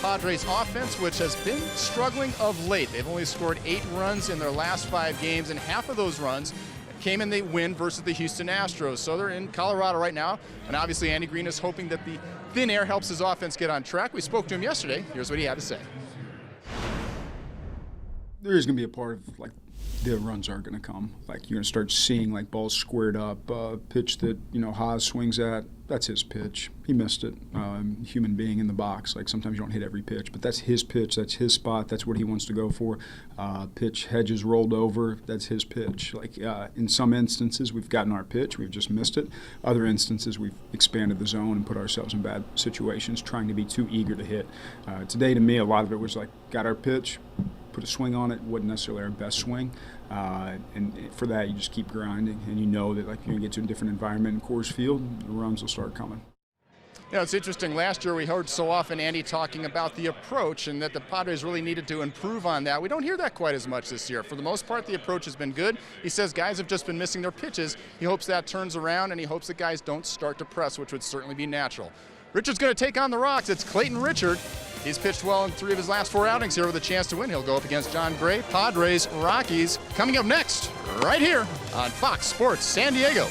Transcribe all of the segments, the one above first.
Padres offense, which has been struggling of late. They've only scored 8 runs in their last 5 games, and half of those runs came in the win versus the Houston Astros. So they're in Colorado right now, and obviously Andy Green is hoping that the thin air helps his offense get on track. We spoke to him yesterday. Here's what he had to say. There is going to be a part of, like, the runs aren't going to come. Like, you're going to start seeing, like, balls squared up, pitch that, Haas swings at. That's his pitch. He missed it. Human being in the box. Like, sometimes you don't hit every pitch, but that's his pitch. That's his spot. That's what he wants to go for. Pitch hedges rolled over. That's his pitch. Like, in some instances, we've gotten our pitch. We've just missed it. Other instances, we've expanded the zone and put ourselves in bad situations, trying to be too eager to hit. Today, to me, a lot of it was like, got our pitch, put a swing on it. Wasn't necessarily our best swing. And for that, you just keep grinding, and you know that, like, you're going to get to a different environment in Coors Field, the runs will start coming. Yeah, it's interesting. Last year we heard so often Andy talking about the approach and that the Padres really needed to improve on that. We don't hear that quite as much this year. For the most part, the approach has been good. He says guys have just been missing their pitches. He hopes that turns around, and he hopes that guys don't start to press, which would certainly be natural. Richard's going to take on the Rocks. It's Clayton Richard. He's pitched well in 3 of his last 4 outings here with a chance to win. He'll go up against John Gray. Padres, Rockies, coming up next, right here on Fox Sports San Diego.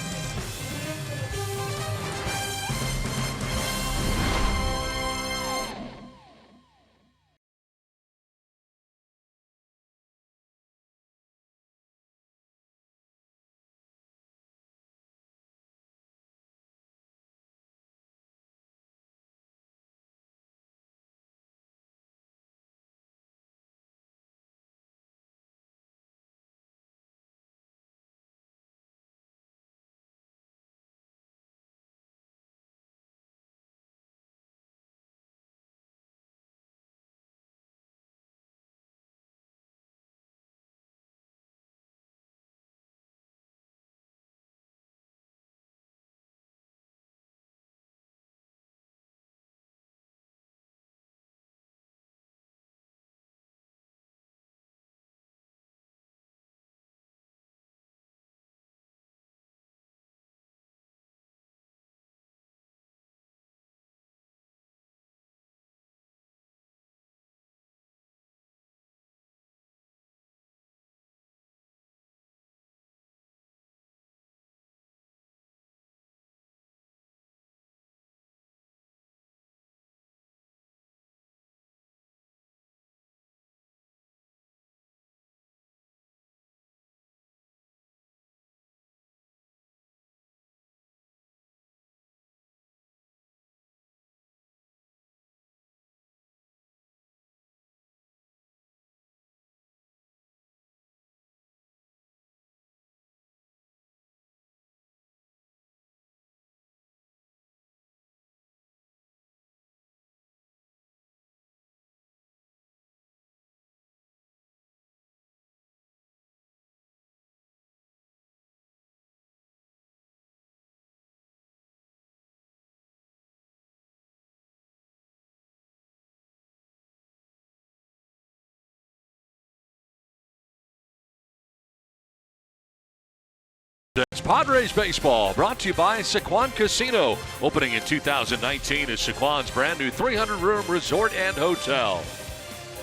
It's Padres baseball, brought to you by Sequan Casino, opening in 2019 as Sequan's brand new 300-room resort and hotel.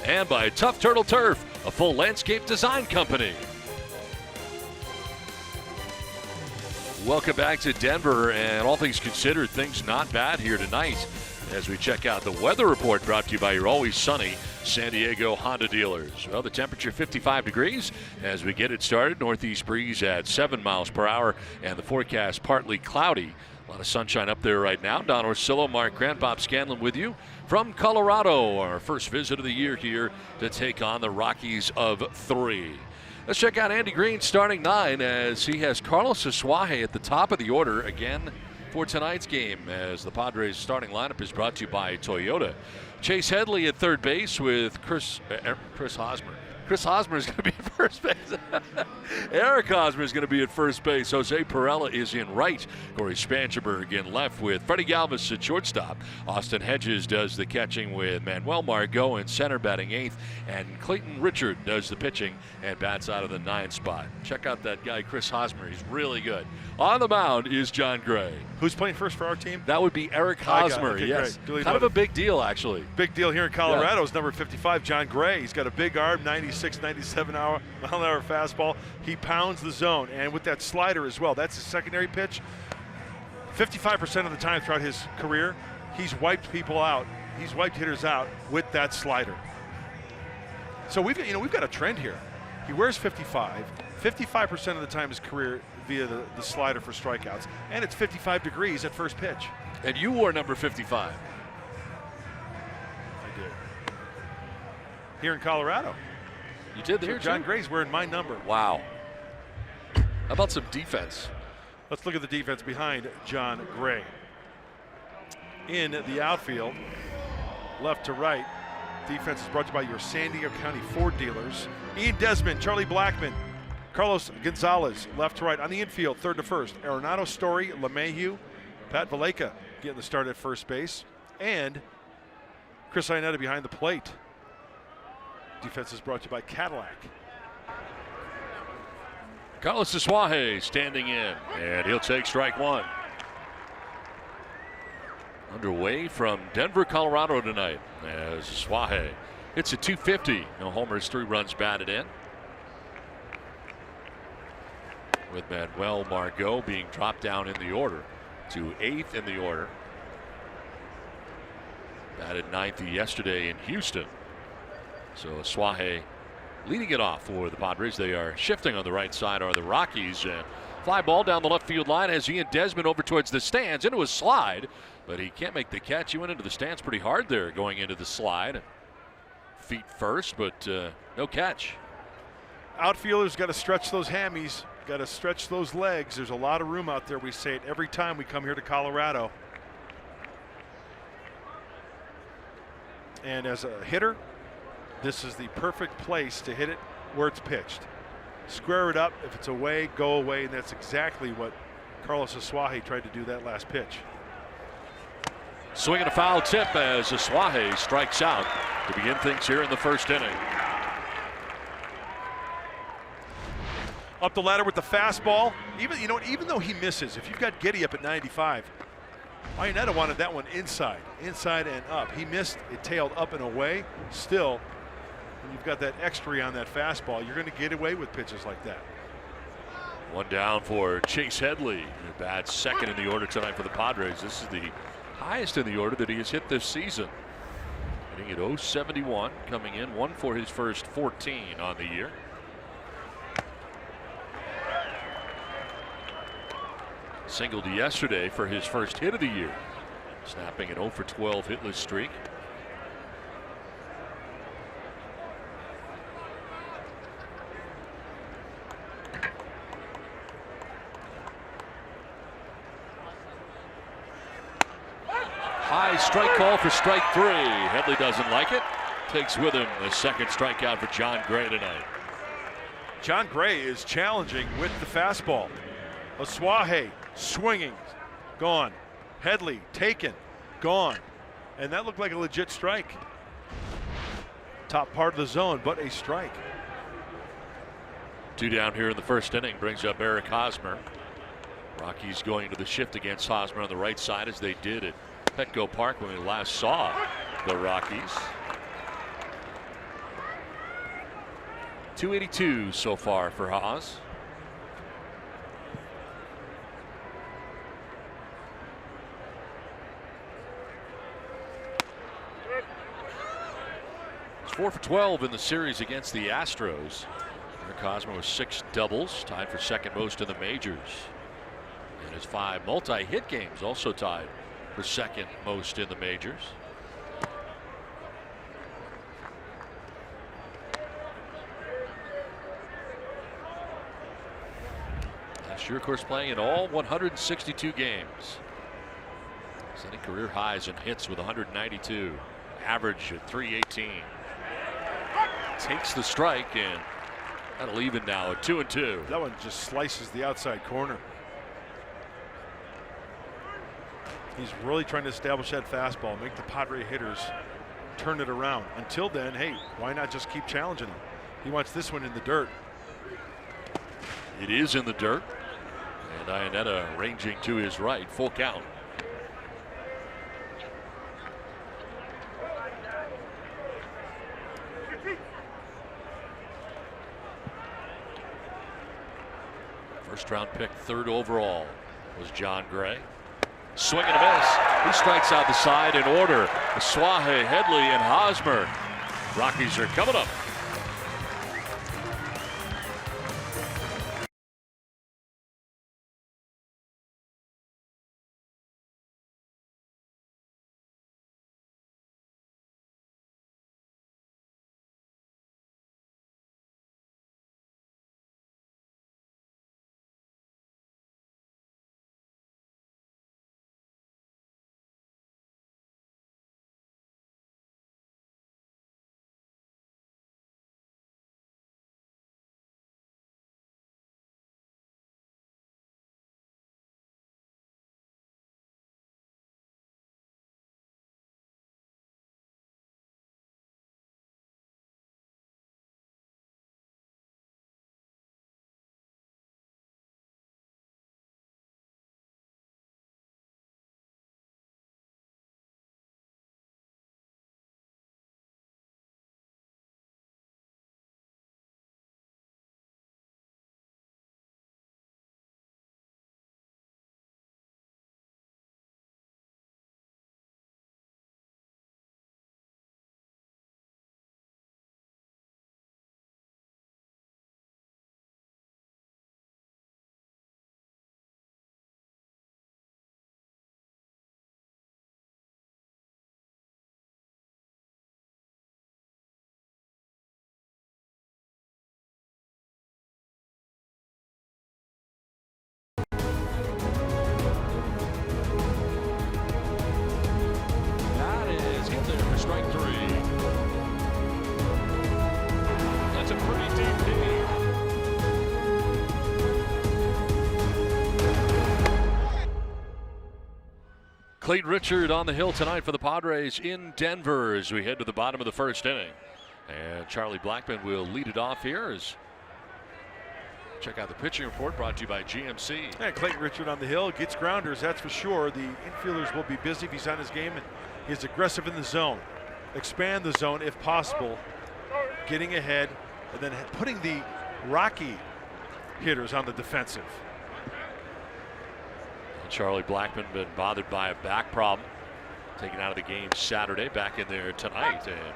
And by Tough Turtle Turf, a full landscape design company. Welcome back to Denver, and all things considered, things not bad here tonight as we check out the weather report, brought to you by your always sunny San Diego Honda dealers. Well, the temperature 55 degrees as we get it started. Northeast breeze at 7 miles per hour, and the forecast partly cloudy. A lot of sunshine up there right now. Don Orsillo, Mark Grant, Bob Scanlon with you from Colorado. Our first visit of the year here to take on the Rockies of 3. Let's check out Andy Green's starting 9 as he has Carlos Asuaje at the top of the order again for tonight's game, as the Padres starting lineup is brought to you by Toyota. Chase Headley at third base with Chris Hosmer. Chris Hosmer is going to be at first base. Eric Hosmer is going to be at first base. Jose Perella is in right. Corey Spangenberg in left with Freddie Galvis at shortstop. Austin Hedges does the catching with Manuel Margot in center batting 8th. And Clayton Richard does the pitching and bats out of the 9th spot. Check out that guy, Chris Hosmer. He's really good. On the mound is John Gray. Who's playing first for our team? That would be Eric Hosmer, okay, yes. kind of a big deal, actually. Big deal here in Colorado is number 55, John Gray. He's got a big arm, 96, 97 mile-an-hour fastball. He pounds the zone, and with that slider as well. That's his secondary pitch. 55% of the time throughout his career, he's wiped people out. He's wiped hitters out with that slider. So we've got a trend here. He wears 55. 55% of the time his career via the slider for strikeouts, and it's 55 degrees at first pitch. And you wore number 55. I did. Here in Colorado. You did there, John Gray's wearing my number. Wow. How about some defense? Let's look at the defense behind John Gray. In the outfield, left to right, defense is brought to you by your San Diego County Ford dealers. Ian Desmond, Charlie Blackmon, Carlos Gonzalez, left to right. On the infield, third to first, Arenado, Story, LeMahieu, Pat Valleca getting the start at first base, and Chris Iannetta behind the plate. Defense is brought to you by Cadillac. Carlos Asuaje standing in, and he'll take strike one. Underway from Denver, Colorado tonight as Asuaje hits a .250. No homers, 3 runs batted in. With Manuel Margot being dropped down in the order to 8th in the order. Batted 9th yesterday in Houston. So Asuaje leading it off for the Padres. They are shifting on the right side are the Rockies. And fly ball down the left field line as Ian Desmond over towards the stands into a slide, but he can't make the catch. He went into the stands pretty hard there going into the slide. Feet first, but no catch. Outfielders got to stretch those hammies, got to stretch those legs. There's a lot of room out there. We say it every time we come here to Colorado. And as a hitter, this is the perfect place to hit it where it's pitched. Square it up. If it's away, go away. And that's exactly what Carlos Asuaje tried to do that last pitch. Swinging a foul tip as Asuaje strikes out to begin things here in the first inning. Up the ladder with the fastball. Even though he misses, if you've got Giddy up at 95, Iannetta wanted that one inside and up. He missed, it tailed up and away. Still, when you've got that extra on that fastball, you're going to get away with pitches like that. One down for Chase Headley, who bats second in the order tonight for the Padres. This is the highest in the order that he has hit this season. Hitting at .071, coming in 1 for his first 14 on the year. Singled yesterday for his first hit of the year, snapping an 0 for 12 hitless streak. High strike call for strike 3. Headley doesn't like it. Takes with him the second strikeout for John Gray tonight. John Gray is challenging with the fastball. Asuaje swinging, gone. Headley taken, gone. And that looked like a legit strike. Top part of the zone, but a strike. 2 down here in the first inning brings up Eric Hosmer. Rockies going to the shift against Hosmer on the right side as they did at Petco Park when we last saw the Rockies. 282 so far for Haas. It's 4 for 12 in the series against the Astros. Eric Hosmer with 6 doubles, tied for second most in the majors. And his 5 multi-hit games also tied for second most in the majors. Last year, of course, playing in all 162 games. Setting career highs in hits with 192. Average at 318. takes the strike, and that'll even now at 2-2. That one just slices the outside corner. He's really trying to establish that fastball, make the Padre hitters turn it around. Until then, hey, why not just keep challenging him? He wants this one in the dirt. It is in the dirt, and Iannetta ranging to his right, full count. First round pick, 3rd overall, was John Gray. Swing and a miss. He strikes out the side in order. Swahe, Headley, and Hosmer. Rockies are coming up. Strike 3. That's a pretty deep hit. Clayton Richard on the hill tonight for the Padres in Denver as we head to the bottom of the 1st inning. And Charlie Blackmon will lead it off here. As check out the pitching report brought to you by GMC. And Clayton Richard on the hill gets grounders, that's for sure. The infielders will be busy if he's on his game, and he's aggressive in the zone. Expand the zone if possible, getting ahead, and then putting the Rocky hitters on the defensive. Charlie Blackmon been bothered by a back problem, taken out of the game Saturday, back in there tonight and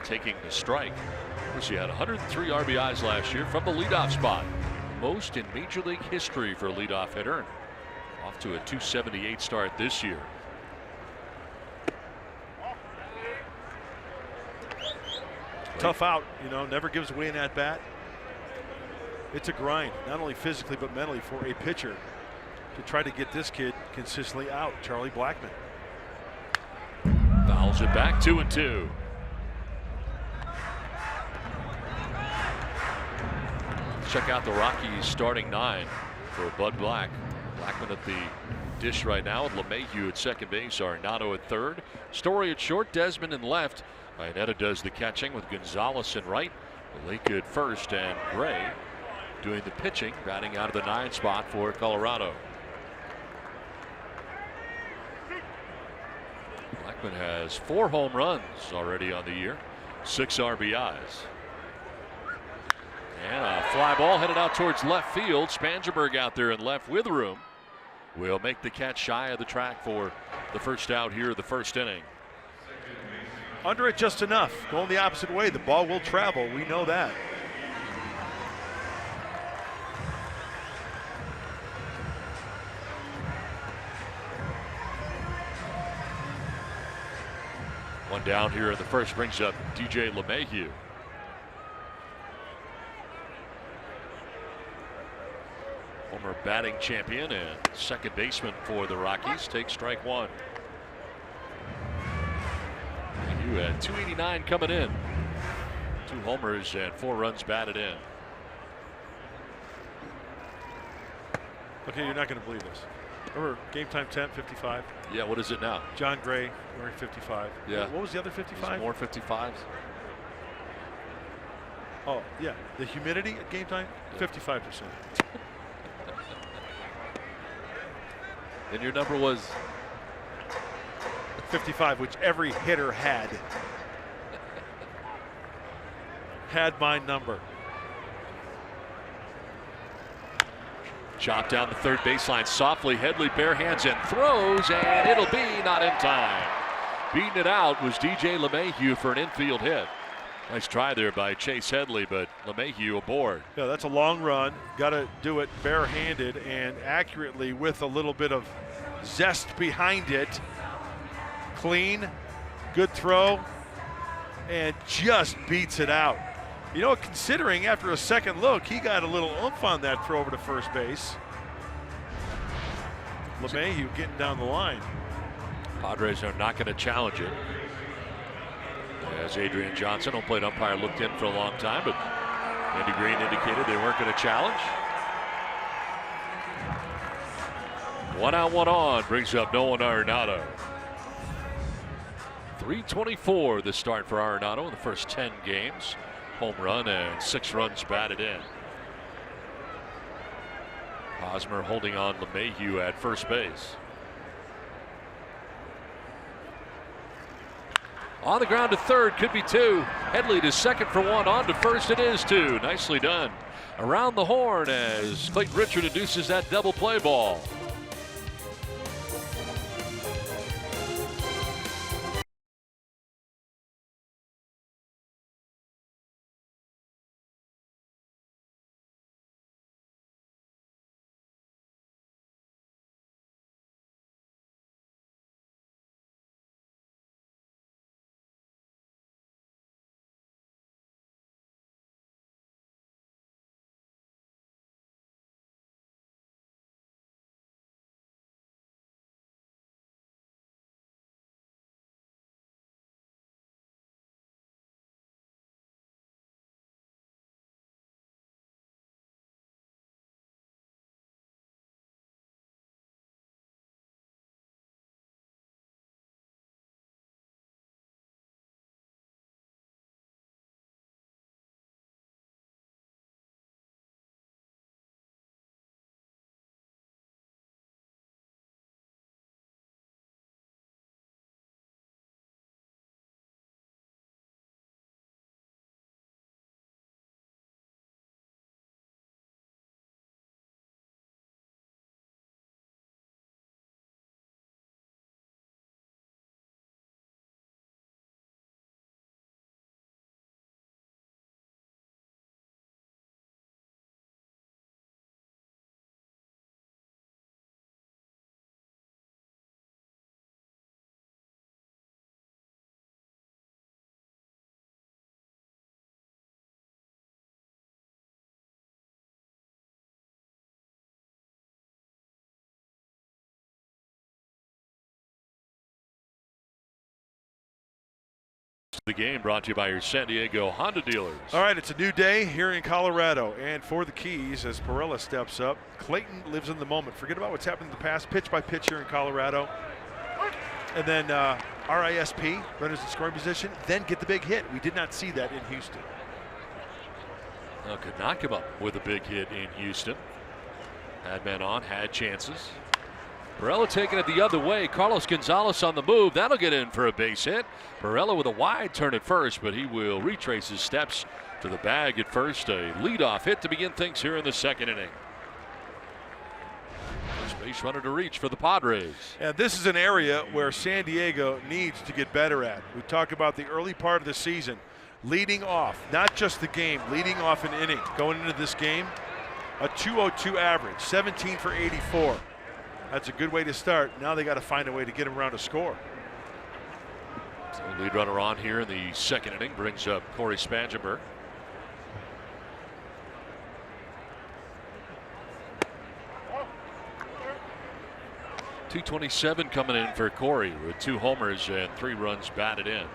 taking the strike. Of course, he had 103 RBIs last year from the leadoff spot, most in Major League history for a leadoff hitter. Off to a .278 start this year. Tough out, you know, never gives away an at-bat. It's a grind, not only physically but mentally, for a pitcher to try to get this kid consistently out. Charlie Blackmon fouls it back, 2-2. Check out the Rockies starting 9 for Bud Black. Blackmon at the dish right now with LeMahieu at second base, Arenado at third, Story at short, Desmond in left. Iannetta does the catching with Gonzalez in right, Lake at first, and Gray doing the pitching, batting out of the 9 spot for Colorado. Blackmon has 4 home runs already on the year, 6 RBIs. And a fly ball headed out towards left field. Spangenberg out there in left with room will make the catch shy of the track for the first out here of the 1st inning. Under it just enough, going the opposite way. The ball will travel, we know that. One down here in the 1st brings up DJ LeMahieu. Former batting champion and second baseman for the Rockies takes strike 1. You had 289 coming in. 2 homers and 4 runs batted in. Okay, you're not going to believe this. Remember game time 10, 55? Yeah, what is it now? John Gray wearing 55. Yeah. What was the other 55? More 55s. Oh, yeah. The humidity at game time? 55%. And your number was 55, which every hitter had. Had my number. Chopped down the third baseline softly. Headley bare hands and throws, and it'll be not in time. Beating it out was DJ LeMahieu for an infield hit. Nice try there by Chase Headley, but LeMahieu aboard. Yeah, that's a long run. Got to do it barehanded and accurately with a little bit of zest behind it. Clean, good throw, and just beats it out. You know, considering after a second look, he got a little oomph on that throw over to first base. LeMahieu getting down the line. Padres are not going to challenge it. As Adrian Johnson, home plate umpire, looked in for a long time, but Andy Green indicated they weren't going to challenge. 1 out, 1 on brings up Nolan Arenado. 324 the start for Arenado in the first 10 games. Home run and 6 runs batted in. Hosmer holding on LeMahieu at first base. On the ground to third, could be 2. Headley to second for 1, on to first, it is 2. Nicely done. Around the horn as Clayton Richard induces that double play ball. The game brought to you by your San Diego Honda dealers. All right, it's a new day here in Colorado, and for the Keys, as Perella steps up, Clayton lives in the moment. Forget about what's happened in the past, pitch by pitch here in Colorado. And then RISP, runners in scoring position, then get the big hit. We did not see that in Houston. Could not come up with a big hit in Houston. Had men on, had chances. Perella taking it the other way. Carlos Gonzalez on the move. That'll get in for a base hit. Perella with a wide turn at first, but he will retrace his steps to the bag at first. A leadoff hit to begin things here in the second inning. First base runner to reach for the Padres. And this is an area where San Diego needs to get better at. We talk about the early part of the season. Leading off, not just the game, leading off an inning. Going into this game, a 202 average, 17 for 84. That's a good way to start. Now they got to find a way to get him around a score. So lead runner on here in the second inning brings up Corey Spangenberg. .227 coming in for Corey with 2 homers and 3 runs batted in.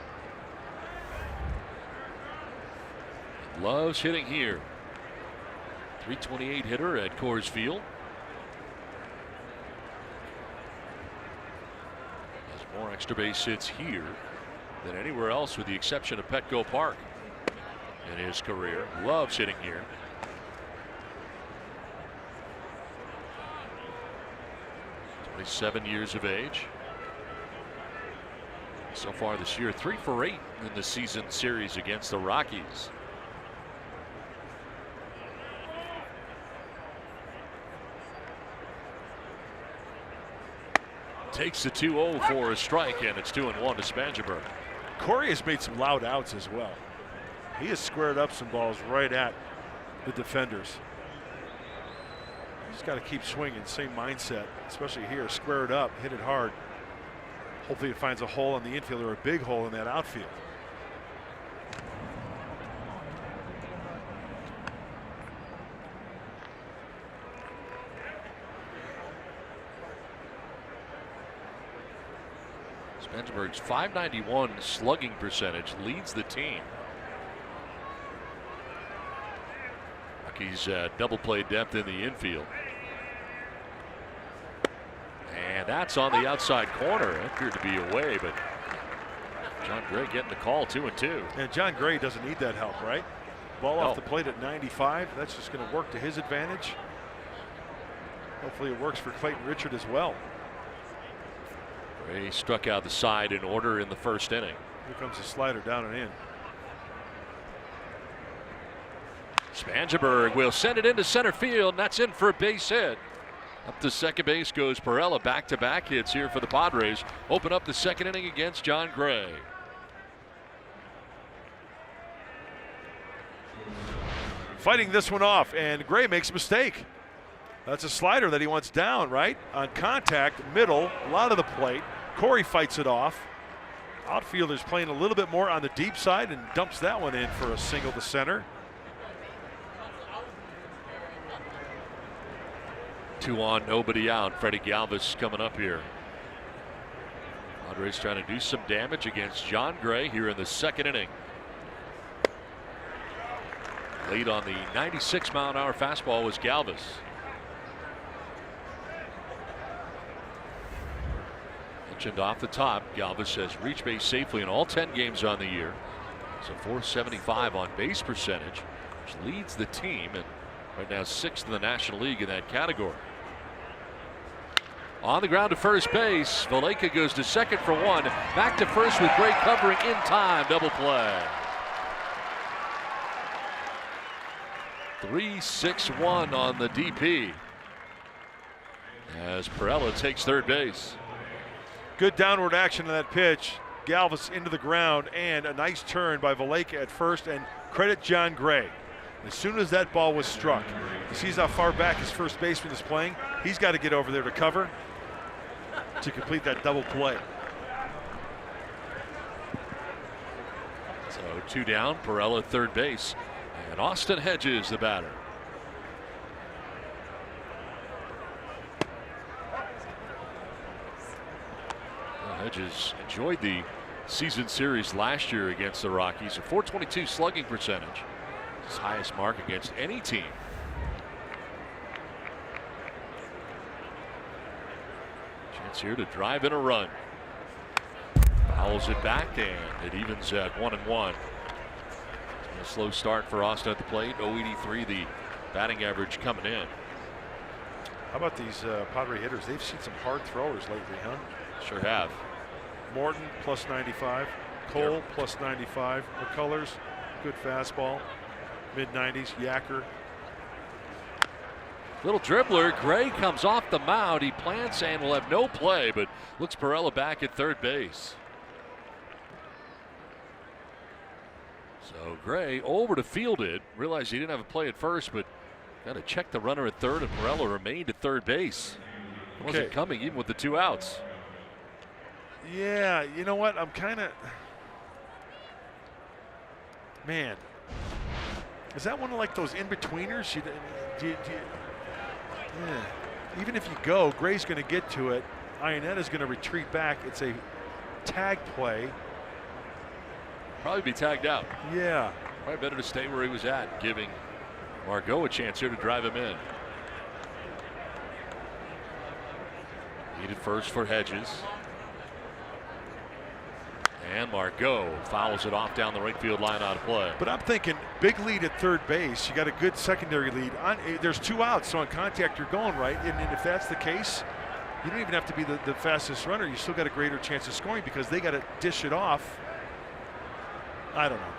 Loves hitting here. 328 hitter at Coors Field. Has more extra base hits here than anywhere else with the exception of Petco Park in his career. Loves hitting here. .27 years of age. So far this year, 3 for 8 in the season series against the Rockies. Takes the 2-0 for a strike, and it's 2-1 to Spangenberg. Corey has made some loud outs as well. He has squared up some balls right at the defenders. He's got to keep swinging, same mindset, especially here. Square it up, hit it hard. Hopefully it finds a hole in the infield or a big hole in that outfield. Spangenberg's .591 slugging percentage leads the team. Rockies double play depth in the infield. And that's on the outside corner. It appeared to be away, but John Gray getting the call, 2-2. And John Gray doesn't need that help, right? Ball off the plate at 95. That's just going to work to his advantage. Hopefully it works for Clayton Richard as well. Gray struck out the side in order in the first inning. Here comes the slider down and in. Spangenberg will send it into center field, and that's in for a base hit. Up to second base goes Perella. Back-to-back hits here for the Padres. Open up the second inning against John Gray. Fighting this one off, and Gray makes a mistake. That's a slider that he wants down, right? On contact, middle, a lot of the plate. Corey fights it off. Outfielder's playing a little bit more on the deep side and dumps that one in for a single to center. 2 on, nobody out. Freddie Galvis coming up here. Padres trying to do some damage against John Gray here in the second inning. Lead on the 96-mile-an-hour fastball was Galvis. Mentioned off the top, Galvis has reached base safely in all 10 games on the year. So .475 on base percentage, which leads the team, and right now 6th in the National League in that category. On the ground to first base, Valleca goes to second for 1. Back to first with Gray covering in time. Double play. 3-6-1 on the DP as Perella takes third base. Good downward action on that pitch. Galvis into the ground, and a nice turn by Valleca at first, and credit John Gray. As soon as that ball was struck, he sees how far back his first baseman is playing. He's got to get over there to cover to complete that double play. So 2 down, Perella third base, and Austin Hedges the batter. Hedges enjoyed the season series last year against the Rockies. A .422 slugging percentage, his highest mark against any team. Chance here to drive in a run. Fouls it back, and it evens at 1-1. A slow start for Austin at the plate. .083 the batting average coming in. How about these Padre hitters? They've seen some hard throwers lately, huh? Sure have. Morton +95, Cole +95, McCullers, good fastball, mid-90s, Yacker. Little dribbler, Gray comes off the mound. He plants and will have no play, but looks Perella back at third base. So Gray over to field it. Realized he didn't have a play at first, but got to check the runner at third, and Perella remained at third base. Wasn't coming even with the 2 outs. Yeah, you know what? I'm kind of, man, is that one of like those in-betweeners? Yeah. Even if you go, Gray's going to get to it. Ionetta's going to retreat back. It's a tag play. Probably be tagged out. Yeah, Probably better to stay where he was at, giving Margot a chance here to drive him in. Needed first for Hedges. And Margot fouls it off down the right field line out of play. But I'm thinking big lead at third base. You got a good secondary lead. There's 2 outs, so on contact you're going right. And if that's the case, you don't even have to be the fastest runner. You still got a greater chance of scoring because they got to dish it off. I don't know.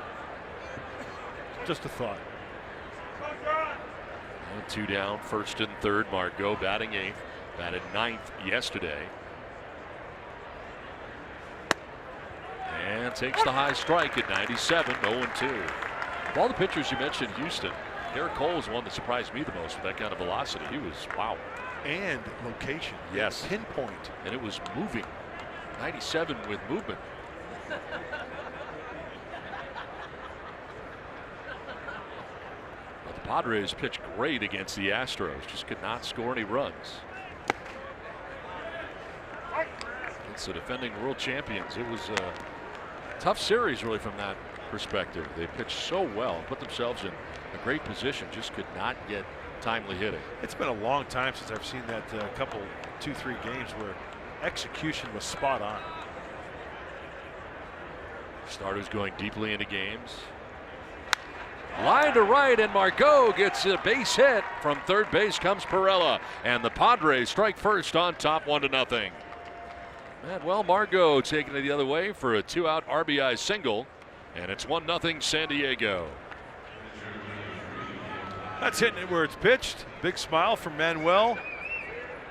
Just a thought. And 2 down, first and third. Margot batting 8th, batted 9th yesterday. And takes the high strike at 97, 0-2. Of all the pitchers you mentioned, Houston, Garrett Cole was the one that surprised me the most with that kind of velocity. He was, wow. And location. Yes. Pinpoint. And it was moving. 97 with movement. But the Padres pitched great against the Astros. Just could not score any runs. It's the defending world champions. It was tough series really from that perspective. They pitched so well, put themselves in a great position, just could not get timely hitting. It's been a long time since I've seen that couple 2-3 games where execution was spot on. Starters going deeply into games. Line to right, and Margot gets a base hit. From third base comes Perella, and the Padres strike first on top 1-0. Manuel Margot taking it the other way for a 2-out RBI single, and it's 1-0 San Diego. That's hitting it where it's pitched. Big smile from Manuel.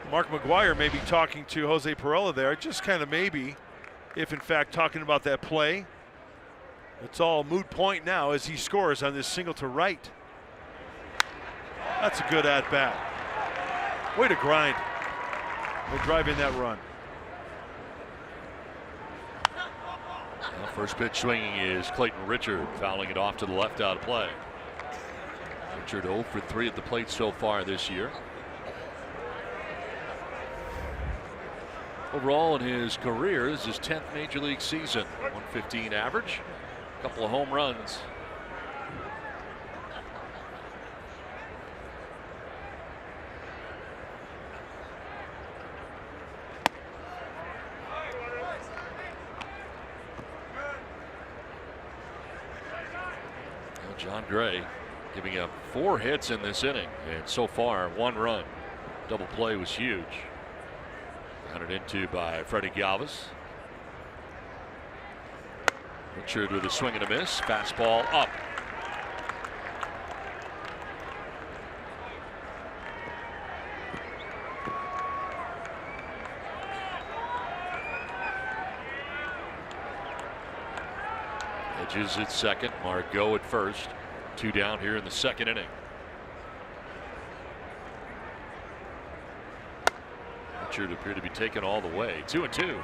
Mark McGuire may be talking to Jose Perella there, just kind of maybe, if in fact talking about that play. It's all moot point now as he scores on this single to right. That's a good at bat. Way to grind and drive in that run. Well, first pitch swinging is Clayton Richard, fouling it off to the left out of play. Richard 0 for 3 at the plate so far this year. Overall in his career, this is his 10th major league season. 115 average, a couple of home runs. John Gray giving up 4 hits in this inning, and so far 1 run. Double play was huge. Grounded into by Freddie Galvis. Richard with a swing and a miss. Fastball up. Hedges at second, Margot at first. 2 down here in the second inning. Richard appeared to be taken all the way. 2-2.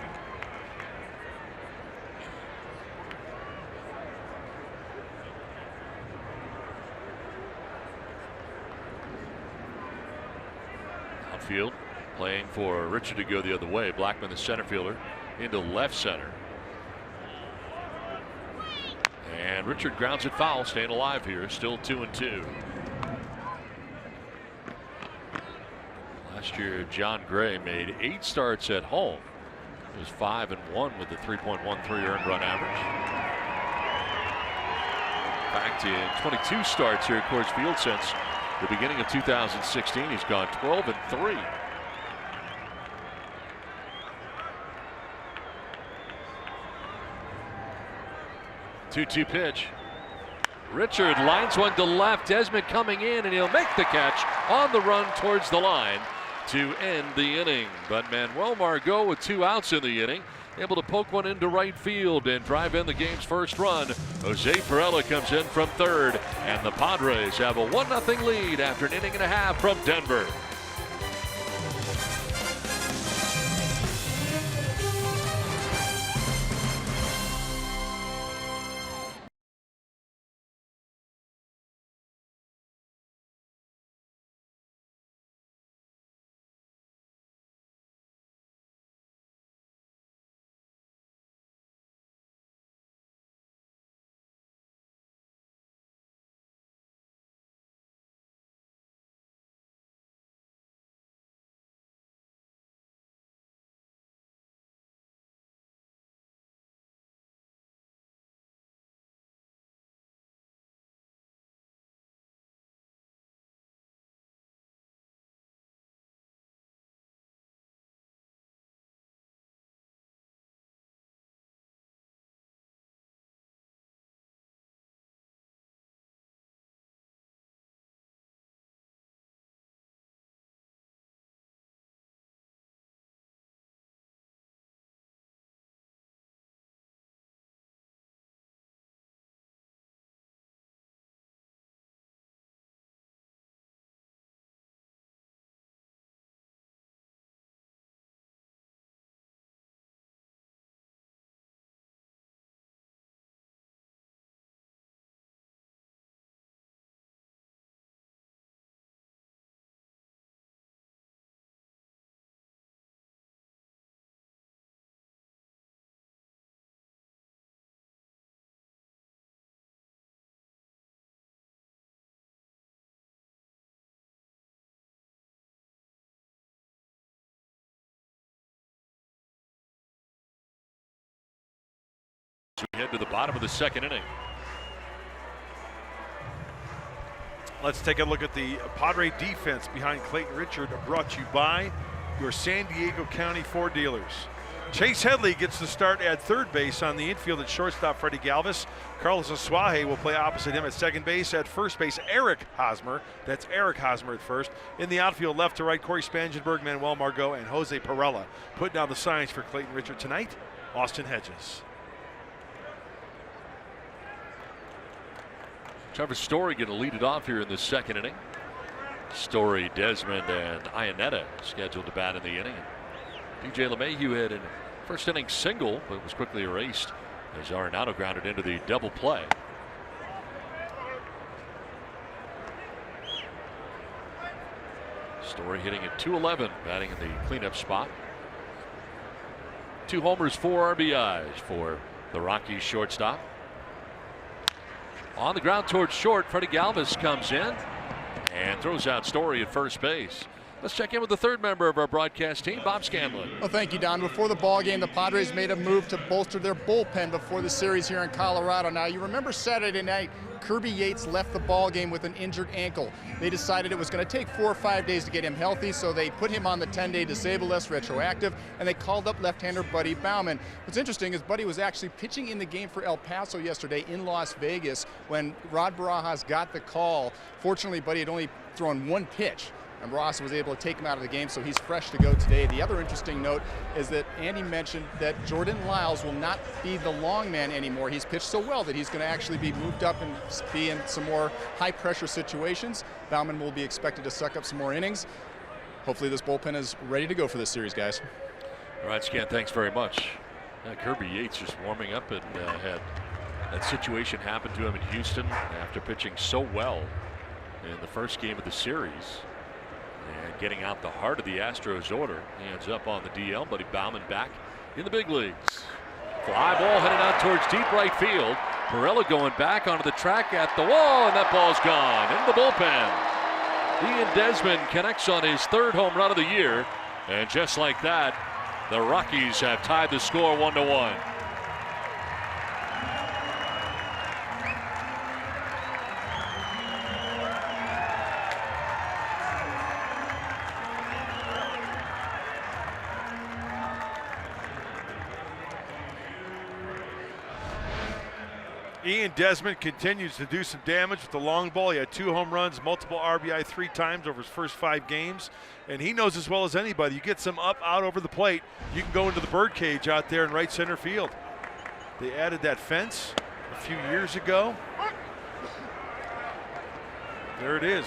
Outfield playing for Richard to go the other way. Blackman, the center fielder, into left center. And Richard grounds it foul, staying alive here, still 2-2. Last year, John Gray made 8 starts at home. He was 5-1 with a 3.13 earned run average. Back to 22 starts here at Coors Field since the beginning of 2016. He's gone 12-3. 2-2 pitch. Richard lines one to left. Desmond coming in, and he'll make the catch on the run towards the line to end the inning. But Manuel Margot with 2 outs in the inning, able to poke one into right field and drive in the game's first run. Jose Perella comes in from third, and the Padres have a 1-0 lead after an inning and a half from Denver. we head to the bottom of the second inning. Let's take a look at the Padre defense behind Clayton Richard, brought to you by your San Diego County Ford dealers. Chase Headley gets the start at third base. On the infield at shortstop, Freddie Galvis. Carlos Asuaje will play opposite him at second base. At first base, Eric Hosmer. That's Eric Hosmer at first. In the outfield, left to right, Corey Spangenberg, Manuel Margot, and Jose Perella. Putting down the signs for Clayton Richard tonight, Austin Hedges. Trevor Story going to lead it off here in the second inning. Story, Desmond, and Ionetta scheduled to bat in the inning. DJ LeMahieu had a first inning single, but was quickly erased as Arenado grounded into the double play. Story hitting at .211, batting in the cleanup spot. 2 homers, 4 RBIs for the Rockies shortstop. On the ground towards short, Freddie Galvis comes in and throws out Story at first base. Let's check in with the third member of our broadcast team, Bob Scanlon. Well, thank you, Don. Before the ball game, the Padres made a move to bolster their bullpen before the series here in Colorado. Now, you remember Saturday night, Kirby Yates left the ball game with an injured ankle. They decided it was going to take 4 or 5 days to get him healthy, so they put him on the 10-day disabled list, retroactive, and they called up left-hander Buddy Bauman. What's interesting is Buddy was actually pitching in the game for El Paso yesterday in Las Vegas when Rod Barajas got the call. Fortunately, Buddy had only thrown 1 pitch, and Ross was able to take him out of the game, so he's fresh to go today. The other interesting note is that Andy mentioned that Jordan Lyles will not be the long man anymore. He's pitched so well that he's going to actually be moved up and be in some more high-pressure situations. Bauman will be expected to suck up some more innings. Hopefully this bullpen is ready to go for this series, guys. All right, Scan, thanks very much. Kirby Yates just warming up and had that situation happen to him in Houston after pitching so well in the first game of the series. And getting out the heart of the Astros order. Hands up on the DL, Buddy Bauman back in the big leagues. Fly ball headed out towards deep right field. Perella going back onto the track at the wall, and that ball's gone into the bullpen. Ian Desmond connects on his 3rd home run of the year, and just like that, the Rockies have tied the score 1-1. Ian Desmond continues to do some damage with the long ball. He had 2 home runs, multiple RBI 3 times over his first 5 games. And he knows as well as anybody, you get some up, out over the plate, you can go into the birdcage out there in right center field. They added that fence a few years ago. There it is,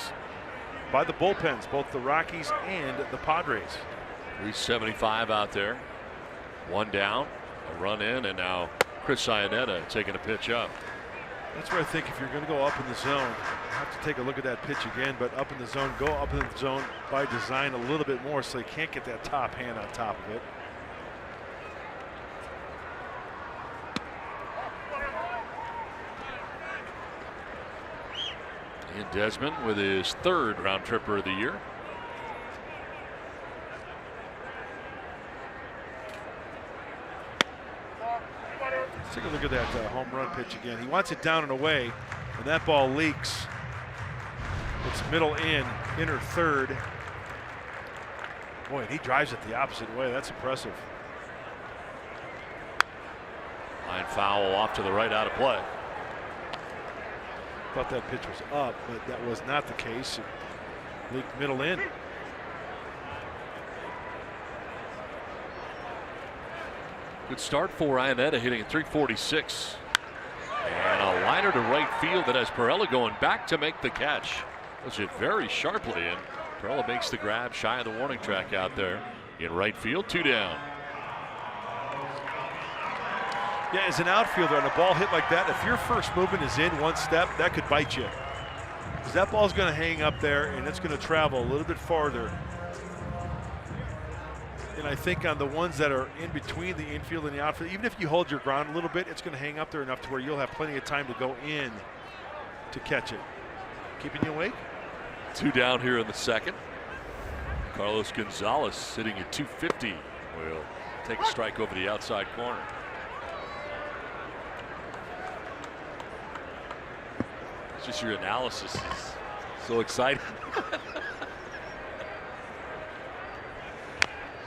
by the bullpens, both the Rockies and the Padres. 375 out there. 1 down, a run in, and now Chris Ionetta taking a pitch up. That's where I think if you're going to go up in the zone, you have to take a look at that pitch again, but up in the zone, go up in the zone by design a little bit more so you can't get that top hand on top of it. Ian Desmond with his 3rd round tripper of the year. Let's take a look at that home run pitch again. He wants it down and away, and that ball leaks. It's middle in, inner third. Boy, and he drives it the opposite way. That's impressive. Line foul off to the right, out of play. Thought that pitch was up, but that was not the case. It leaked middle in. Good start for Ionetta, hitting at .346. And a liner to right field that has Perella going back to make the catch. Was hit very sharply, and Perella makes the grab shy of the warning track out there in right field. 2 down. Yeah, as an outfielder on a ball hit like that, if your first movement is in 1 step, that could bite you. Because that ball's going to hang up there, and it's going to travel a little bit farther. And I think on the ones that are in between the infield and the outfield, even if you hold your ground a little bit, it's going to hang up there enough to where you'll have plenty of time to go in to catch it. Keeping you awake? 2 down here in the second. Carlos Gonzalez sitting at 250 will take a strike over the outside corner. Just your analysis is so exciting.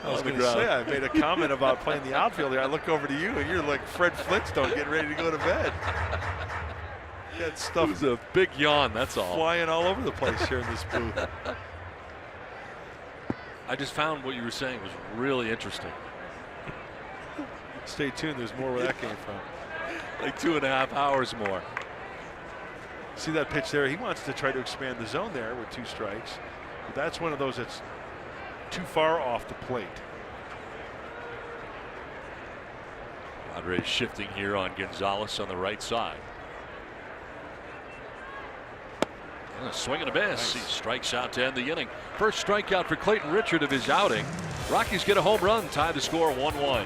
I was going to say, I made a comment about playing the outfield here. I look over to you, and you're like Fred Flintstone getting ready to go to bed. That stuff is a big yawn, that's all. Flying all over the place here in this booth. I just found what you were saying was really interesting. Stay tuned, there's more where that came from. Like 2.5 hours more. See that pitch there? He wants to try to expand the zone there with 2 strikes. But that's one of those that's too far off the plate. Padres shifting here on Gonzalez on the right side. Swing and a miss. Nice. He strikes out to end the inning. First strikeout for Clayton Richard of his outing. Rockies get a home run, tie the score 1-1.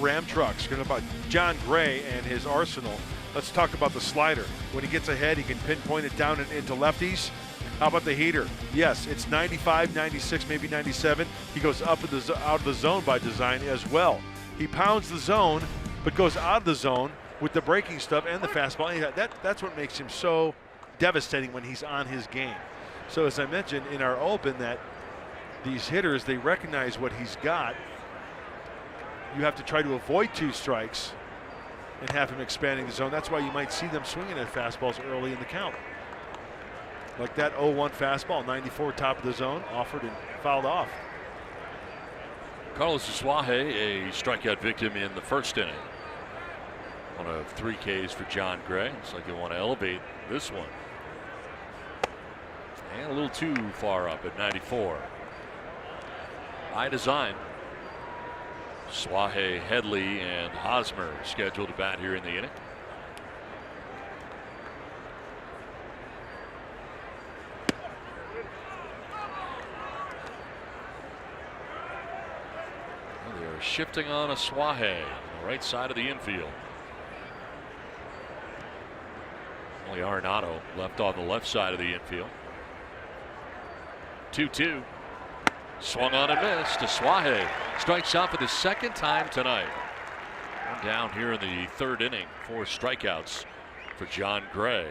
Ram trucks. Going to about John Gray and his arsenal. Let's talk about the slider. When he gets ahead, he can pinpoint it down and into lefties. How about the heater? Yes, it's 95, 96, maybe 97. He goes up in out of the zone by design as well. He pounds the zone, but goes out of the zone with the breaking stuff and the fastball. That's what makes him so devastating when he's on his game. So as I mentioned in our open, that these hitters, they recognize what he's got. You have to try to avoid 2 strikes and have him expanding the zone. That's why you might see them swinging at fastballs early in the count. Like that 0-1 fastball, 94 top of the zone, offered and fouled off. Carlos Suaje, a strikeout victim in the first inning. 1 of 3 Ks for John Gray. Looks like they want to elevate this one. And a little too far up at 94. High design. Suaje, Headley, and Hosmer scheduled to bat here in the inning. Well, they are shifting on a Suaje on the right side of the infield. Only Arenado left on the left side of the infield. 2-2. Swung on and missed to Suaje. Strikes out for the second time tonight. One down here in the 3rd inning. 4 strikeouts for John Gray.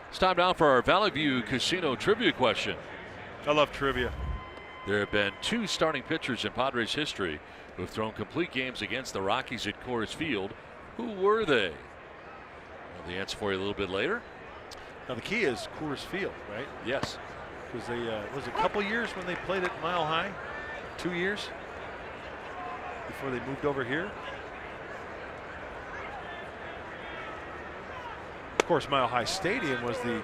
It's time now for our Valley View Casino trivia question. I love trivia. There have been 2 starting pitchers in Padres history who have thrown complete games against the Rockies at Coors Field. Who were they? Well, the answer for you a little bit later. Now the key is Coors Field, right? Yes. Because they was a couple years when they played at Mile High, 2 years before they moved over here. Of course, Mile High Stadium was the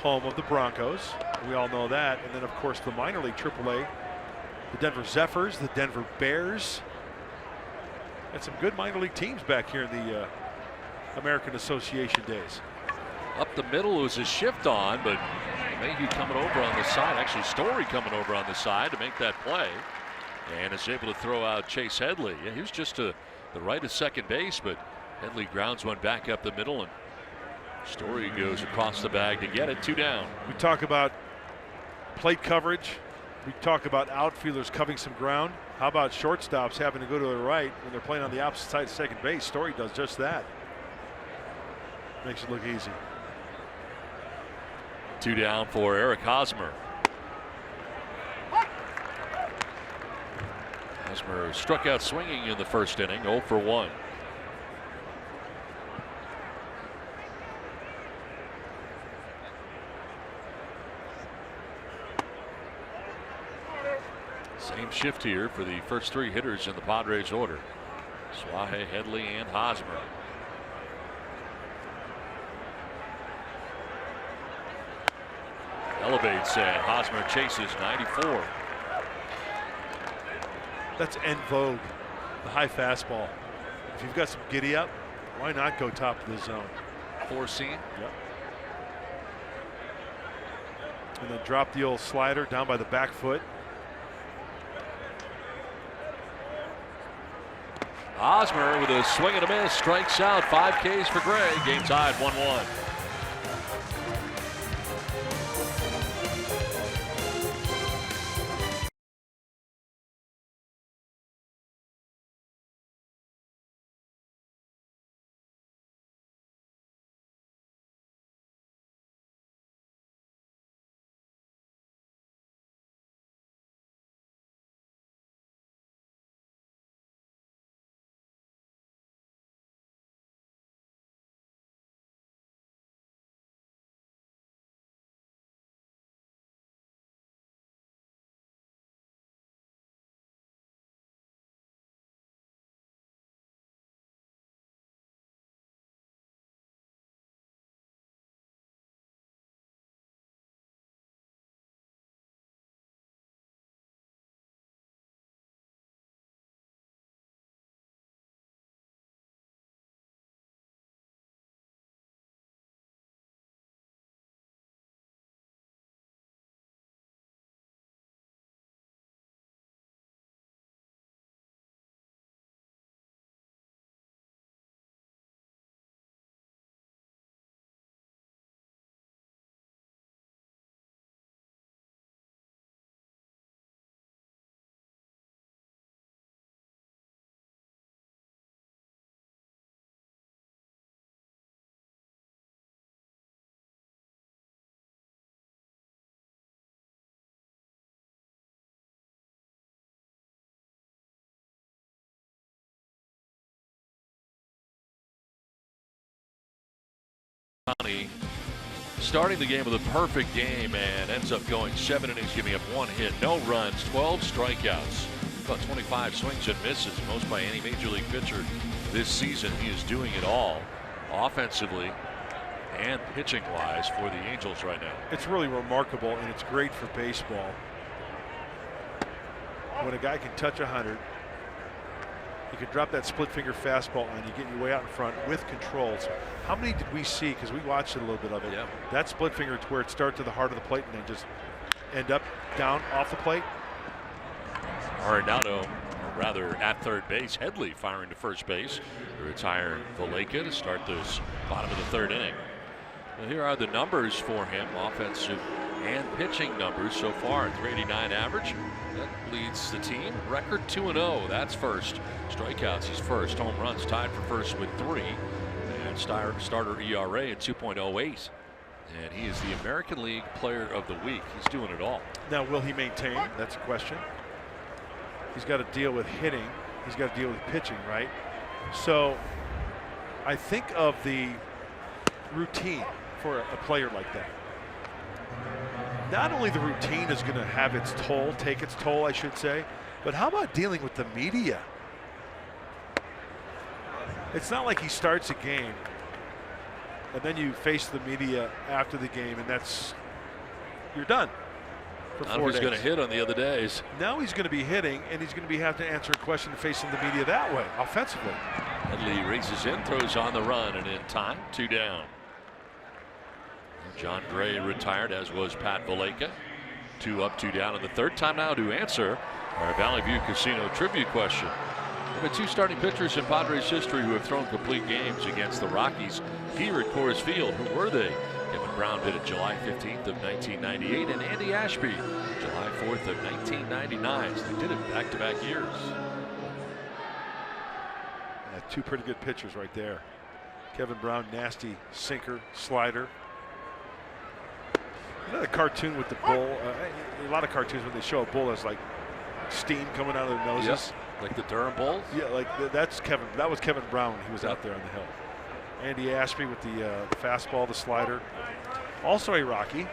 home of the Broncos. We all know that. And then, of course, the minor league AAA, the Denver Zephyrs, the Denver Bears, Had some good minor league teams back here in the American Association days. Up the middle was a shift on, but Mayhew coming over on the side. Actually, Story coming over on the side to make that play. And is able to throw out Chase Headley. Yeah, he was just to the right of second base, but Headley grounds one back up the middle, and Story goes across the bag to get it. 2 down. We talk about plate coverage. We talk about outfielders covering some ground. How about shortstops having to go to the right when they're playing on the opposite side of second base? Story does just that. Makes it look easy. 2 down for Eric Hosmer. Hosmer struck out swinging in the first inning, 0 for 1. Same shift here for the first 3 hitters in the Padres order. Swahe, Headley, and Hosmer. Elevates and Hosmer chases 94. That's en vogue, the high fastball. If you've got some giddy up, why not go top of the zone? 4-seam. Yep. And then drop the old slider down by the back foot. Hosmer with a swing and a miss, strikes out. 5 Ks for Gray. Game tied 1-1. Starting the game with a perfect game and ends up going 7 innings, giving up 1 hit, no runs, 12 strikeouts, about 25 swings and misses, most by any major league pitcher this season. He is doing it all offensively and pitching wise for the Angels right now. It's really remarkable, and it's great for baseball when a guy can touch 100. You can drop that split finger fastball on you, get your way out in front with controls. How many did we see? Because we watched it a little bit of it. Yep. That split finger to where it starts to the heart of the plate and then just end up down off the plate. Arenado, or rather at third base. Headley firing to first base. Retire Valleca to start this bottom of the 3rd inning. Well, here are the numbers for him, offensive and pitching numbers so far. 389 average. That leads the team. Record 2-0. That's first. Strikeouts, he's first. Home runs tied for first with 3. And starter ERA at 2.08. And he is the American League Player of the Week. He's doing it all. Now, will he maintain? That's a question. He's got to deal with hitting. He's got to deal with pitching, right? So I think of the routine for a player like that. Not only the routine is going to have its toll, take its toll, I should say, but how about dealing with the media? It's not like he starts a game and then you face the media after the game and you're done. for Not 4 if he's days. going to hit on the other days. Now he's going to be hitting, and he's going to have to answer a question facing the media that way, offensively. Headley races in, throws on the run, and in time, 2 down. John Gray retired, as was Pat Valleca. 2 up, 2 down in the third. Time now to answer our Valley View Casino trivia question. There have been 2 starting pitchers in Padres history who have thrown complete games against the Rockies here at Coors Field. Who were they? Kevin Brown did it July 15th of 1998, and Andy Ashby July 4th of 1999. So they did it back-to-back years. Yeah, 2 pretty good pitchers right there. Kevin Brown, nasty sinker, slider. Another cartoon with the bull. A lot of cartoons when they show a bull has like steam coming out of their noses. Yes, like the Durham Bulls. Yeah, like that's Kevin. That was Kevin Brown when he was out there on the hill. Andy Ashby with the fastball, the slider. Also a Rocky.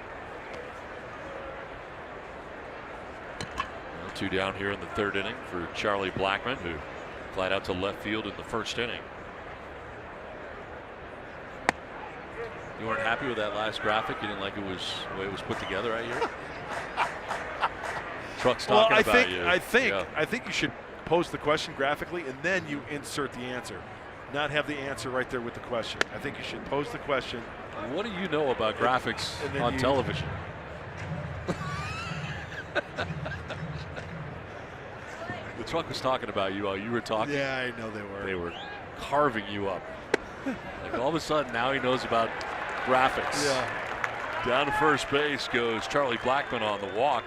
2 down here in the 3rd inning for Charlie Blackmon, who flied out to left field in the 1st inning. You weren't happy with that last graphic? You didn't like it was the way it was put together right here? Truck's talking about you. I think you should pose the question graphically and then you insert the answer. Not have the answer right there with the question. I think you should pose the question. What do you know about graphics on television? The truck was talking about you while you were talking. Yeah, I know they were. They were carving you up. Like all of a sudden now he knows about graphics. Yeah. Down to first base goes Charlie Blackmon on the walk.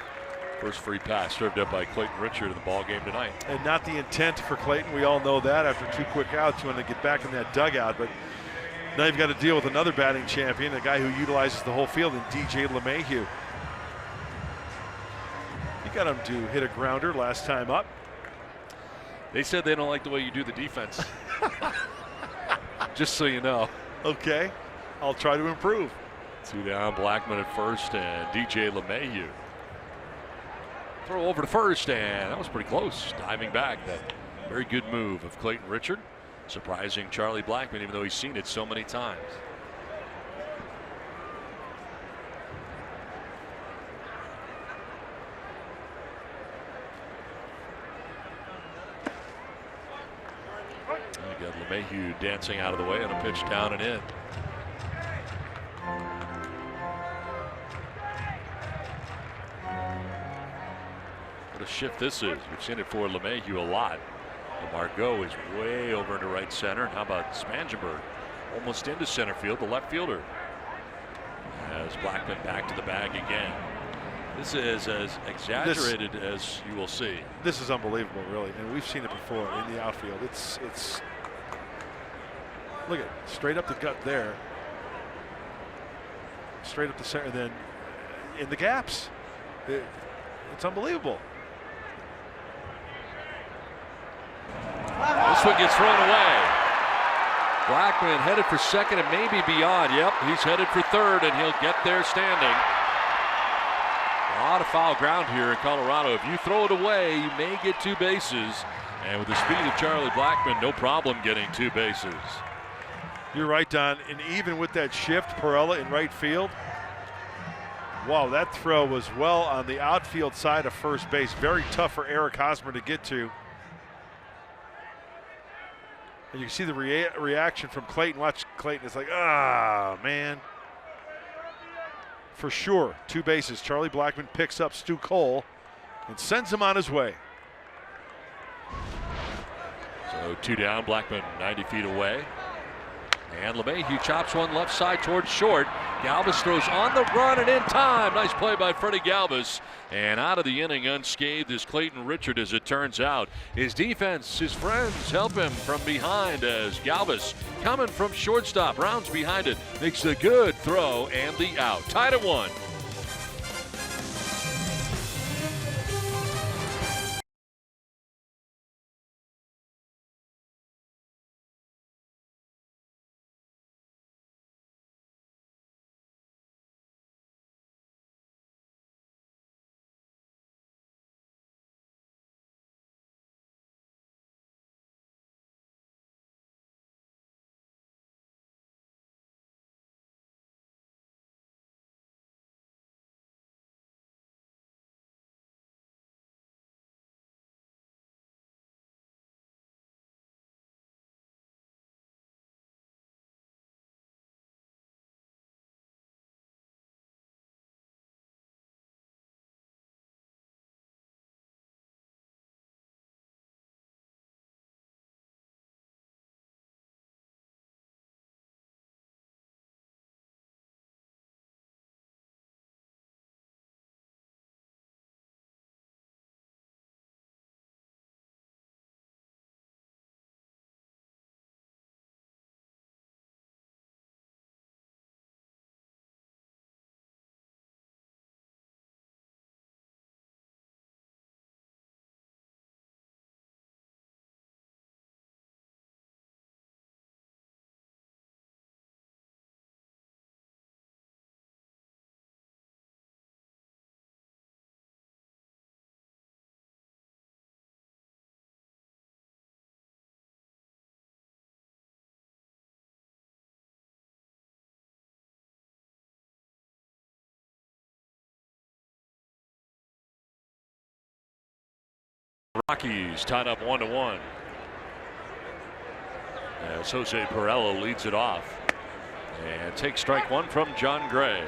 First free pass served up by Clayton Richard in the ball game tonight. And not the intent for Clayton. We all know that after 2 quick outs you want to get back in that dugout. But now you've got to deal with another batting champion, a guy who utilizes the whole field, in DJ LeMahieu. You got him to hit a grounder last time up. They said they don't like the way you do the defense. Just so you know. Okay, I'll try to improve. 2 down, Blackmon at first, and DJ LeMahieu. Throw over to first, and that was pretty close. Diving back, that very good move of Clayton Richard. Surprising Charlie Blackmon, even though he's seen it so many times. You got LeMahieu dancing out of the way on a pitch down and in. What a shift this is. We've seen it for LeMahieu a lot. Margot is way over into right center. And how about Spangenberg? Almost into center field, the left fielder. As Blackmon back to the bag again. This is as exaggerated as you will see. This is unbelievable, really, and we've seen it before in the outfield. It's look at straight up the gut there, straight up the center, and then in the gaps. It's unbelievable. This one gets thrown away. Blackmon headed for second and maybe beyond. Yep, he's headed for third, and he'll get there standing. A lot of foul ground here in Colorado. If you throw it away, you may get 2 bases. And with the speed of Charlie Blackmon, no problem getting 2 bases. You're right, Don. And even with that shift, Perella in right field. Wow, that throw was well on the outfield side of first base. Very tough for Eric Hosmer to get to. And you can see the reaction from Clayton. Watch Clayton. It's like, ah, man. For sure, 2 bases. Charlie Blackmon picks up Stu Cole and sends him on his way. So 2 down, Blackmon 90 feet away. And LeMahieu chops one left side towards short. Galvis throws on the run and in time. Nice play by Freddie Galvis. And out of the inning unscathed is Clayton Richard, as it turns out. His defense, his friends help him from behind as Galvis, coming from shortstop, rounds behind it, makes a good throw and the out. Tied at 1. Rockies tied up 1-1. As Jose Pirela leads it off and takes strike one from John Gray.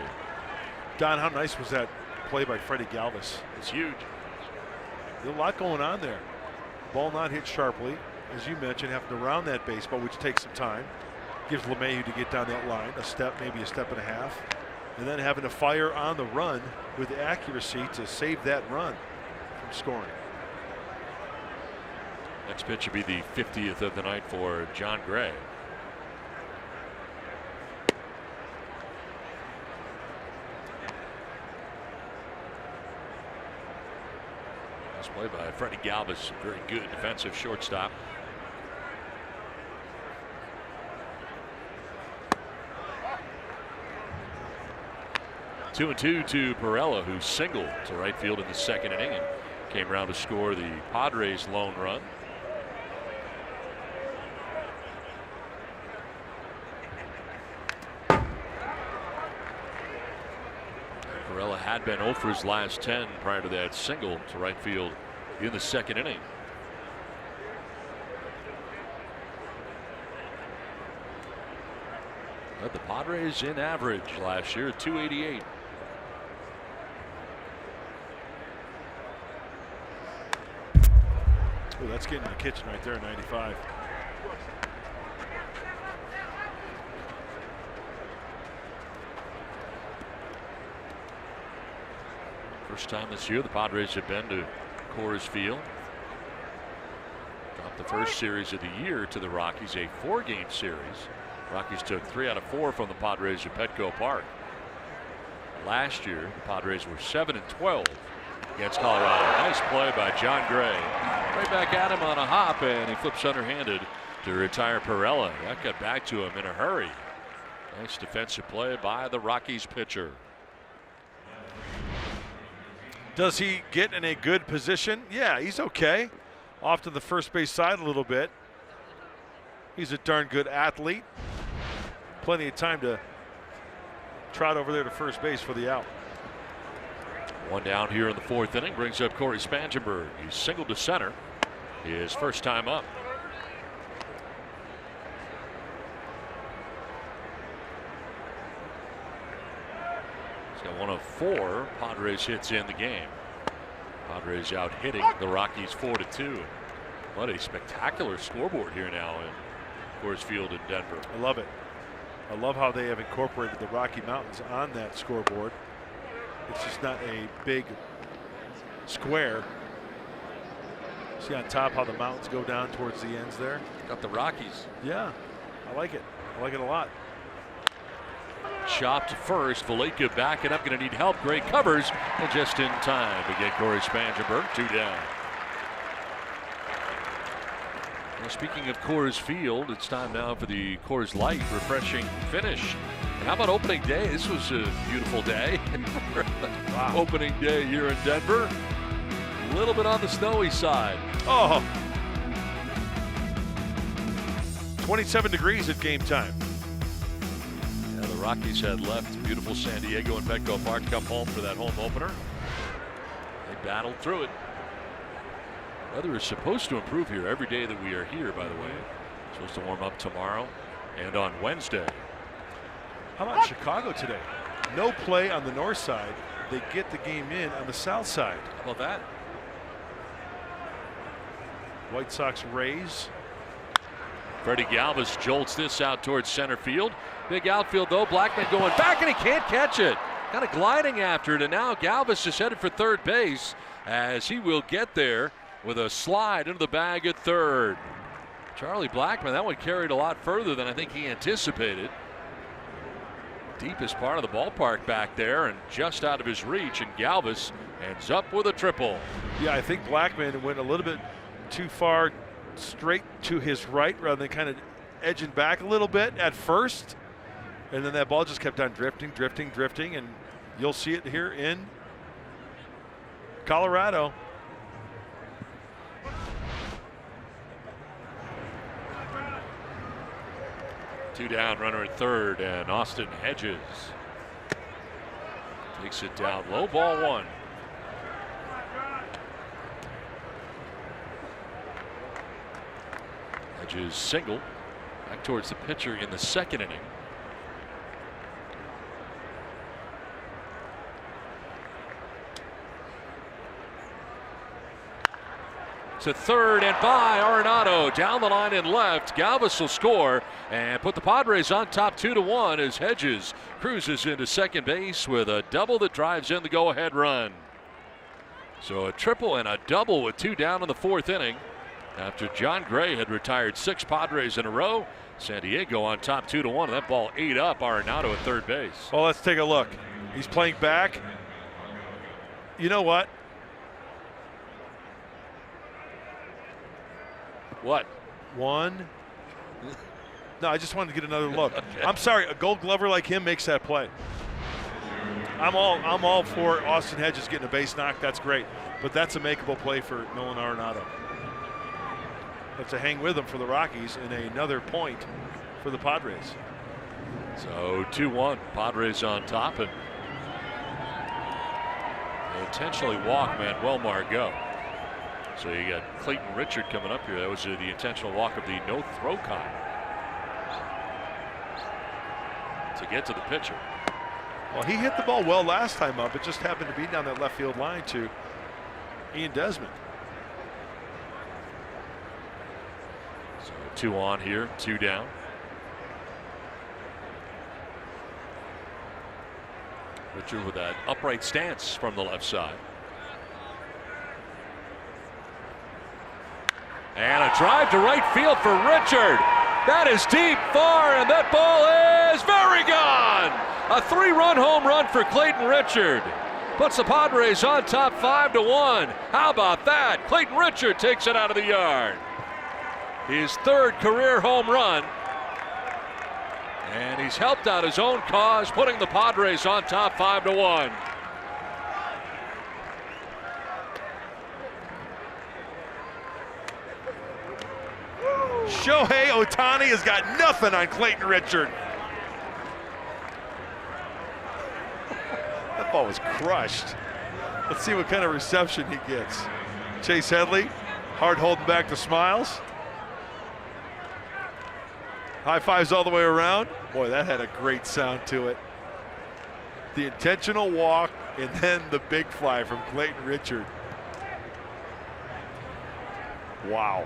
Don, how nice was that play by Freddie Galvis? It's huge. There's a lot going on there. Ball not hit sharply, as you mentioned, having to round that baseball, which takes some time. Gives LeMahieu to get down that line, a step, maybe a step and a half, and then having to fire on the run with accuracy to save that run from scoring. Next pitch would be the 50th of the night for John Gray. Nice play by Freddie Galvis, very good defensive shortstop. Two and two to Pirela, who singled to right field in the second inning and came around to score the Padres' lone run. Pirela had been 0 for his last 10 prior to that single to right field in the second inning. Led the Padres in average last year, 288. Oh, that's getting in the kitchen right there, 95. First time this year the Padres have been to Coors Field. Dropped the first series of the year to the Rockies, a 4-game series. Rockies took 3 out of 4 from the Padres at Petco Park. Last year, the Padres were 7-12 against Colorado. Nice play by John Gray. Right back at him on a hop, and he flips underhanded to retire Pirela. That got back to him in a hurry. Nice defensive play by the Rockies pitcher. Does he get in a good position? Yeah, he's okay. Off to the first base side a little bit. He's a darn good athlete. Plenty of time to trot over there to first base for the out. One down here in the 4th inning brings up Corey Spangenberg. He's singled to center. His first time up. He's got 1 of 4 Padres hits in the game. Padres out hitting the Rockies 4-2. What a spectacular scoreboard here now in Coors Field in Denver. I love it. I love how they have incorporated the Rocky Mountains on that scoreboard. It's just not a big square. See on top how the mountains go down towards the ends there? Got the Rockies. Yeah, I like it. I like it a lot. Chopped first. Valeka backing up. Going to need help. Gray covers. And just in time to get Corey Spangenberg 2 down. Well, speaking of Coors Field, it's time now for the Coors Light refreshing finish. And how about opening day? This was a beautiful day. Wow. Opening day here in Denver. A little bit on the snowy side. Oh. 27 degrees at game time. Yeah, the Rockies had left beautiful San Diego and Petco Park to come home for that home opener. They battled through it. Weather is supposed to improve here every day that we are here, by the way. Supposed to warm up tomorrow and on Wednesday. How about Chicago today? No play on the north side. They get the game in on the south side. How about that? White Sox Rays. Freddie Galvis jolts this out towards center field. Big outfield though. Blackman going back and he can't catch it. Kind of gliding after it, and now Galvis is headed for third base as he will get there with a slide into the bag at third. Charlie Blackman, that one carried a lot further than I think he anticipated. Deepest part of the ballpark back there and just out of his reach, and Galvis ends up with a triple. Yeah, I think Blackman went a little bit too far straight to his right rather than kind of edging back a little bit at first. And then that ball just kept on drifting, and you'll see it here in Colorado. Two down, runner at third, and Austin Hedges takes it down low, ball 1. Hedges single back towards the pitcher in the second inning. To third and by Arenado down the line and left. Galvis will score and put the Padres on top 2-1 as Hedges cruises into second base with a double that drives in the go-ahead run. So a triple and a double with 2 down in the 4th inning. After John Gray had retired 6 Padres in a row, San Diego on top 2-1. And that ball ate up Arenado at third base. Well, let's take a look. He's playing back. You know what? What? One. No, I just wanted to get another look. Okay. I'm sorry, a Gold Glover like him makes that play. I'm all for Austin Hedges getting a base knock. That's great, but that's a makeable play for Nolan Arenado. That's a hang with him for the Rockies and another point for the Padres. So 2-1, Padres on top, and they intentionally walk Manuel Margot. So you got Clayton Richard coming up here. That was the intentional walk of the no-throw kind to get to the pitcher. Well, he hit the ball well last time up. It just happened to be down that left field line to Ian Desmond. So 2 on here, 2 down. Richard with that upright stance from the left side. And a drive to right field for Richard. That is deep, far, and that ball is very gone. A 3-run home run for Clayton Richard. Puts the Padres on top 5-1. How about that? Clayton Richard takes it out of the yard. His 3rd career home run. And he's helped out his own cause, putting the Padres on top 5-1. Shohei Ohtani has got nothing on Clayton Richard. That ball was crushed. Let's see what kind of reception he gets. Chase Headley, hard holding back the smiles. High fives all the way around. Boy, that had a great sound to it. The intentional walk and then the big fly from Clayton Richard. Wow.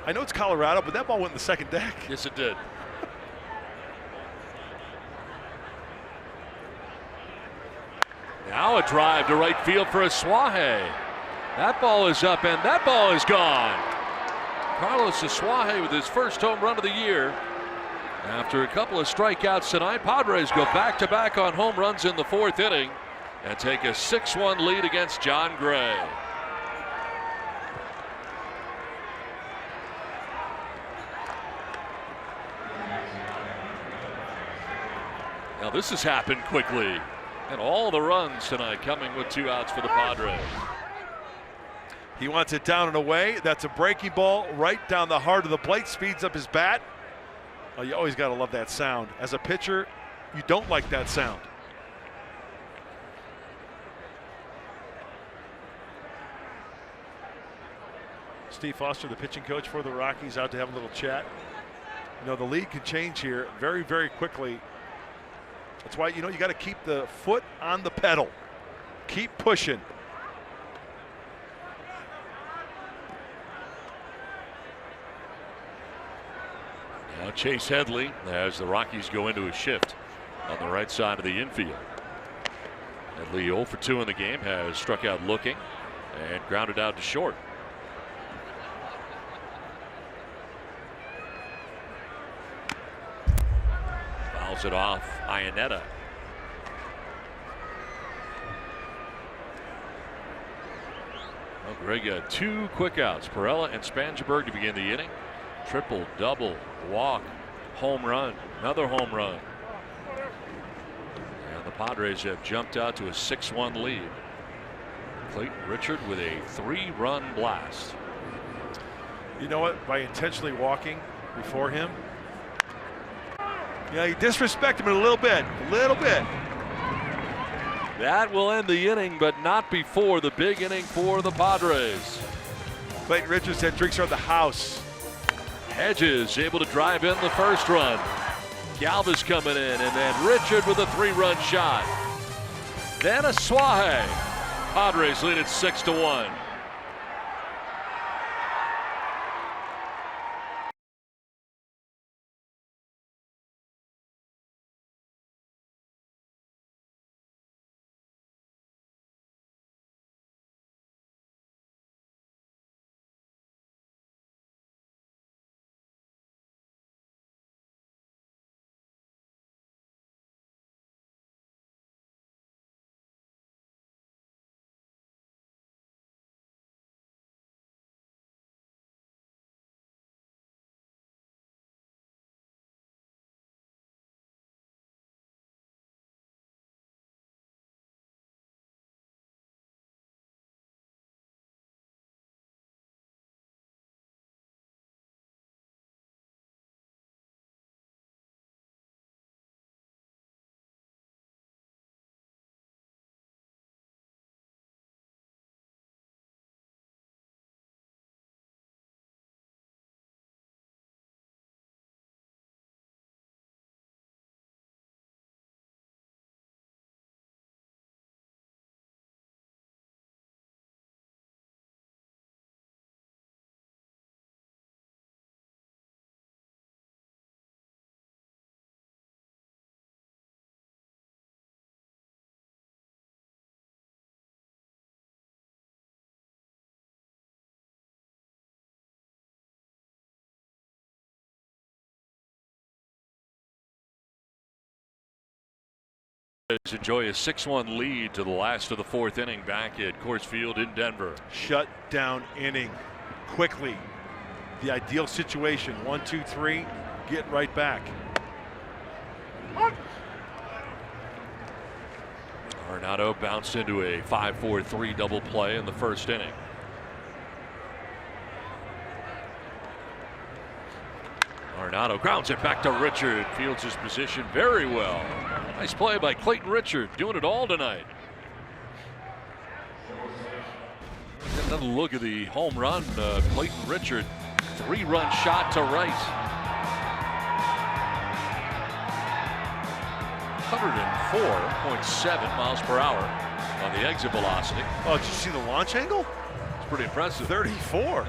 I know it's Colorado, but that ball went in the second deck. Yes, it did. Now a drive to right field for Asuaje. That ball is up and that ball is gone. Carlos Asuaje with his first home run of the year. After a couple of strikeouts tonight, Padres go back-to-back on home runs in the 4th inning and take a 6-1 lead against John Gray. Now this has happened quickly. And all the runs tonight coming with 2 outs for the Padres. He wants it down and away. That's a breaking ball right down the heart of the plate. Speeds up his bat. Oh, you always got to love that sound. As a pitcher, you don't like that sound. Steve Foster, the pitching coach for the Rockies, out to have a little chat. You know, the lead can change here very, very quickly. That's why, you know, you got to keep the foot on the pedal. Keep pushing. Now Chase Headley as the Rockies go into a shift on the right side of the infield. Headley 0 for 2 in the game, has struck out looking and grounded out to short. Fouls it off Iannetta. Well, Greg got 2 quick outs, Perella and Spangenberg to begin the inning. Triple, double, walk, home run, another home run. And the Padres have jumped out to a 6-1 lead. Clayton Richard with a 3-run blast. You know what? By intentionally walking before him, yeah, you disrespect him a little bit. That will end the inning, but not before the big inning for the Padres. Clayton Richard said drinks are at the house. Hedges able to drive in the first run. Galvis coming in, and then Richard with a 3-run shot. Then a Suaje. Padres lead it 6-1. Enjoy a 6-1 lead to the last of the 4th inning back at Coors Field in Denver. Shut down inning quickly. The ideal situation. 1, 2, 3. Get right back. Arenado bounced into a 5-4-3 double play in the first inning. Arenado grounds it back to Richard. Fields his position very well. Nice play by Clayton Richard, doing it all tonight. Another look at the home run. Clayton Richard, 3-run shot to right. 104.7 miles per hour on the exit velocity. Oh, did you see the launch angle? It's pretty impressive. 34.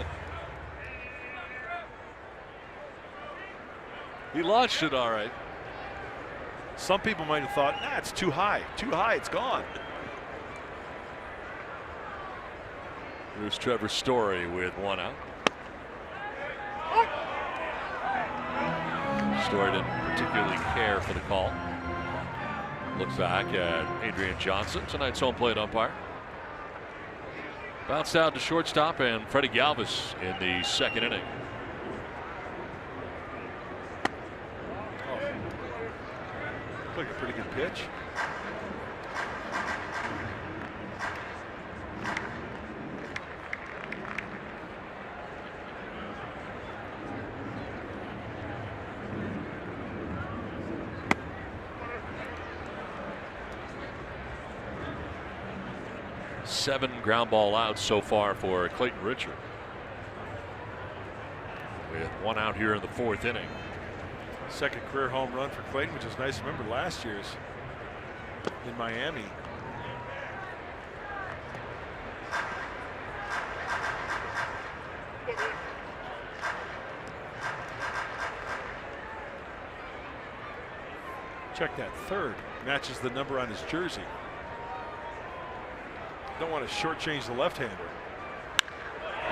He launched it all right. Some people might have thought, nah, it's too high. Too high, it's gone. Here's Trevor Story with 1 out. Story didn't particularly care for the call. Looks back at Adrian Johnson, tonight's home plate umpire. Bounced out to shortstop and Freddie Galvis in the 2nd inning. Like a pretty good pitch. Seven ground ball outs so far for Clayton Richard. With 1 out here in the 4th inning. Second career home run for Clayton, which is nice. Remember last year's in Miami. Check that, 3rd. Matches the number on his jersey. Don't want to shortchange the left-hander.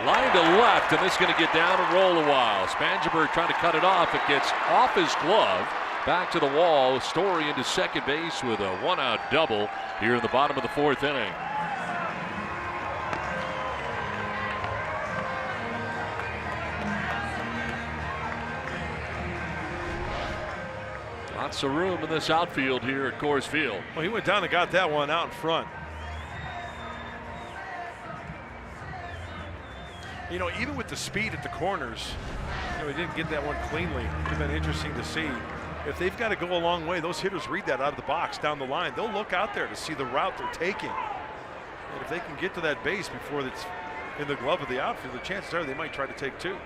Line to left, and this is going to get down and roll a while. Spangenberg trying to cut it off. It gets off his glove. Back to the wall. Story into second base with a 1-out double here in the bottom of the 4th inning. Lots of room in this outfield here at Coors Field. Well, he went down and got that one out in front. You know, even with the speed at the corners, you know, he didn't get that one cleanly. It's been interesting to see. if they've got to go a long way, those hitters read that out of the box down the line. They'll look out there to see the route they're taking. And if they can get to that base before it's in the glove of the outfield, the chances are they might try to take 2.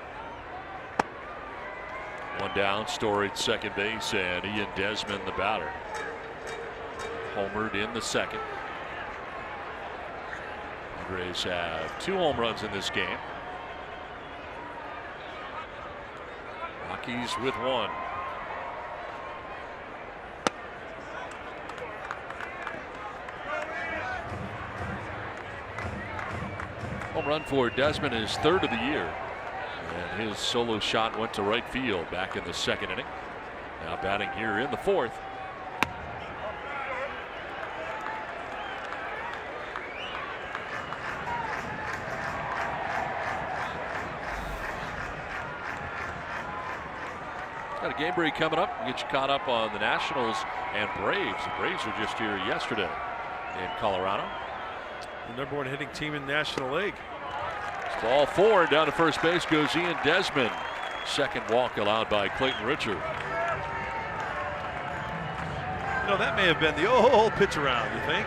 One down, Story at second base, and Ian Desmond, the batter. Homered in the second. Padres have 2 home runs in this game. Rockies with 1. Home run for Desmond, his 3rd of the year. And his solo shot went to right field back in the 2nd inning. Now batting here in the 4th. Got a game break coming up. We'll get you caught up on the Nationals and Braves. The Braves were just here yesterday in Colorado. The #1 hitting team in the National League. It's ball 4, and down to first base goes Ian Desmond. Second walk allowed by Clayton Richard. You know, that may have been the old pitch around, you think?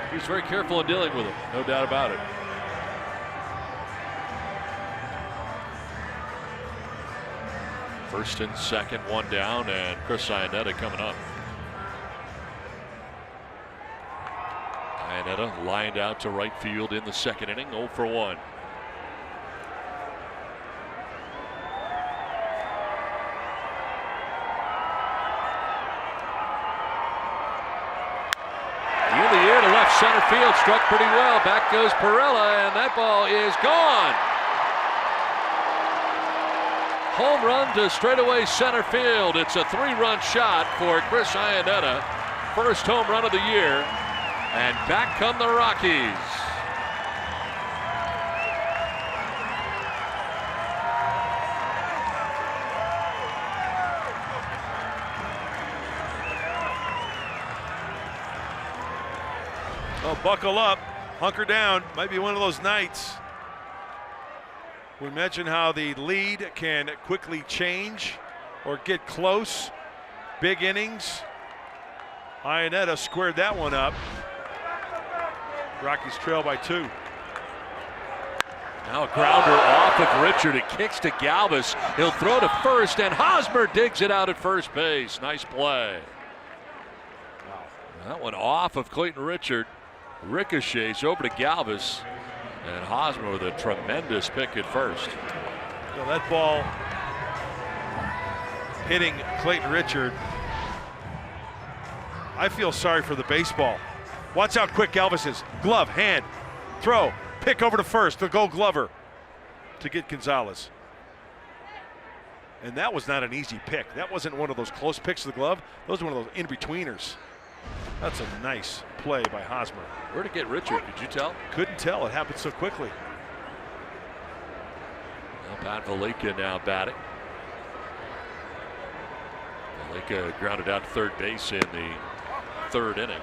He was very careful in dealing with him, no doubt about it. First and second, 1 down, and Chris Iannetta coming up. Iannetta lined out to right field in the 2nd inning, 0 for 1. In the air to left center field, struck pretty well. Back goes Perella, and that ball is gone. Home run to straightaway center field. It's a 3-run shot for Chris Iannetta. First home run of the year. And back come the Rockies. Well, buckle up, hunker down. Might be one of those nights. We mentioned how the lead can quickly change or get close. Big innings. Iannetta squared that one up. Rockies trail by 2. Now a grounder off of Richard. It kicks to Galvis. He'll throw to first, and Hosmer digs it out at first base. Nice play. Wow. That one off of Clayton Richard. Ricochets over to Galvis. And Hosmer with a tremendous pick at first. You know, that ball hitting Clayton Richard. I feel sorry for the baseball. Watch how quick Galvis is. Glove, hand, throw, pick over to first, the Gold Glover to get Gonzalez. And that was not an easy pick. That wasn't one of those close picks of the glove. Those were one of those in-betweeners. That's a nice play by Hosmer. Where to get Richard, could you tell? Couldn't tell, it happened so quickly. Well, Pat Valika now batting. Valika grounded out to third base in the 3rd inning.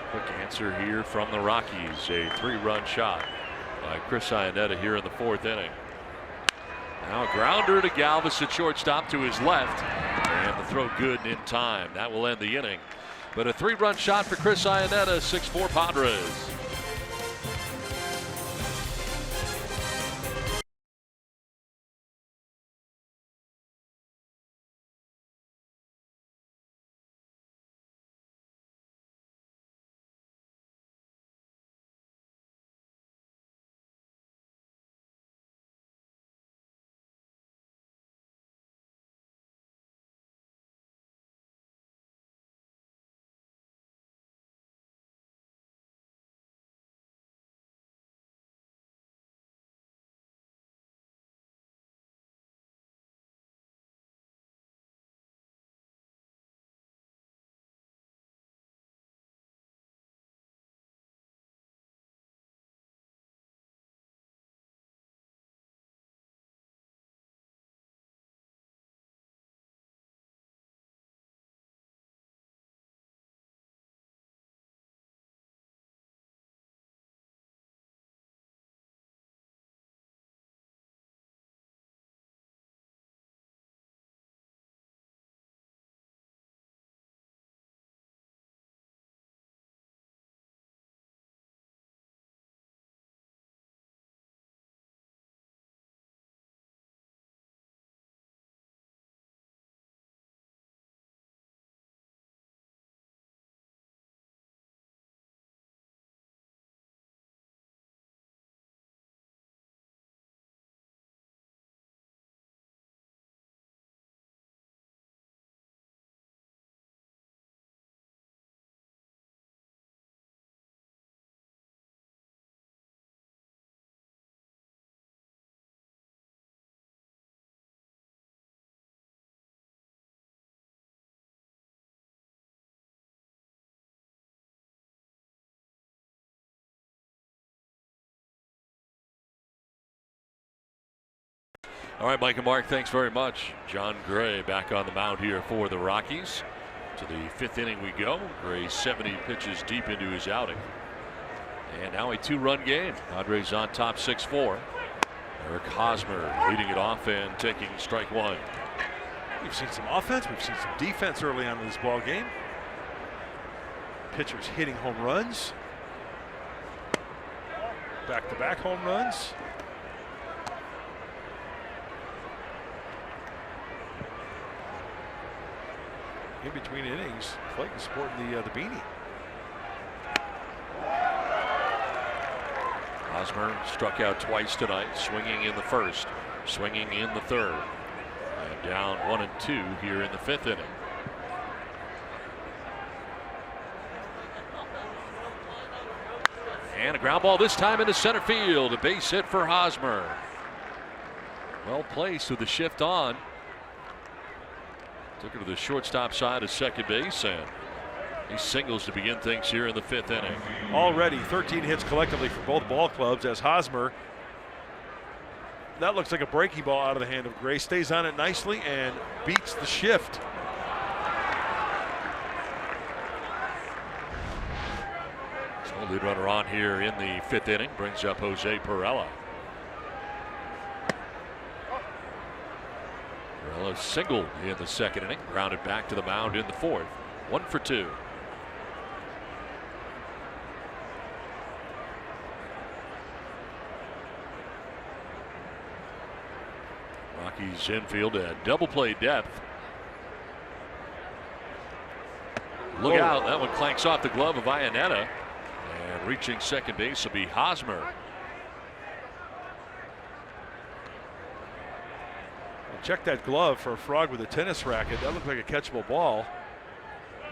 Quick answer here from the Rockies. A 3-run shot by Chris Iannetta here in the 4th inning. Now a grounder to Galvis at shortstop to his left. And the throw good and in time. That will end the inning. But a 3-run shot for Chris Iannetta, 6-4 Padres. All right, Mike and Mark, thanks very much. John Gray back on the mound here for the Rockies. To the 5th inning we go. Gray 70 pitches deep into his outing. And now a 2-run game. Padres on top 6-4. Eric Hosmer leading it off and taking strike 1. We've seen some offense. We've seen some defense early on in this ball game. Pitchers hitting home runs. Back-to-back home runs. In between innings, Clayton sporting the beanie. Hosmer struck out twice tonight, swinging in the first, swinging in the third. And down 1 and 2 here in the 5th inning. And a ground ball this time into center field. A base hit for Hosmer. Well placed with the shift on. Took it to the shortstop side of second base, and he singles to begin things here in the 5th inning. Already 13 hits collectively for both ball clubs as Hosmer, that looks like a breaking ball out of the hand of Gray, stays on it nicely and beats the shift. So lead runner on here in the 5th inning brings up Jose Perella. Perella singled in the 2nd inning, grounded back to the mound in the 4th. 1 for 2. Rockies infield at double play depth. Look out, that one clanks off the glove of Iannetta. And reaching second base will be Hosmer. Check that glove for a frog with a tennis racket. That looked like a catchable ball.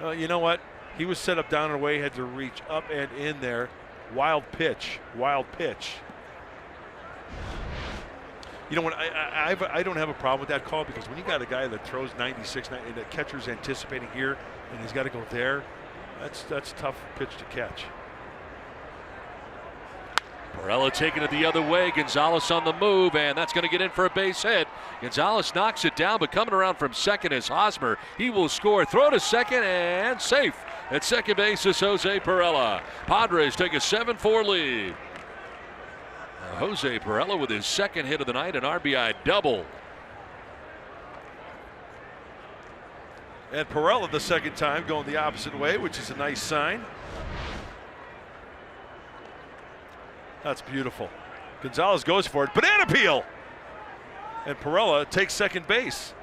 You know what? He was set up down and away, had to reach up and in there. Wild pitch. Wild pitch. You know what? I don't have a problem with that call, because when you got a guy that throws 96, and the catcher's anticipating here, and he's got to go there, that's a tough pitch to catch. Perella taking it the other way. Gonzalez on the move, and that's going to get in for a base hit. Gonzalez knocks it down, but coming around from second is Hosmer. He will score. Throw to second, and safe. At second base is Jose Perella. Padres take a 7-4 lead. Jose Perella with his 2nd hit of the night, an RBI double. And Perella the 2nd time going the opposite way, which is a nice sign. That's beautiful. Gonzalez goes for it. Banana peel! And Perella takes second base.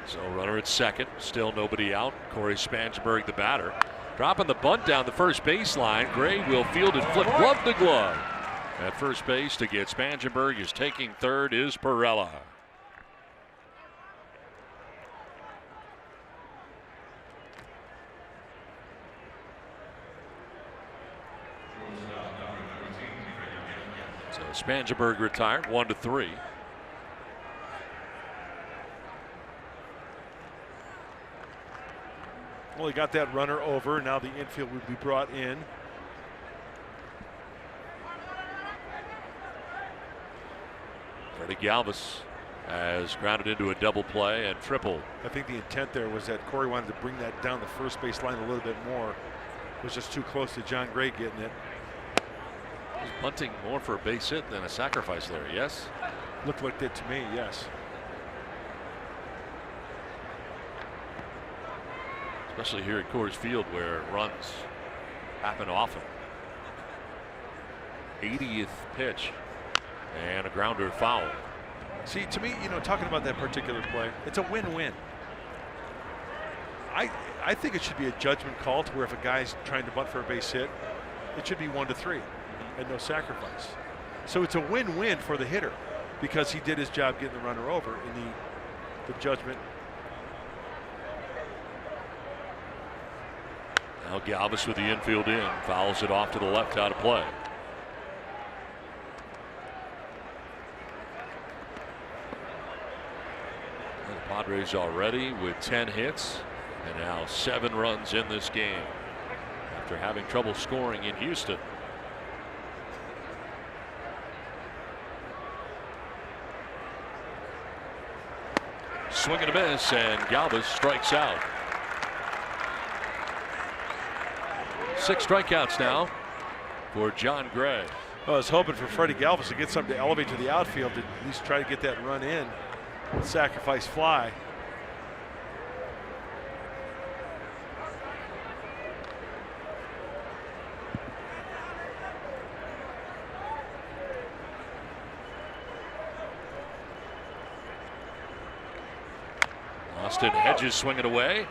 So runner at second, still nobody out. Corey Spangenberg, the batter, dropping the bunt down the first baseline. Gray will field it, flip glove to glove. At first base to get Spangenberg is taking third is Perella. So Spangenberg retired, 1-3. Well, he got that runner over. Now the infield would be brought in. Freddie Galvis has grounded into a double play and triple. I think the intent there was that Corey wanted to bring that down the first base line a little bit more. It was just too close to John Gray getting it. He's punting more for a base hit than a sacrifice there, yes? Looked like that to me, yes. Especially here at Coors Field, where runs happen often. 80th pitch and a grounder foul. See, to me, talking about that particular play, it's a win-win. I think it should be a judgment call to where if a guy's trying to bunt for a base hit, it should be 1-3 and no sacrifice. So it's a win-win for the hitter because he did his job getting the runner over in the judgment. Now Galvis with the infield in, fouls it off to the left out of play. And the Padres already with 10 hits and now 7 runs in this game. after having trouble scoring in Houston. Swing and a miss, and Galvis strikes out. 6 strikeouts now for John Gray. I was hoping for Freddie Galvis to get something to elevate to the outfield, to at least try to get that run in. Sacrifice fly. Austin Hedges swinging away.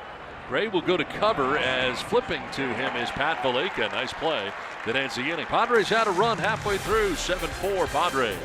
Gray will go to cover as flipping to him is Pat Valleca. Nice play that ends the inning. Padres had a run halfway through. 7-4 Padres.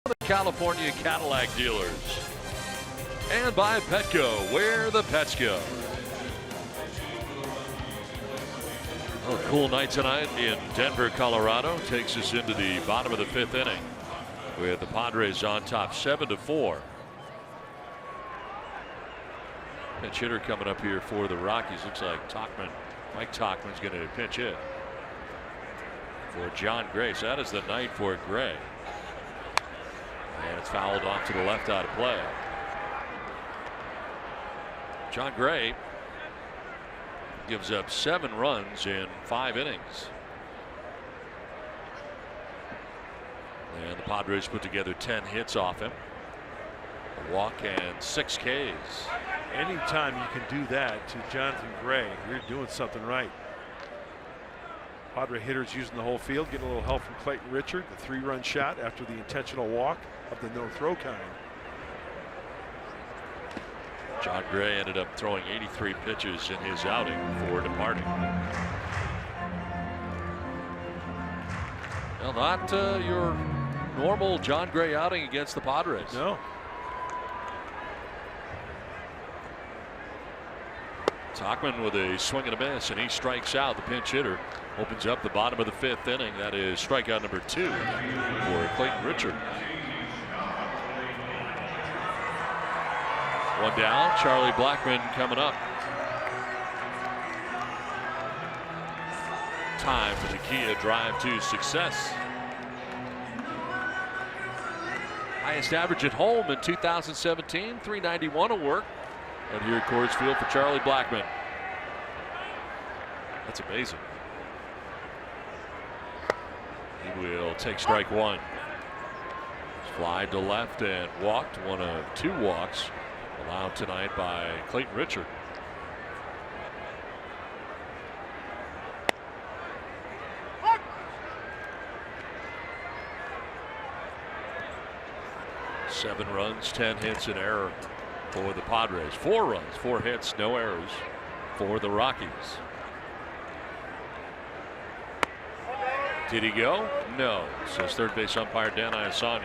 The California Cadillac dealers. And by Petco, where the pets go. Oh, cool night tonight in Denver, Colorado. Takes us into the bottom of the 5th inning with the Padres on top 7-4. Pinch hitter coming up here for the Rockies. Looks like Mike Tauchman's going to pinch hit for John Gray. So that is the night for Gray. And it's fouled off to the left out of play. John Gray gives up 7 runs in 5 innings. And the Padres put together 10 hits off him. A walk and 6 Ks. Anytime you can do that to Jonathan Gray, you're doing something right. Padre hitters using the whole field, getting a little help from Clayton Richard, the 3-run shot after the intentional walk of the no-throw kind. John Gray ended up throwing 83 pitches in his outing before departing. Well, not your normal John Gray outing against the Padres. No. Tauchman with a swing and a miss, and he strikes out. The pinch hitter opens up the bottom of the 5th inning. That is strikeout number 2 for Clayton Richard. 1 down. Charlie Blackmon coming up. Time for the Kia drive to success. Highest average at home in 2017. 391 will work. And here at Coors Field for Charlie Blackmon. That's amazing. He will take strike 1. Fly to left and walked. 1 of 2 walks allowed tonight by Clayton Richard. 7 runs, 10 hits, an error for the Padres. 4 runs, 4 hits, no errors for the Rockies. Did he go? No, says third base umpire Dan Iasanya.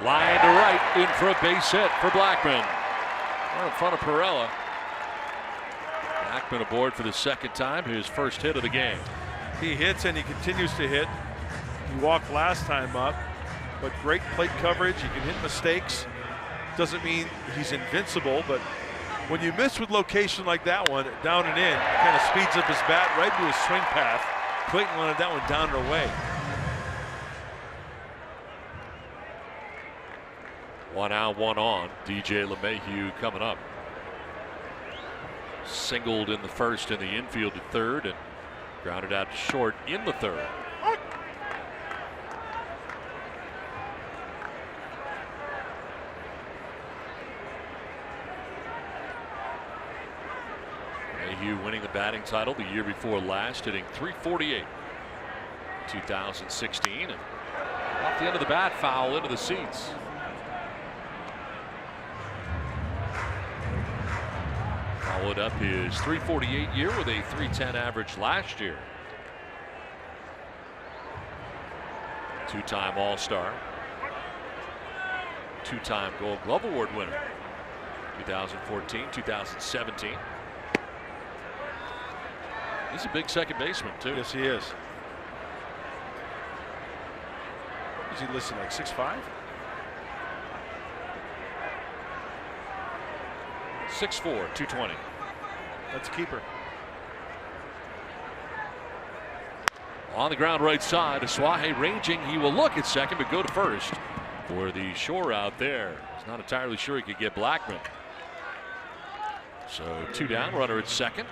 Line to right, in for a base hit for Blackman. Right in front of Perella. Blackman aboard for the second time, his first hit of the game. He hits and he continues to hit. He walked last time up, but great plate coverage. He can hit mistakes. Doesn't mean he's invincible, but when you miss with location like that one, down and in, it kind of speeds up his bat right to his swing path. Clayton wanted that one down and away. 1 out, 1 on. DJ LeMahieu coming up. Singled in the first in the infield at third and grounded out to short in the third. LeMahieu winning the batting title the year before last, hitting .348. 2016, and off the end of the bat, foul into the seats. Followed up his .348 year with a .310 average last year. 2-time All-Star, 2-time Gold Glove Award winner, 2014, 2017. He's a big second baseman too. Yes, he is. Is he listed like 6'5"? 6'4", 220. That's a keeper. On the ground right side, Asuaje ranging. He will look at second but go to first for the shore out there. He's not entirely sure he could get Blackman. So 2 down, runner at second.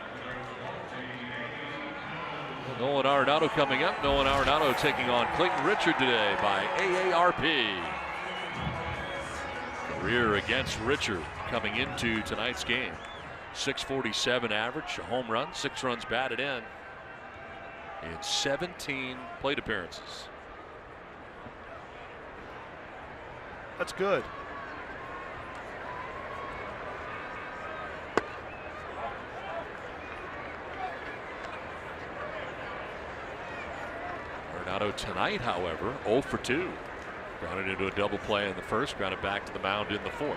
Nolan Arenado coming up. Nolan Arenado taking on Clayton Richard today by AARP. Career against Richard coming into tonight's game. .647 average, a home run, 6 runs batted in 17 plate appearances. That's good. Arenado tonight, however, 0 for 2. Grounded into a double play in the first, grounded back to the mound in the fourth.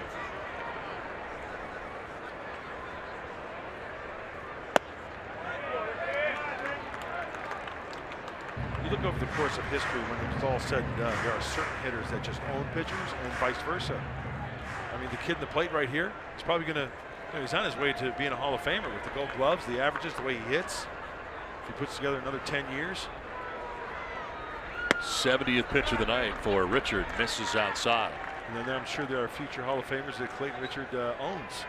Look over the course of history, when it's all said and done, there are certain hitters that just own pitchers and vice versa. I mean, the kid in the plate right here, he's probably going to, he's on his way to being a Hall of Famer with the Gold Gloves, the averages, the way he hits. If he puts together another 10 years. 70th pitch of the night for Richard, misses outside. And then I'm sure there are future Hall of Famers that Clayton Richard owns.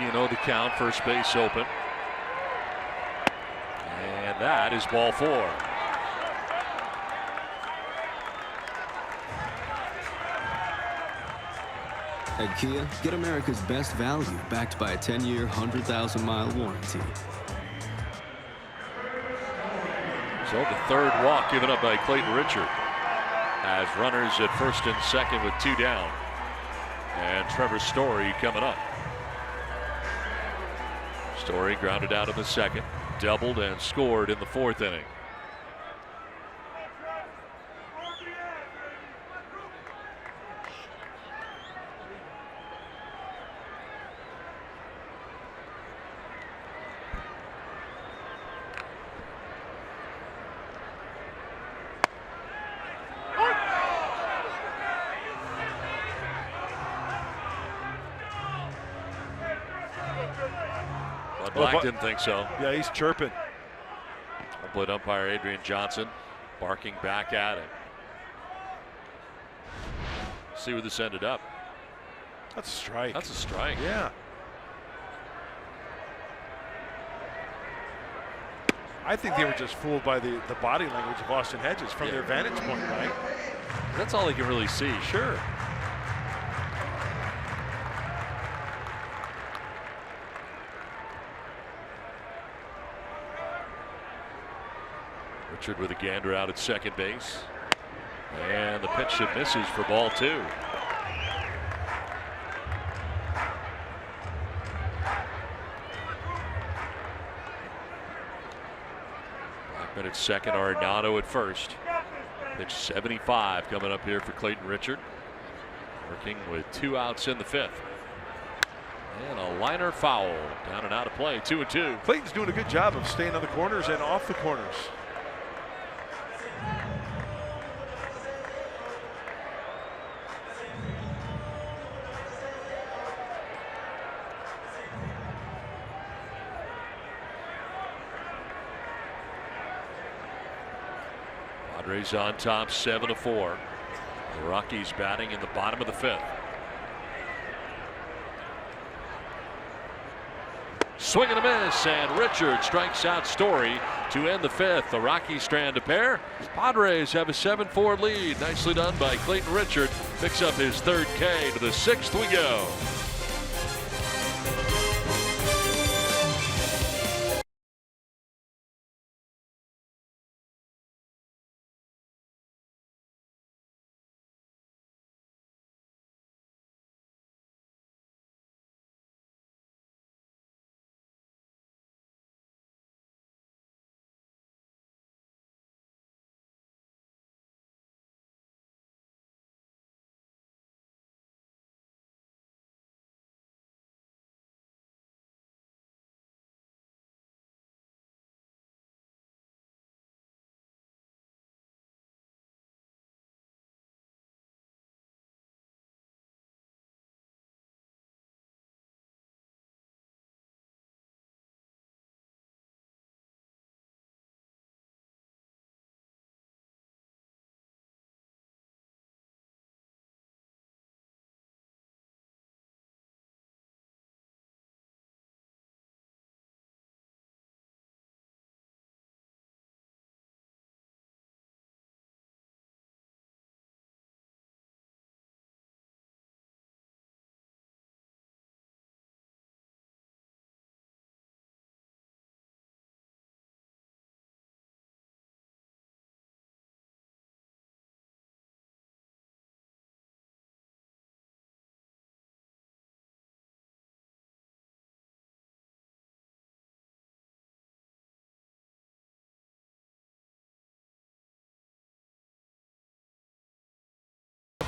You know the count, first base open. And that is ball 4. At Kia, get America's best value backed by a 10-year, 100,000-mile warranty. So the third walk given up by Clayton Richard has runners at first and second with 2 down. And Trevor Story coming up. Story grounded out in the second, doubled and scored in the 4th inning. Black didn't think so. Yeah, he's chirping. Plate umpire Adrian Johnson barking back at him. See where this ended up. That's a strike. That's a strike. Yeah. I think they were just fooled by the body language of Austin Hedges from their vantage point, right? That's all they can really see. Sure. Richard with a gander out at second base. And the pitch that misses for ball 2. Blackman at second, Arenado at first. Pitch 75 coming up here for Clayton Richard. Working with 2 outs in the 5th. And a liner foul. Down and out of play. 2-2. Clayton's doing a good job of staying on the corners and off the corners. Padres on top 7-4. The Rockies batting in the bottom of the 5th. Swing and a miss, and Richard strikes out Story to end the 5th. The Rockies strand a pair. Padres have a 7-4 lead. Nicely done by Clayton Richard. Picks up his 3rd K. To the 6th we go.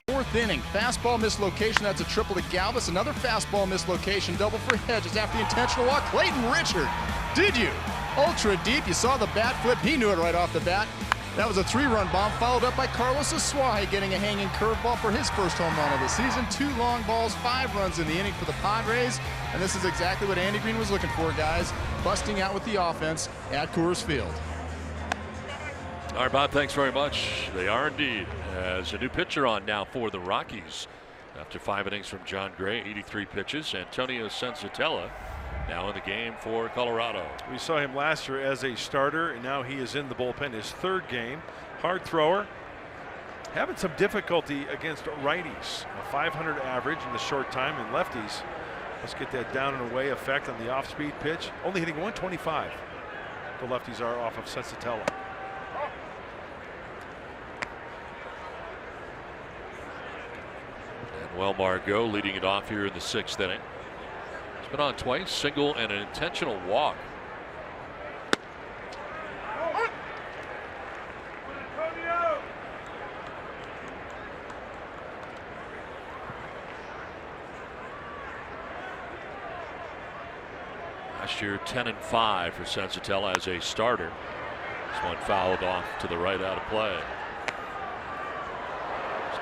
Fourth inning, fastball mislocation. That's a triple to Galvis. Another fastball mislocation, double for Hedges after the intentional walk. Clayton Richard, did you? Ultra deep. You saw the bat flip. He knew it right off the bat. That was a 3-run bomb, followed up by Carlos Asuaje getting a hanging curveball for his first home run of the season. 2 long balls, 5 runs in the inning for the Padres. And this is exactly what Andy Green was looking for, guys. Busting out with the offense at Coors Field. All right, Bob, thanks very much. They are indeed. As a new pitcher on now for the Rockies. After 5 innings from John Gray, 83 pitches. Antonio Senzatella now in the game for Colorado. We saw him last year as a starter, and now he is in the bullpen. His 3rd game. Hard thrower. Having some difficulty against righties. A 500 average in the short time, and lefties. Let's get that down and away effect on the off-speed pitch. Only hitting 125. The lefties are off of Senzatella. Well, Margot leading it off here in the 6th inning. He's been on twice, single and an intentional walk. Last year 10-5 for Senzatella as a starter. This one fouled off to the right out of play.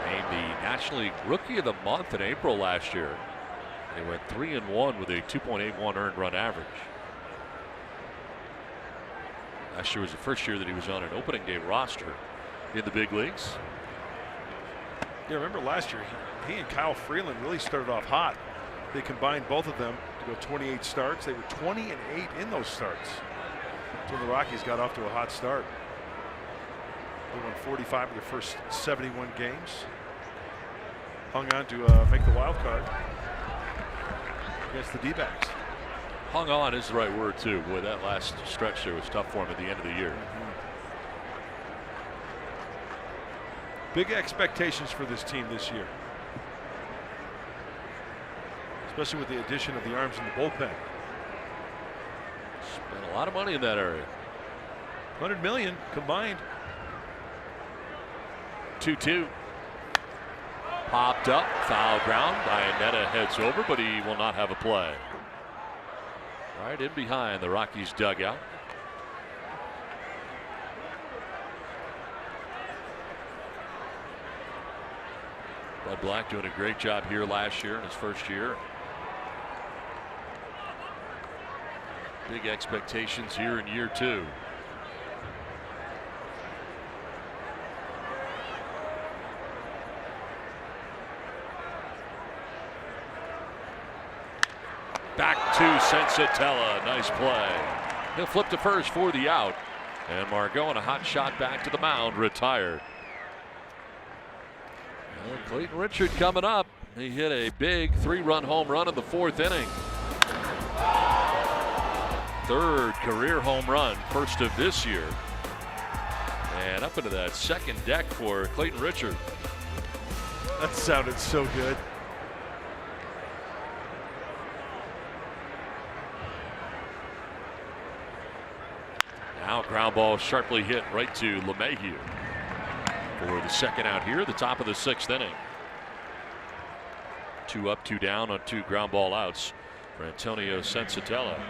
Named the National League Rookie of the Month in April last year. They went 3-1 with a 2.81 earned run average. Last year was the first year that he was on an opening day roster in the big leagues. Yeah, remember last year he and Kyle Freeland really started off hot. They combined both of them to go 28 starts. They were 20-8 in those starts. when the Rockies got off to a hot start. They won 45 of their first 71 games. Hung on to make the wild card against the D-backs. Hung on is the right word too. Boy, that last stretch there was tough for him at the end of the year. Big expectations for this team this year, especially with the addition of the arms in the bullpen. Spent a lot of money in that area. $100 million combined. 2-2. Popped up, foul ground. Iannetta heads over, but he will not have a play. Right in behind the Rockies dugout. Bud Black doing a great job here last year in his first year. Big expectations here in year 2. Back to Sensatella. Nice play. He'll flip to first for the out. And Margot on a hot shot back to the mound, retired. Well, Clayton Richard coming up. He hit a big 3-run home run in the 4th inning. 3rd career home run, first of this year. And up into that second deck for Clayton Richard. That sounded so good. Now ground ball sharply hit right to LeMahieu for the second out here, the top of the 6th inning. 2 up, 2 down on 2 ground ball outs for Antonio Sensatella.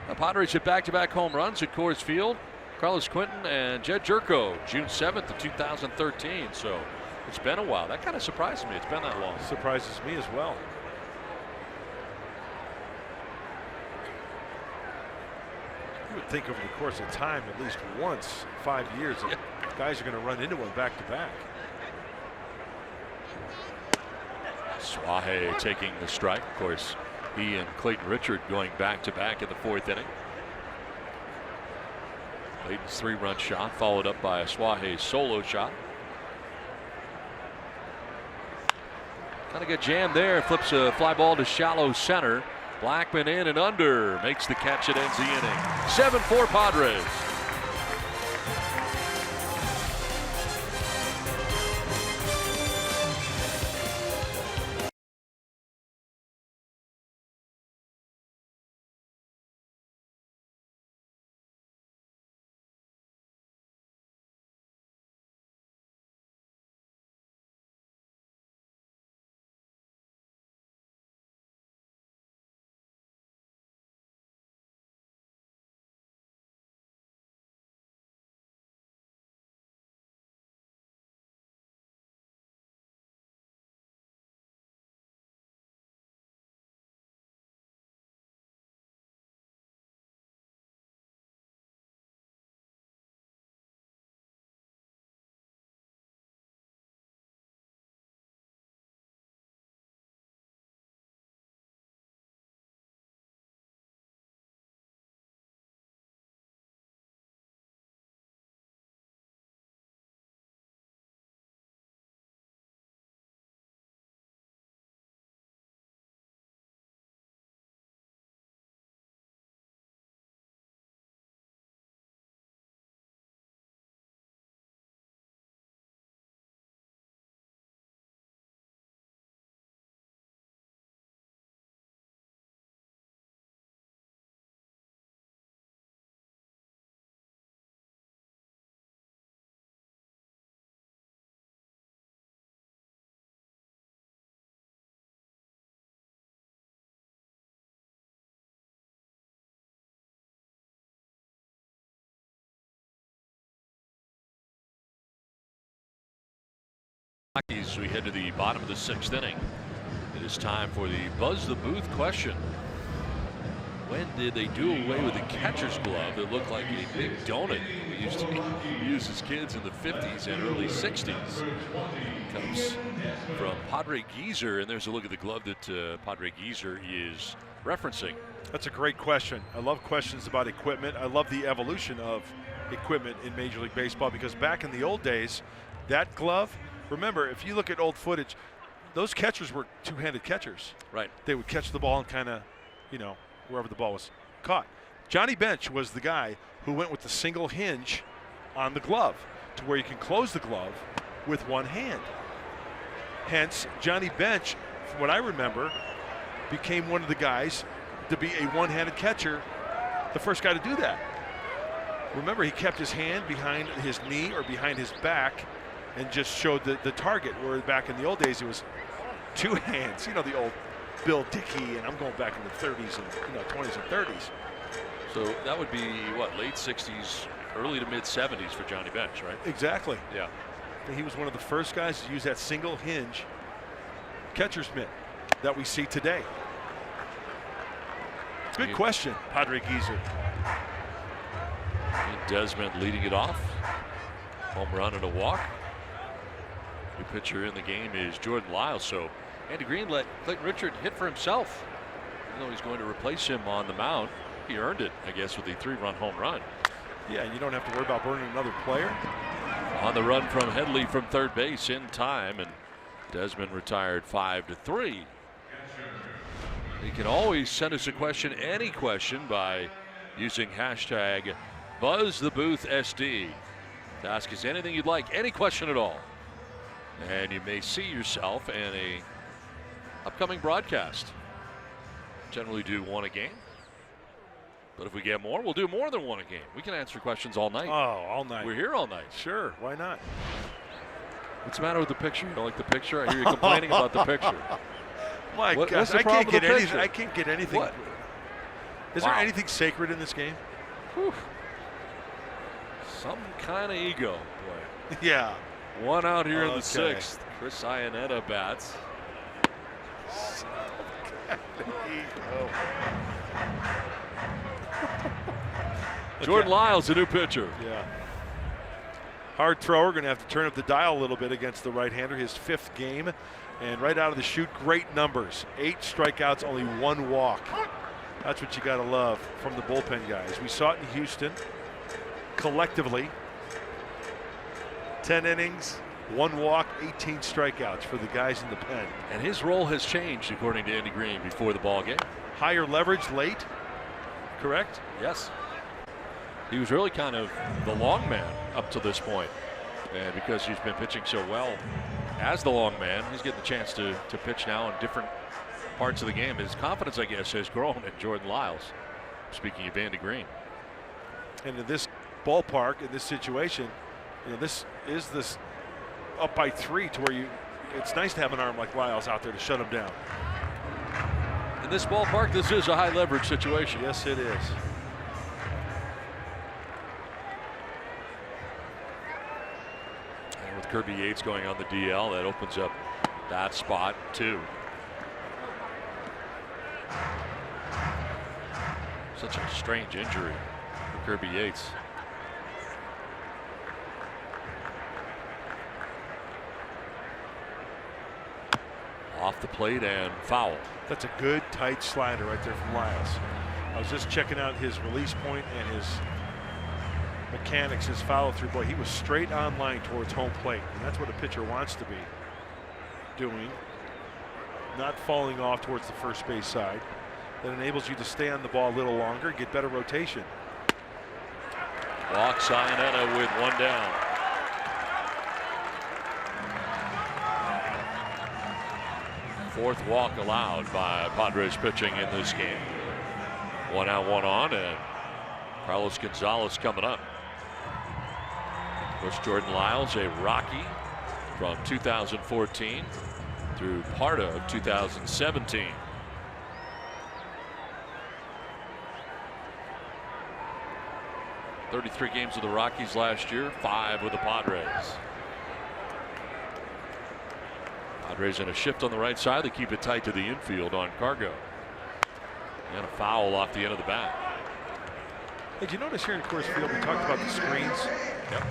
The Padres hit back-to-back home runs at Coors Field. Carlos Quentin and Jed Jerko, June 7th of 2013. So it's been a while. That kind of surprises me. It's been that long. Surprises me as well. You would think over the course of time, at least once in 5 years, that guys are going to run into one back to back. Suaje taking the strike. Of course, he and Clayton Richard going back to back in the 4th inning. Clayton's 3-run shot followed up by a Suaje solo shot. Kind of get jammed there. Flips a fly ball to shallow center. Blackman in and under, makes the catch at ends the inning. 7-4 Padres. As we head to the bottom of the 6th inning, it is time for the Buzz the Booth question. when did they do away with the catcher's glove that looked like a big donut we used to use as kids in the 50s and early 60s? Comes from Padre Geezer, and there's a look at the glove that Padre Geezer is referencing. That's a great question. I love questions about equipment. I love the evolution of equipment in Major League Baseball, because back in the old days, that glove, remember, if you look at old footage, those catchers were two-handed catchers. Right. They would catch the ball and kind of, wherever the ball was caught. Johnny Bench was the guy who went with the single hinge on the glove to where you can close the glove with one hand. Hence, Johnny Bench, from what I remember, became one of the guys to be a one-handed catcher, the first guy to do that. Remember, he kept his hand behind his knee or behind his back and just showed the target, where back in the old days it was two hands. The old Bill Dickey, and I'm going back in the 30s and 20s and 30s. So that would be what, late 60s, early to mid 70s for Johnny Bench, right? Exactly. Yeah. And he was one of the first guys to use that single hinge catcher's mitt that we see today. Good question, Padre Geezer. Desmond leading it off. Home run and a walk. New pitcher in the game is Jordan Lyles. So Andy Green let Clayton Richard hit for himself. Even though he's going to replace him on the mound, he earned it, I guess, with the 3-run home run. Yeah, and you don't have to worry about burning another player. On the run from Headley from third base in time, and Desmond retired 5-3. You can always send us a question, any question, by using hashtag BuzzTheBoothSD to ask us anything you'd like, any question at all. And you may see yourself in a upcoming broadcast. Generally do one a game, but if we get more, we'll do more than one a game. We can answer questions all night. Oh, all night. We're here all night. Sure, why not? What's the matter with the picture? You don't like the picture? I hear you complaining about the picture. My What's gosh, the I problem can't with get the anything. picture? I can't get anything. What? Is there anything sacred in this game? Whew. Some kind of ego, boy. Yeah. One out here in the Okay. sixth. Chris Iannetta bats. Jordan Lyles, a new pitcher. Yeah. Hard thrower, going to have to turn up the dial a little bit against the right-hander. His 5th game, and right out of the chute, great numbers. 8 strikeouts, only 1 walk. That's what you got to love from the bullpen guys. We saw it in Houston, collectively. 10 innings, 1 walk, 18 strikeouts for the guys in the pen. And his role has changed, according to Andy Green, before the ball game. Higher leverage late, correct? Yes. He was really kind of the long man up to this point. And because he's been pitching so well as the long man, he's getting the chance to pitch now in different parts of the game. His confidence, I guess, has grown in Jordan Lyles. Speaking of Andy Green. And in this ballpark, in this situation, this is this up by 3 to where it's nice to have an arm like Lyles out there to shut him down. In this ballpark, this is a high leverage situation. Yes, it is. And with Kirby Yates going on the DL, that opens up that spot too. Such a strange injury for Kirby Yates. Off the plate and foul. That's a good tight slider right there from Lyles. I was just checking out his release point and his mechanics, his follow through. Boy, he was straight on line towards home plate, and that's what a pitcher wants to be doing. Not falling off towards the first base side. That enables you to stay on the ball a little longer, get better rotation. Walks Iannetta with 1 down. Fourth walk allowed by Padres pitching in this game. 1 out, 1 on, and Carlos Gonzalez coming up. Of course, Jordan Lyles, a Rocky from 2014 through part of 2017. "33 games with the Rockies last year, 5 with the Padres." Padres in a shift on the right side. They keep it tight to the infield on Cargo. And a foul off the end of the bat. Hey, did you notice here in Coors Field, we talked about the screens? Yep.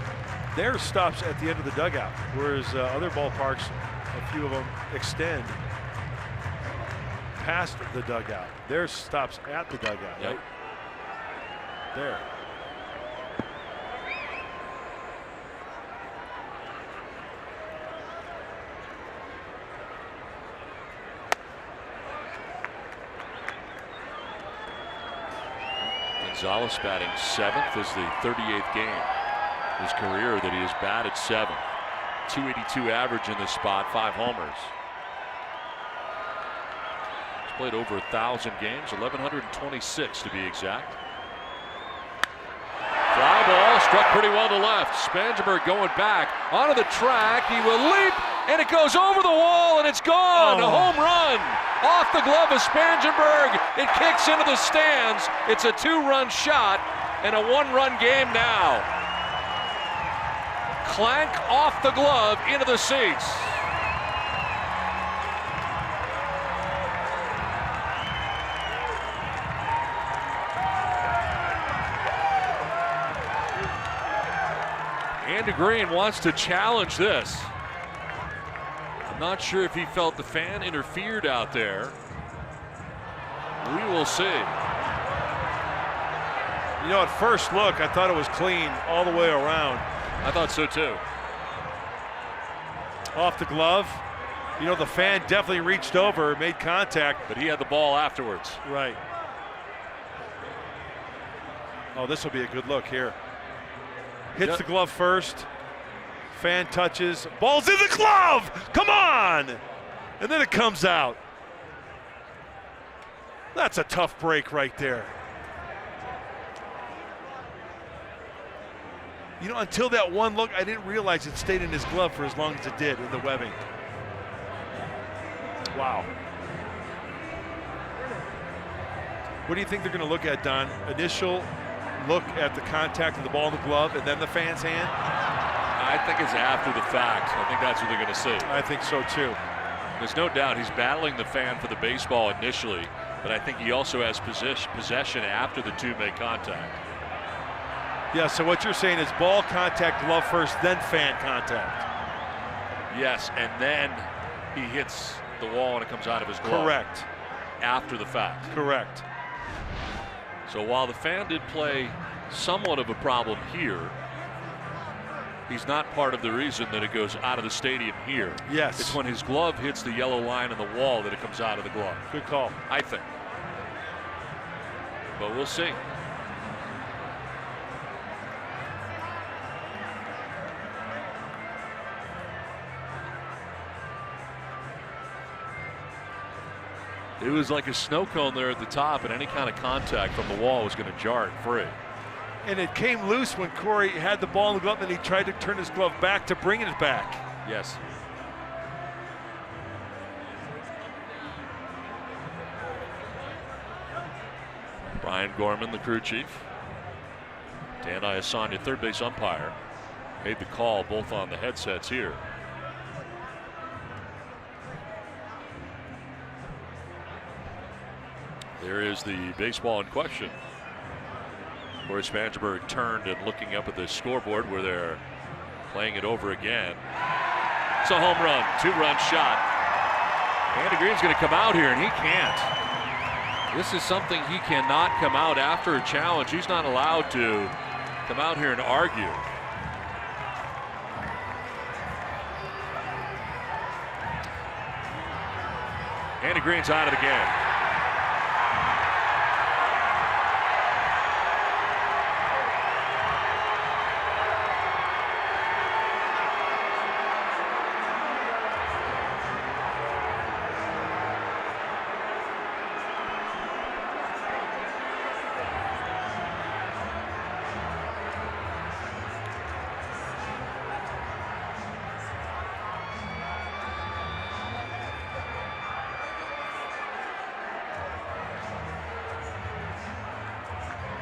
Theirs stops at the end of the dugout, whereas other ballparks, a few of them extend past the dugout. Theirs stops at the dugout, Yep. right? There. Gonzalez batting 7th is the 38th game in his career that he has batted 7th. 282 average in this spot, 5 homers. He's played over 1,000 games, 1,126 to be exact. Fly ball struck pretty well to left. Spangenberg going back onto the track. He will leap, and it goes over the wall, and it's gone. A home run off the glove of Spangenberg. It kicks into the stands. It's a 2-run shot and a 1-run game now. Clank off the glove into the seats. Andy Green wants to challenge this. I'm not sure if he felt the fan interfered out there. We will see. You know, at first look, I thought it was clean all the way around. I thought so too. Off the glove. You know, the fan definitely reached over, made contact. But he had the ball afterwards. Right. Oh, this will be a good look here. Hits the glove first. Fan touches. Ball's in the glove! Come on! And then it comes out. That's a tough break right there. You know, until that one look, I didn't realize it stayed in his glove for as long as it did in the webbing. Wow. What do you think they're going to look at, Don? Initial look at the contact of the ball in the glove and then the fan's hand? I think it's after the fact. I think that's what they're going to see. I think so too. There's no doubt he's battling the fan for the baseball initially, but I think he also has possession after the two make contact. Yeah, so what you're saying is ball contact, glove first, then fan contact. Yes, and then he hits the wall and it comes out of his glove. Correct. After the fact. Correct. So while the fan did play somewhat of a problem here, he's not part of the reason that it goes out of the stadium here. Yes. It's when his glove hits the yellow line on the wall that it comes out of the glove. Good call. I think. But we'll see. It was like a snow cone there at the top, and any kind of contact from the wall was going to jar it free. And it came loose when Corey had the ball in the glove and he tried to turn his glove back to bring it back. Yes. Brian Gorman, the crew chief. Dan Iasanya, third base umpire, made the call both on the headsets here. There is the baseball in question. Corey Spangenberg turned and looking up at the scoreboard where they're playing it over again. It's a home run, 2-run shot. Andy Green's going to come out here, and he can't. This is something he cannot come out after a challenge. He's not allowed to come out here and argue. Andy Green's out of the game.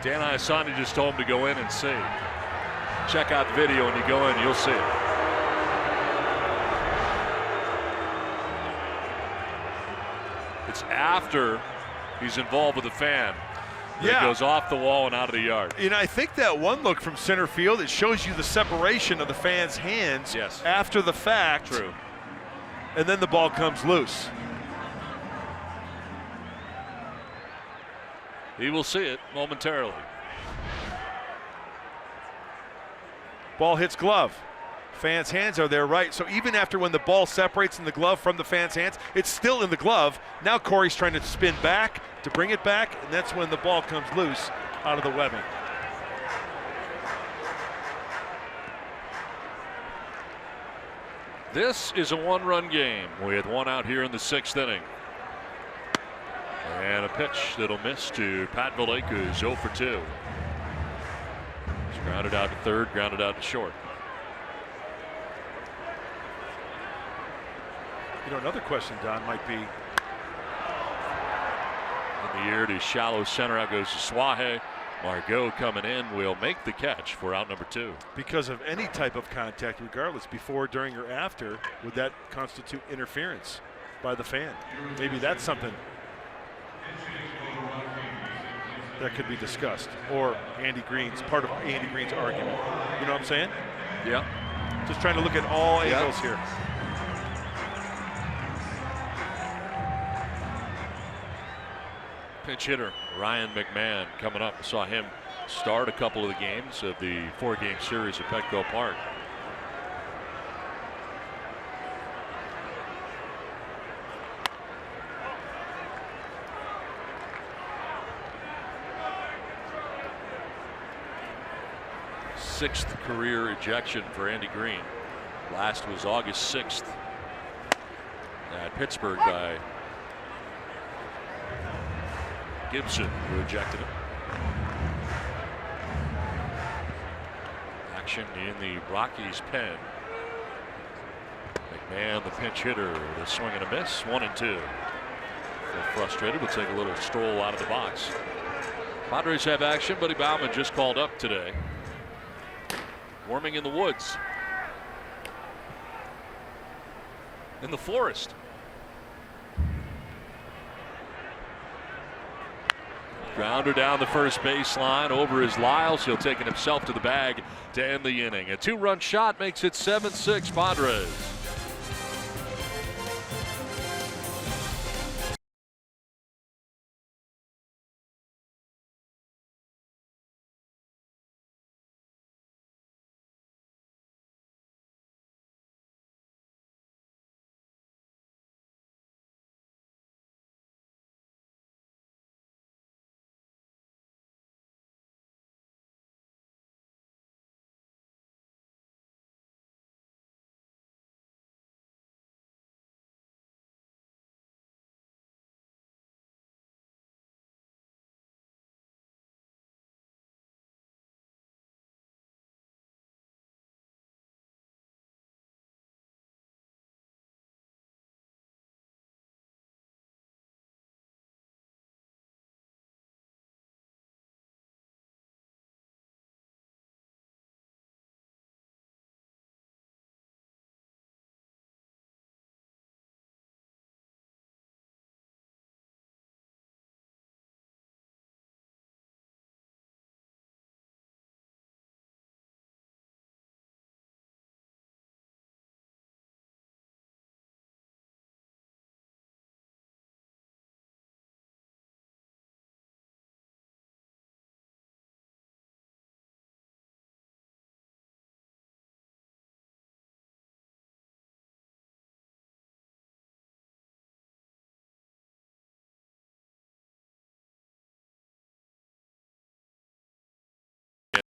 Dan Iasanya just told him to go in and see. Check out the video, and you go in, you'll see it. It's after He's involved with the fan. Yeah. It goes off the wall and out of the yard. And I think that one look from center field, it shows you the separation of the fan's hands after the fact. True. And then the ball comes loose. He will see it momentarily. Ball hits glove. Fan's hands are there, right? So even after when the ball separates in the glove from the fan's hands, it's still in the glove. Now Corey's trying to spin back to bring it back, and that's when the ball comes loose out of the webbing. This is a one-run game with one out here in the 6th inning. And a pitch that'll miss to Pat Vallejo, 0 for 2. He's grounded out to third, grounded out to short. You know, another question, Don, might be. In the air to shallow center, out goes to Suaje. Margot coming in will make the catch for out number 2. Because of any type of contact, regardless, before, during, or after, would that constitute interference by the fan? Maybe that's something that could be discussed, or part of Andy Green's argument. You know what I'm saying? Yeah. Just trying to look at all angles here. Pinch hitter Ryan McMahon coming up. Saw him start a couple of the games of the 4-game series at Petco Park. Sixth career ejection for Andy Green. Last was August 6th at Pittsburgh by Gibson, who ejected him. Action in the Rockies' pen. McMahon, the pinch hitter, the swing and a miss, 1-2. Feel frustrated, will take a little stroll out of the box. Padres have action. Buddy Bauman just called up today. Warming in the woods. In the forest. Grounder down the first baseline over his Lyles. He'll take it himself to the bag to end the inning. A 2-run shot makes it 7-6 Padres.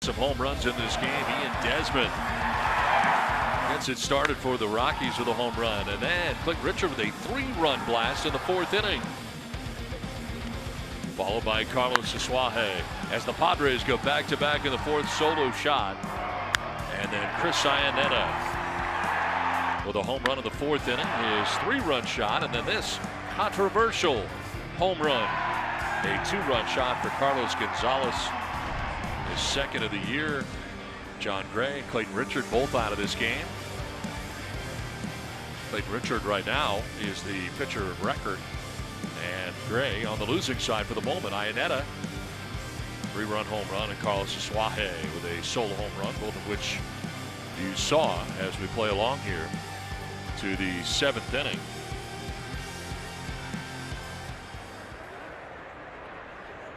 Some home runs in this game. Ian Desmond gets it started for the Rockies with a home run, and then Clint Richard with a 3-run blast in the 4th inning. Followed by Carlos Suaje as the Padres go back-to-back in the 4th solo shot. And then Chris Iannetta with a home run in the 4th inning, his 3-run shot, and then this controversial home run. A 2-run shot for Carlos Gonzalez. His 2nd of the year. John Gray, Clayton Richard both out of this game. Clayton Richard right now is the pitcher of record, and Gray on the losing side for the moment. Iannetta, 3-run home run, and Carlos Suaje with a solo home run, both of which you saw as we play along here to the 7th inning.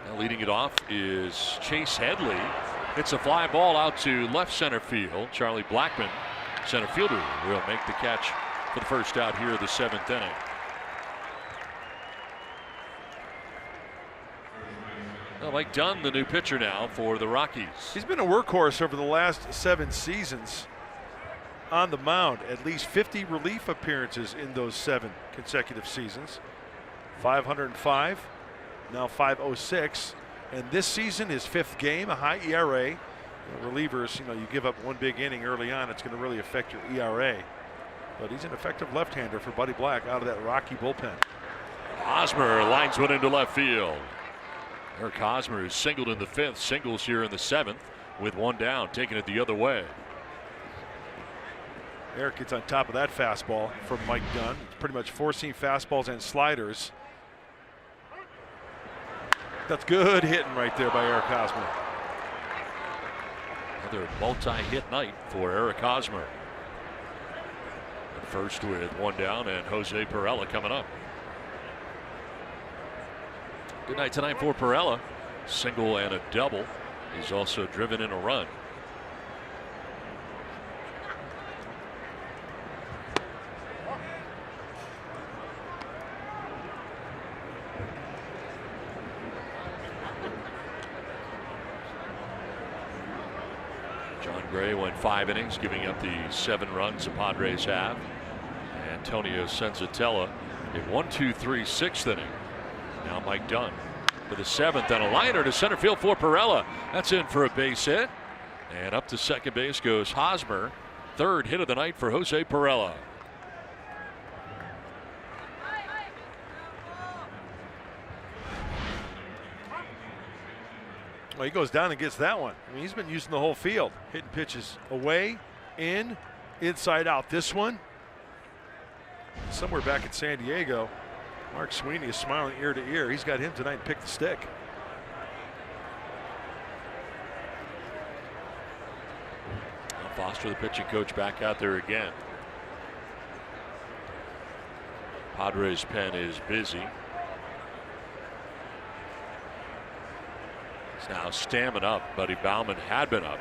Now leading it off is Chase Headley. Hits a fly ball out to left center field. Charlie Blackmon, center fielder, will make the catch for the first out here of the 7th inning. Well, Mike Dunn, the new pitcher now for the Rockies. He's been a workhorse over the last 7 seasons on the mound. At least 50 relief appearances in those 7 consecutive seasons. 505, now 506. And this season, his 5th game, a high ERA. Relievers, you give up 1 big inning early on, it's going to really affect your ERA. But he's an effective left-hander for Buddy Black out of that Rocky bullpen. Hosmer lines one into left field. Eric Hosmer is singled in the 5th, singles here in the 7th with 1 down, taking it the other way. Eric gets on top of that fastball from Mike Dunn. It's pretty much four-seam fastballs and sliders. That's good hitting right there by Eric Hosmer. Another multi-hit night for Eric Hosmer. At first with 1 down, and Jose Perella coming up. Good night tonight for Perella. Single and a double. He's also driven in a run. John Gray went 5 innings, giving up the 7 runs the Padres have. Antonio Senzatella a 1-2-3 6th inning. Now Mike Dunn for the 7th, and a liner to center field for Perella. That's in for a base hit. And up to second base goes Hosmer. 3rd hit of the night for Jose Perella. Well, he goes down and gets that one. I mean, he's been using the whole field. Hitting pitches away, in, inside out. This one, somewhere back at San Diego, Mark Sweeney is smiling ear to ear. He's got him tonight and pick the stick. Foster, the pitching coach, back out there again. Padres pen is busy. It's now Stammen up. Buddy Bauman had been up.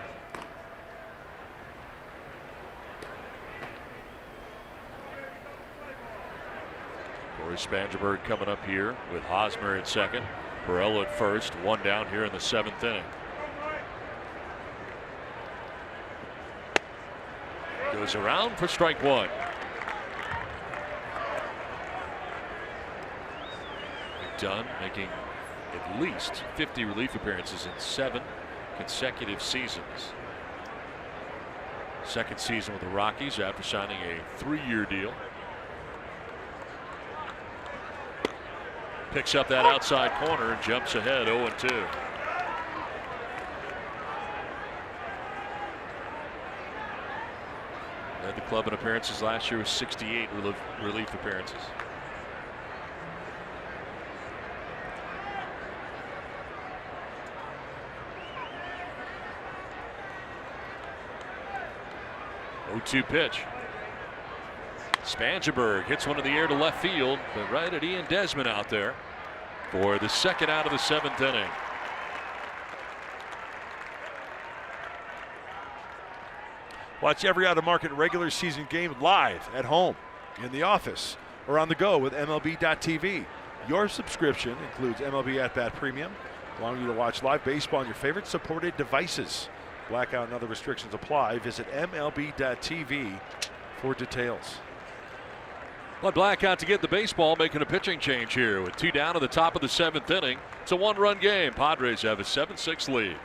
Corey Spangenberg coming up here with Hosmer at second. Perella at first. 1 down here in the 7th inning. Goes around for strike 1. Dunn making at least 50 relief appearances in 7 consecutive seasons. 2nd season with the Rockies after signing a 3-year deal. Picks up that outside corner and jumps ahead 0-2. Led the club in appearances last year with 68 relief appearances. Oh, 2 pitch. Spangenberg hits one in the air to left field, but right at Ian Desmond out there for the 2nd out of the 7th inning. Watch every out-of-market regular season game live at home, in the office, or on the go with MLB.tv. Your subscription includes MLB At-Bat Premium, allowing you to watch live baseball on your favorite supported devices. Blackout and other restrictions apply. Visit MLB.tv for details. But Blackout to get the baseball, making a pitching change here with 2 down at the top of the 7th inning. It's a 1-run game. Padres have a 7-6 lead.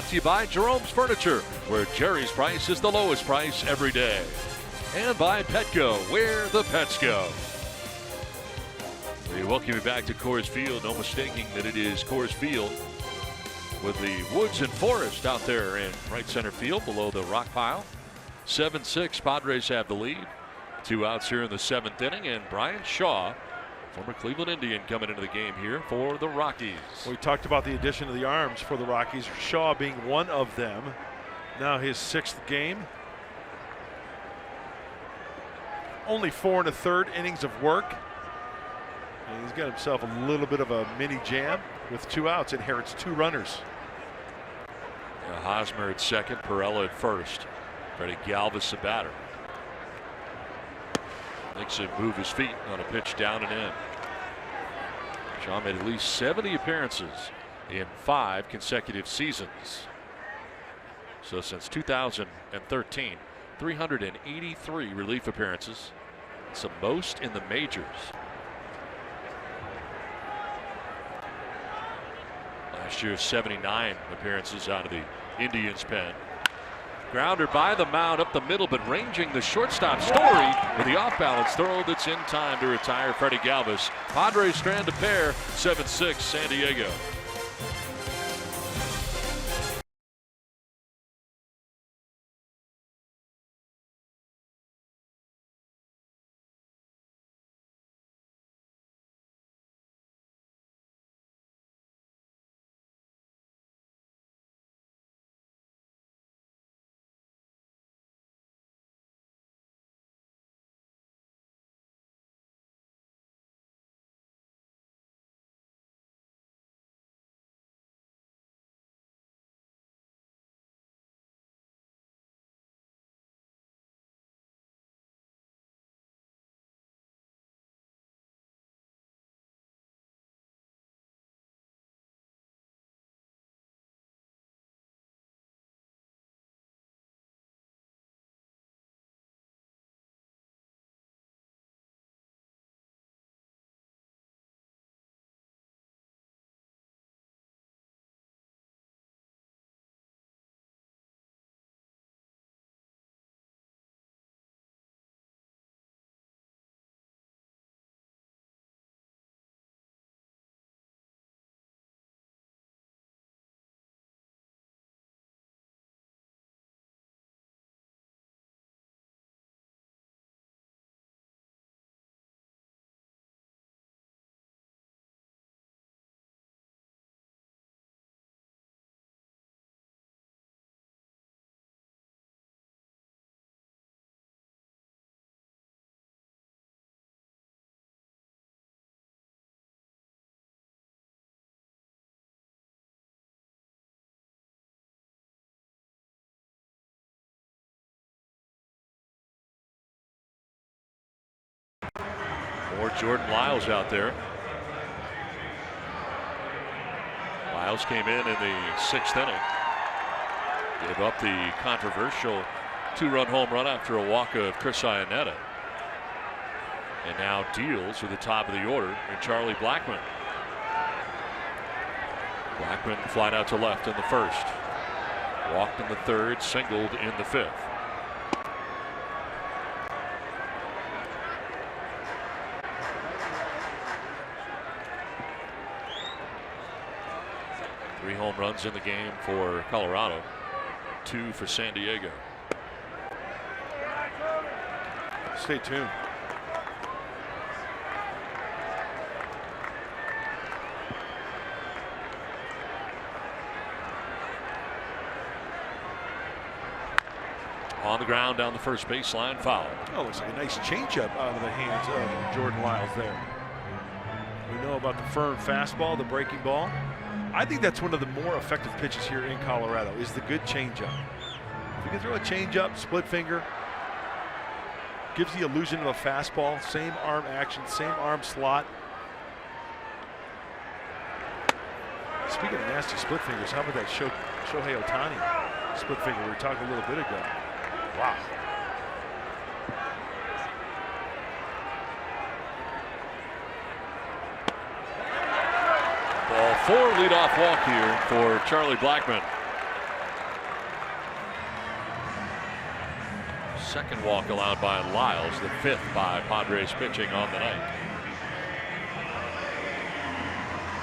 brought to you by Jerome's Furniture, where Jerry's price is the lowest price every day. And by Petco, where the pets go. We welcome you back to Coors Field. No mistaking that it is Coors Field with the woods and forest out there in right center field below the rock pile. 7-6, Padres have the lead. 2 outs here in the 7th inning, and Brian Shaw, former Cleveland Indian, coming into the game here for the Rockies. We talked about the addition of the arms for the Rockies, Shaw being one of them. Now his 6th game. Only 4 1/3 innings of work. And he's got himself a little bit of a mini jam with 2 outs, inherits 2 runners. Yeah, Hosmer at second, Perella at first. Freddie Galvis the batter. Makes him move his feet on a pitch down and in. Shaw made at least 70 appearances in 5 consecutive seasons. So since 2013, 383 relief appearances. It's the most in the majors. Last year's 79 appearances out of the Indians' pen. Grounder by the mound up the middle, but ranging the shortstop Story with the off-balance throw that's in time to retire Freddie Galvis. Padres strand a pair, 7-6 San Diego. Or Jordan Lyles out there. Lyles came in the 6th inning. Gave up the controversial 2-run home run after a walk of Chris Iannetta. And now deals with the top of the order in Charlie Blackmon. Blackmon flied out to left in the 1st. Walked in the 3rd, singled in the 5th. Three home runs in the game for Colorado, 2 for San Diego. Stay tuned. On the ground down the first baseline, foul. Oh, looks like a nice changeup out of the hands of Jordan Lyles there. We know about the firm fastball, the breaking ball. I think that's one of the more effective pitches here in Colorado is the good changeup. If you can throw a changeup, split finger, gives the illusion of a fastball, same arm action, same arm slot. Speaking of nasty split fingers, how about that Shohei Ohtani split finger we were talking a little bit ago? Wow. Ball 4, leadoff walk here for Charlie Blackmon. Second walk allowed by Lyles, the 5th by Padres pitching on the night.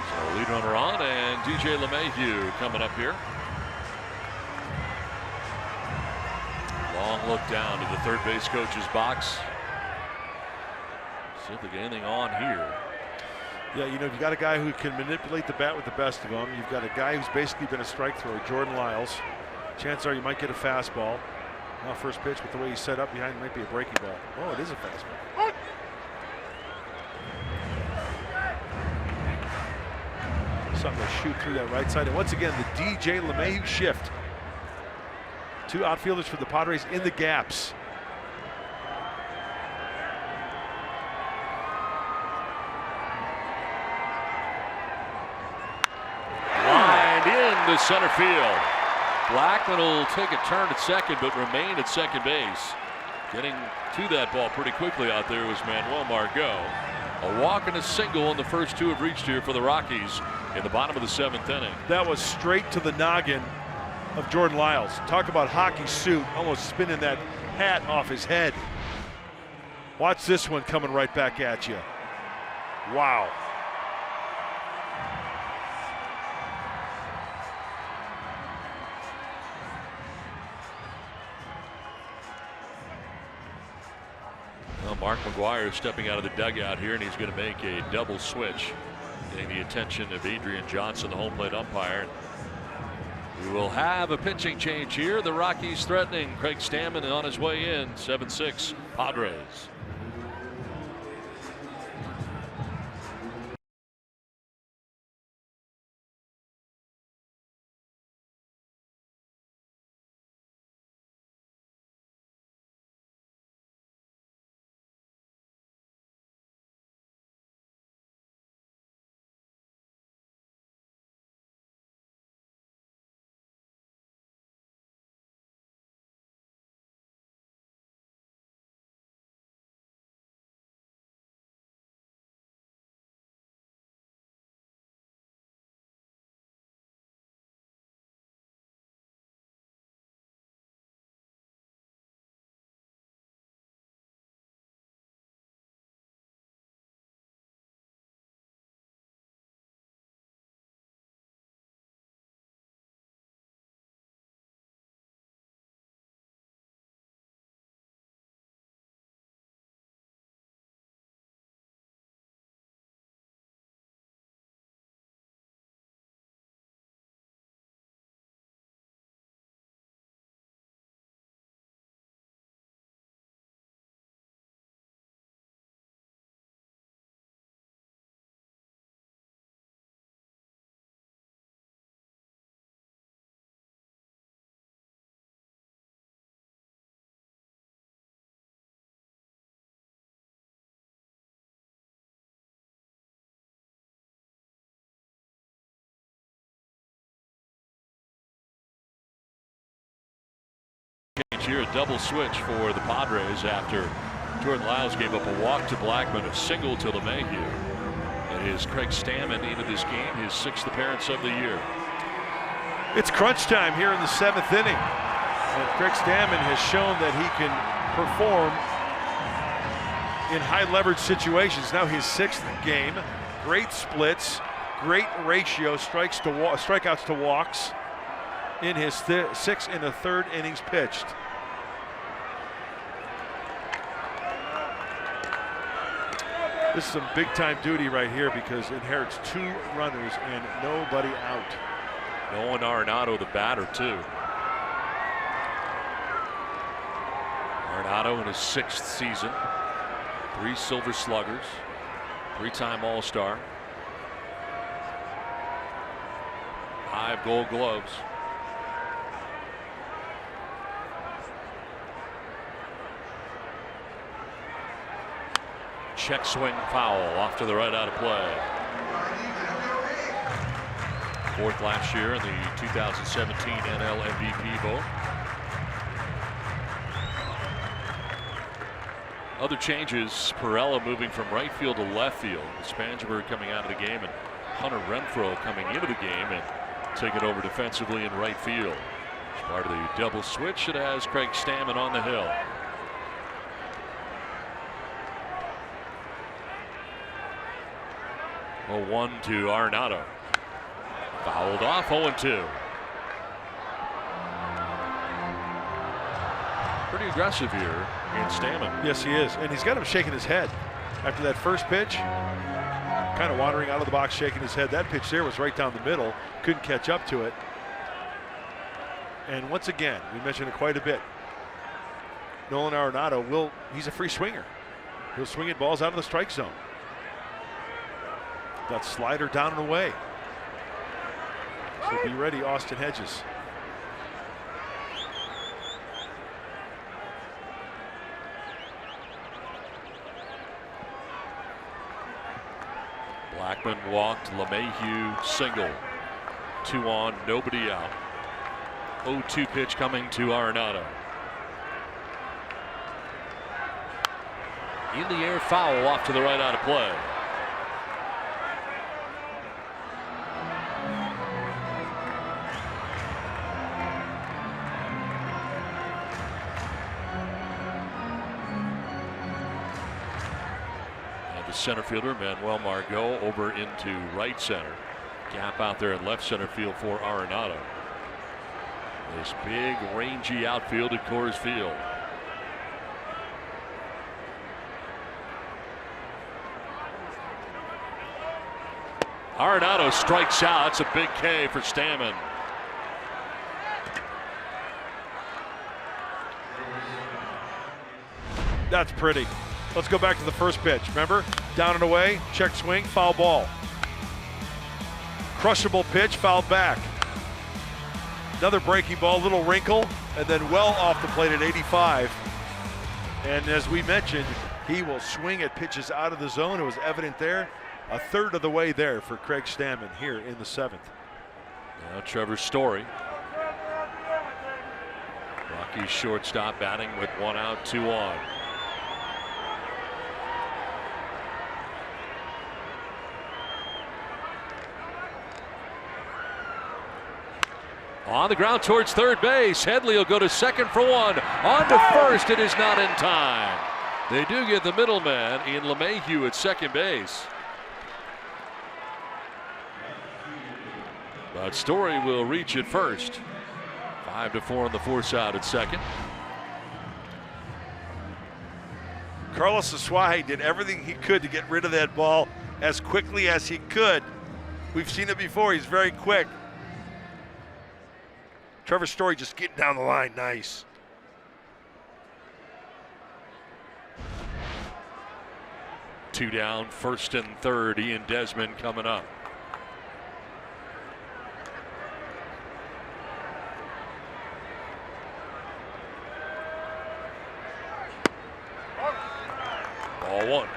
So lead runner on, and DJ LeMahieu coming up here. Long look down to the third base coach's box. See if they get anything on here. Yeah, you know, you've got a guy who can manipulate the bat with the best of them. You've got a guy who's basically been a strike thrower, Jordan Lyles. Chances are you might get a fastball. Now first pitch, but the way he's set up behind it might be a breaking ball. Oh, it is a fastball. Something to shoot through that right side. And once again, the DJ LeMahieu shift. 2 outfielders for the Padres in the gaps. Lined into center field. Blackman will take a turn at second, but remain at second base. Getting to that ball pretty quickly out there was Manuel Margot. A walk and a single, and the first 2 have reached here for the Rockies in the bottom of the 7th inning. That was straight to the noggin of Jordan Lyles. Talk about hockey suit, almost spinning that hat off his head. Watch this one coming right back at you. Wow. Well, Mark McGuire is stepping out of the dugout here, and he's going to make a double switch, getting the attention of Adrian Johnson, the home plate umpire. We will have a pitching change here. The Rockies threatening. Craig Stammen on his way in. 7-6 Padres. Here a double switch for the Padres after Jordan Lyles gave up a walk to Blackman, a single to LeMahieu. It is Craig Stammen into this game, his 6th appearance of the year. It's crunch time here in the 7th inning. And Craig Stammen has shown that he can perform in high leverage situations. Now his 6th game. Great splits, great ratio, strikeouts to walks in his 6 and a third innings pitched. This is some big time duty right here because inherits 2 runners and nobody out. Nolan Arenado, the batter, too. Arenado in his 6th season. 3 Silver Sluggers. 3-time All-Star. 5 Gold Gloves. Check swing foul off to the right out of play. 4th last year in the 2017 NL MVP vote. Other changes, Perella moving from right field to left field. Spangenberg coming out of the game and Hunter Renfroe coming into the game and taking over defensively in right field. As part of the double switch, it has Craig Stammen on the hill. 0-1 to Arenado. Fouled off, 0-2. Pretty aggressive here in Stammen. Yes, he is. And he's got him shaking his head after that first pitch. Kind of wandering out of the box, shaking his head. That pitch there was right down the middle. Couldn't catch up to it. And once again, we mentioned it quite a bit. Nolan Arenado he's a free swinger. He'll swing at balls out of the strike zone. That slider down and away. So be ready, Austin Hedges. Blackman walked, LeMahieu single. 2 on, nobody out. 0-2 pitch coming to Arenado. In the air, foul off to the right, out of play. And the center fielder, Manuel Margot, over into right center. Gap out there in left center field for Arenado. This big, rangy outfield at Coors Field. Arenado strikes out. It's a big K for Stammen. That's pretty. Let's go back to the first pitch. Remember? Down and away, check swing, foul ball. Crushable pitch, fouled back. Another breaking ball, little wrinkle, and then well off the plate at 85. And as we mentioned, he will swing at pitches out of the zone. It was evident there. A third of the way there for Craig Stammen here in the 7th. Now Trevor Story. Rockies shortstop batting with 1 out, 2 on. On the ground towards third base. Headley will go to second for 1. On to first. It is not in time. They do get the middleman in LeMahieu at second base. But Story will reach at first. 5-4 on the force out at second. Carlos Asuaje did everything he could to get rid of that ball as quickly as he could. We've seen it before. He's very quick. Trevor Story just getting down the line. Nice. Two down, first and third. Ian Desmond coming up. Ball 1.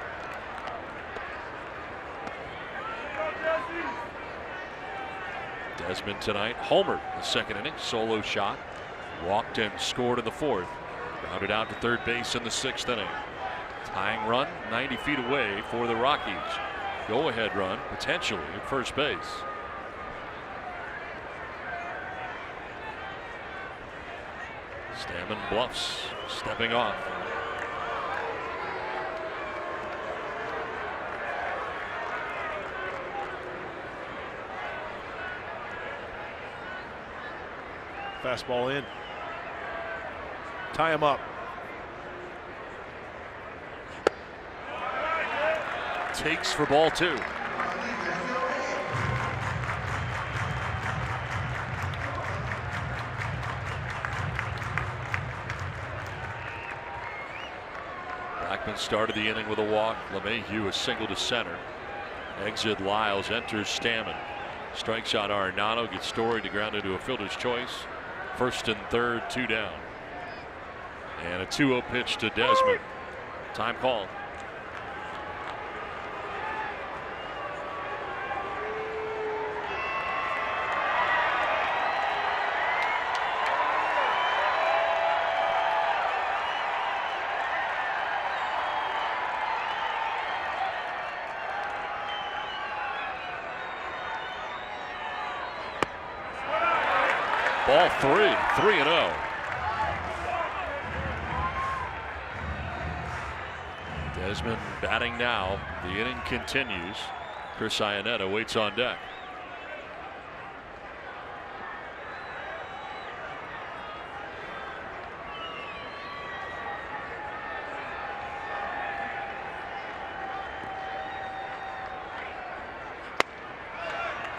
Desmond tonight homered the second inning, solo shot, walked and scored in the 4th. Grounded out to third base in the 6th inning. Tying run 90 feet away for the Rockies. Go ahead run potentially at first base. Stammen bluffs, stepping off. Fastball in. Tie him up. Takes for ball 2. Blackman started the inning with a walk. LeMahieu a single to center. Exit Lyles, enters Stammen. Strikes out Arenado, gets Story to ground into a fielder's choice. First and third, 2 down. And a 2-0 pitch to Desmond. Time call. Ball 3-0. Desmond batting now. The inning continues. Chris Iannetta waits on deck.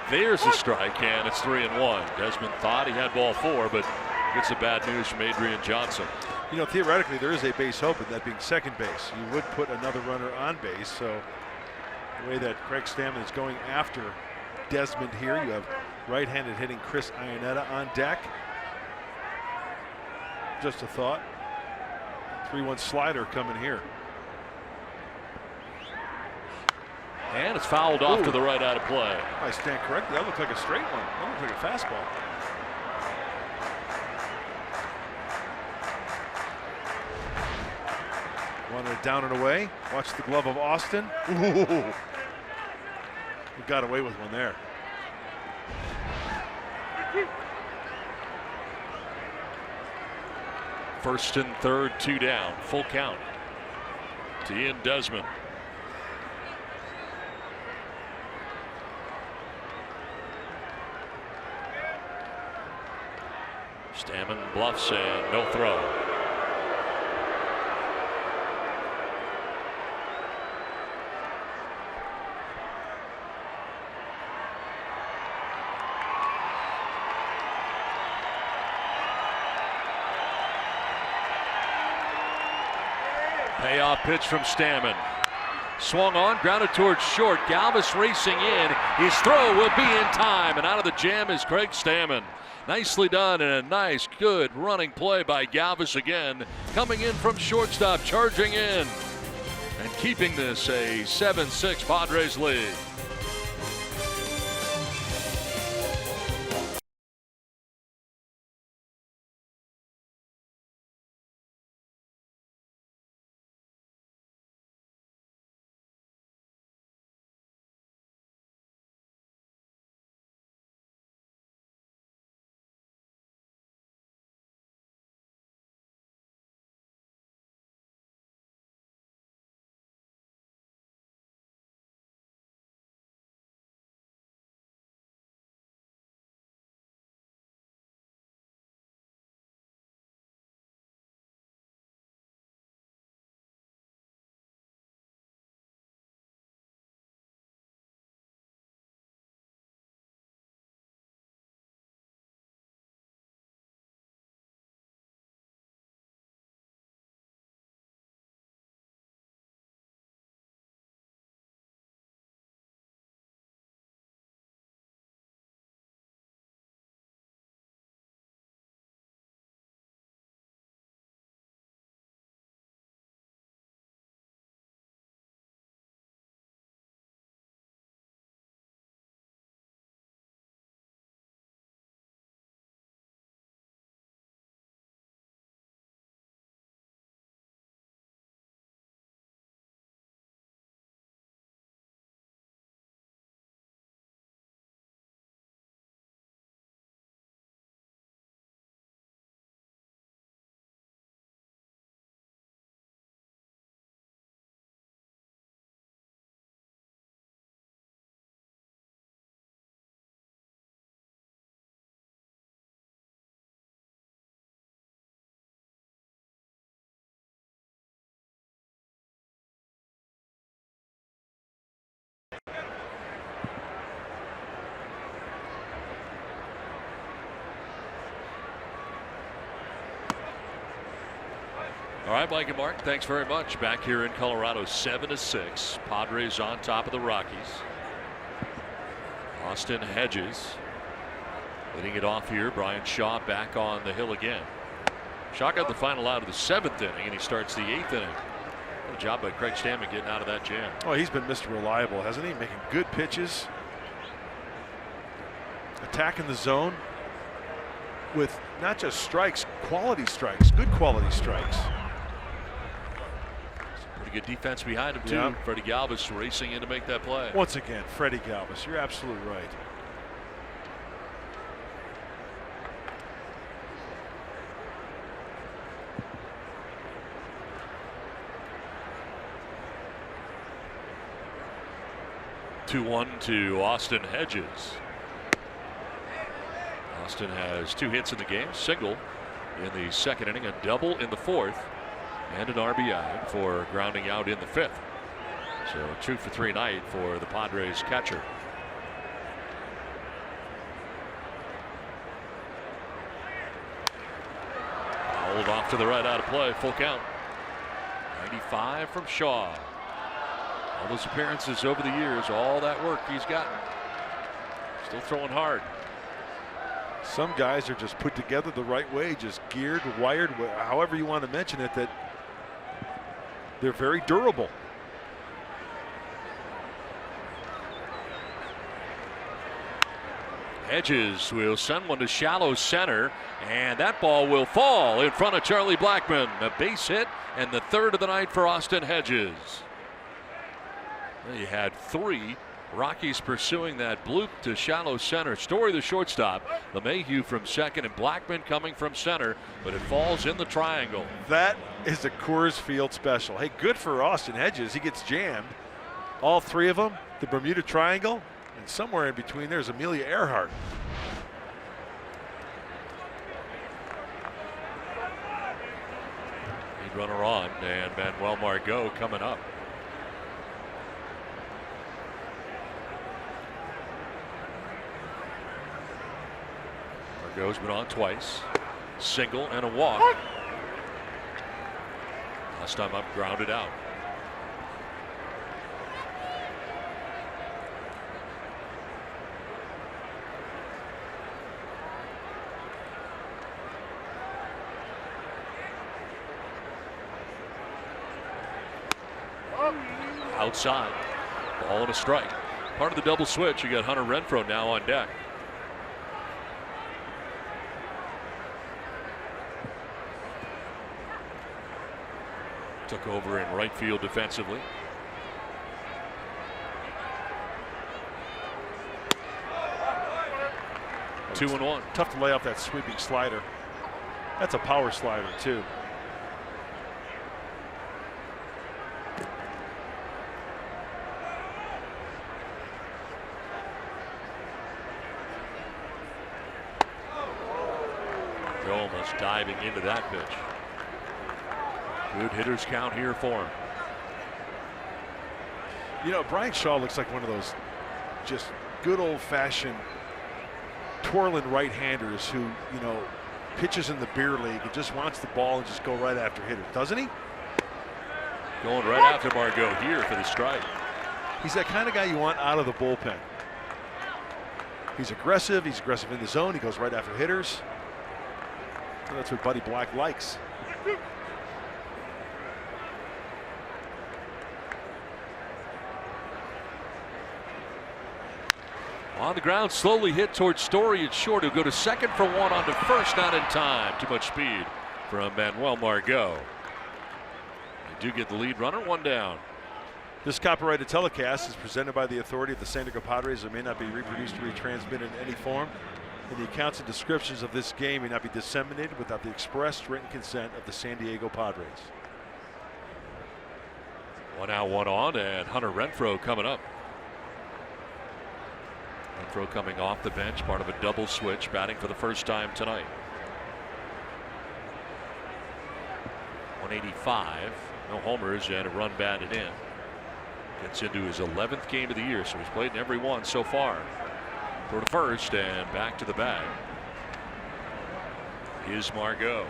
There's a strike, and it's 3-1. Desmond thought he had ball 4, but gets the bad news from Adrian Johnson. You know, theoretically, there is a base open, that being second base. You would put another runner on base. So the way that Craig Stammen is going after Desmond here, you have right-handed hitting Chris Iannetta on deck. Just a thought. 3-1 slider coming here. And it's fouled off to the right, out of play. I stand corrected. That looked like a straight one. That looked like a fastball. Wanted down and away. Watch the glove of Austin. Ooh. He got away with one there. First and third, 2 down. Full count to Ian Desmond. Stammen bluffs and no throw. Payoff pitch from Stammen. Swung on, grounded towards short. Galvis racing in. His throw will be in time, and out of the jam is Craig Stammen. Nicely done, and a nice, good running play by Galvis again. Coming in from shortstop, charging in, and keeping this a 7-6 Padres lead. All right, Mike and Mark, thanks very much. Back here in Colorado, 7-6. Padres on top of the Rockies. Austin Hedges leading it off here. Brian Shaw back on the hill again. Shaw got the final out of the 7th inning, and he starts the 8th inning. Good job by Craig Stammen getting out of that jam. Oh, he's been Mr. Reliable, hasn't he? Making good pitches. Attacking the zone with not just strikes, quality strikes, good quality strikes. Pretty good defense behind him, too. Yeah. Freddie Galvis racing in to make that play. Once again, Freddie Galvis, you're absolutely right. 2-1 to Austin Hedges. Austin has 2 hits in the game, single in the second inning, a double in the fourth, and an RBI for grounding out in the fifth. So 2 for 3 night for the Padres catcher. Hold off to the right, out of play, full count. 95 from Shaw. All those appearances over the years, all that work he's gotten. Still throwing hard. Some guys are just put together the right way, just geared, wired, however you want to mention it, that they're very durable. Hedges will send one to shallow center, and that ball will fall in front of Charlie Blackmon. A base hit and the third of the night for Austin Hedges. Well, you had 3 Rockies pursuing that bloop to shallow center. Story, the shortstop, LeMahieu from second, and Blackmon coming from center, but it falls in the triangle. That is a Coors Field special. Hey, good for Austin Hedges. He gets jammed. All 3 of them, the Bermuda Triangle, and somewhere in between there's Amelia Earhart. Lead runner on, and Manuel Margot coming up. Margot's been on twice. Single and a walk. Last time up, grounded out. Outside, ball and a strike. Part of the double switch. You got Hunter Renfroe now on deck. Took over in right field defensively. Two and one. Tough to lay off that sweeping slider. That's a power slider too. Almost diving into that pitch. Good hitters count here for him. You know, Brian Shaw looks like one of those just good old-fashioned twirling right-handers who, you know, pitches in the beer league and just wants the ball and just go right after hitters, doesn't he? Going right after Margot here for the strike. He's that kind of guy you want out of the bullpen. He's aggressive in the zone, he goes right after hitters. And that's what Buddy Black likes. On the ground, slowly hit towards Story at short. He'll go to second for one, on to first, not in time. Too much speed from Manuel Margot. They do get the lead runner, 1 down. This copyrighted telecast is presented by the authority of the San Diego Padres. It may not be reproduced or retransmitted in any form. And the accounts and descriptions of this game may not be disseminated without the express written consent of the San Diego Padres. 1 out, 1 on, and Hunter Renfroe coming up. Renfroe coming off the bench, part of a double switch, batting for the first time tonight. 185, no homers and a run batted in. Gets into his 11th game of the year, so he's played in every one so far. Throw to first and back to the bag is Margot.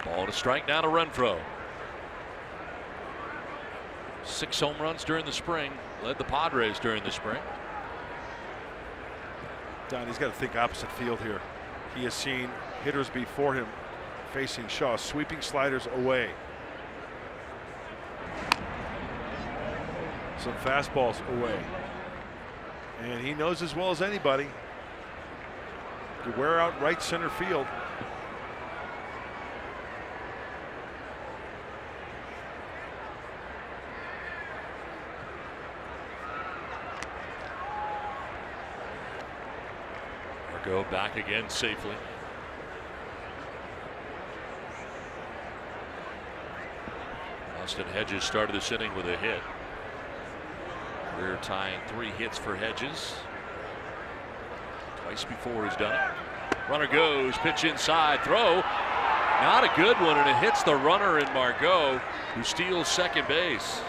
Ball to strike now to Renfroe. 6 home runs during the spring. Led the Padres during the spring. Don, he's got to think opposite field here. He has seen hitters before him facing Shaw, sweeping sliders away. Some fastballs away. And he knows as well as anybody to wear out right center field. Margot back again safely. Austin Hedges started this inning with a hit. Career tying 3 hits for Hedges. Twice before he's done it. Runner goes, pitch inside, throw. Not a good one, and it hits the runner in Margot, who steals second base.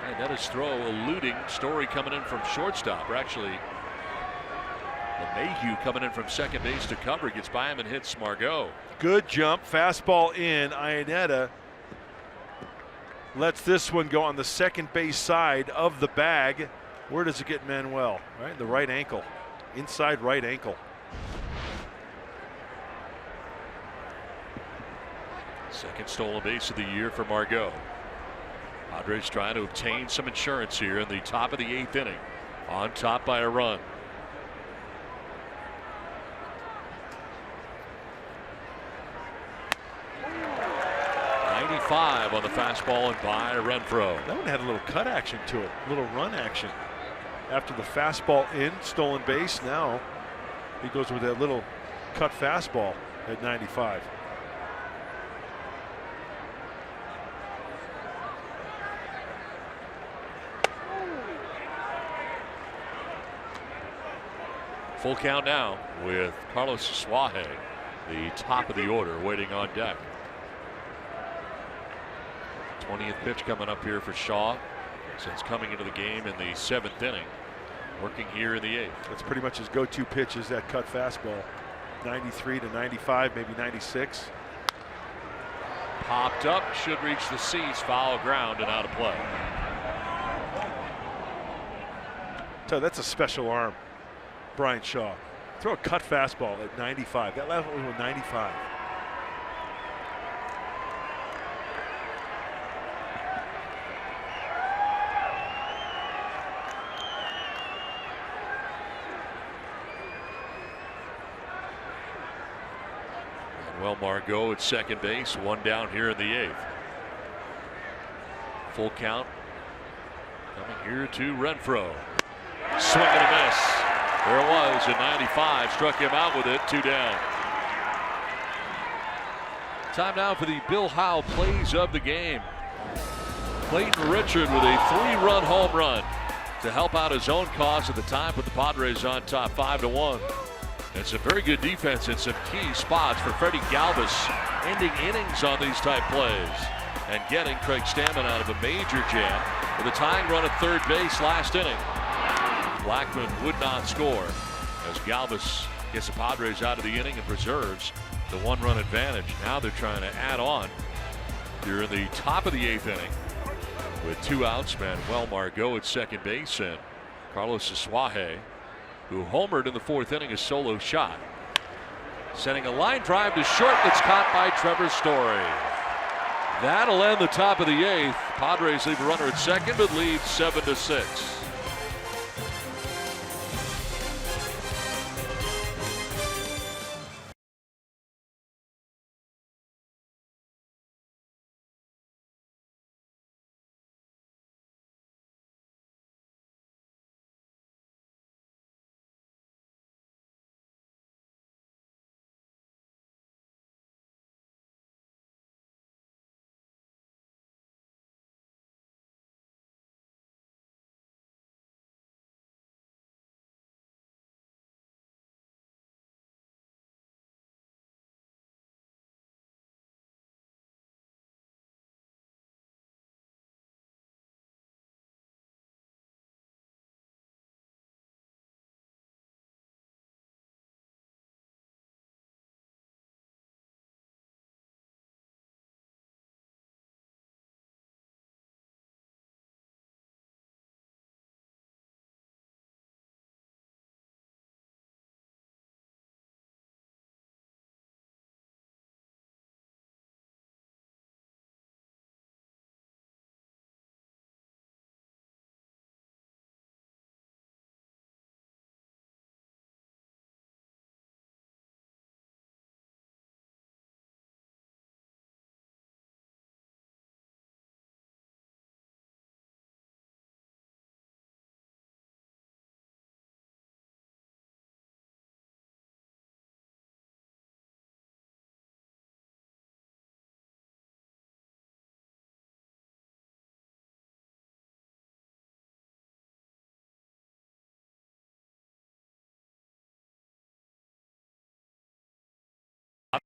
And that is throw eluding Story coming in from shortstop, or actually LeMahieu coming in from second base to cover, gets by him and hits Margot. Good jump, fastball in. Iannetta lets this one go on the second base side of the bag. Where does it get Manuel? Right, the right ankle, inside right ankle. Second stolen base of the year for Margot. Padres trying to obtain some insurance here in the top of the 8th inning. On top by a run. On the fastball and by Renfroe. That one had a little cut action to it, a little run action. After the fastball in, stolen base, now he goes with that little cut fastball at 95. Full count now with Carlos Suaje, the top of the order, waiting on deck. 20th pitch coming up here for Shaw since coming into the game in the 7th inning, working here in the 8th. That's pretty much his go-to pitch, is that cut fastball. 93 to 95, maybe 96. Popped up, should reach the seats, foul ground and out of play. So that's a special arm, Brian Shaw. Throw a cut fastball at 95. That last one was 95. Well, Margot at second base, one down here in the 8th. Full count coming here to Renfroe. Swing and a miss. There it was at 95. Struck him out with it. 2 down. Time now for the Bill Howe plays of the game. Clayton Richard with a 3-run home run to help out his own cause at the time, put the Padres on top 5-1. And some very good defense in some key spots for Freddie Galvis, ending innings on these type plays and getting Craig Stammen out of a major jam with a tying run at third base last inning. Blackman would not score as Galvis gets the Padres out of the inning and preserves the 1-run advantage. Now they're trying to add on. They're in the top of the 8th inning with 2 outs. Manuel Margot at second base and Carlos Suaje, who homered in the 4th inning, a solo shot. Sending a line drive to short that's caught by Trevor Story. That'll end the top of the 8th. Padres leave a runner at second but lead 7-6.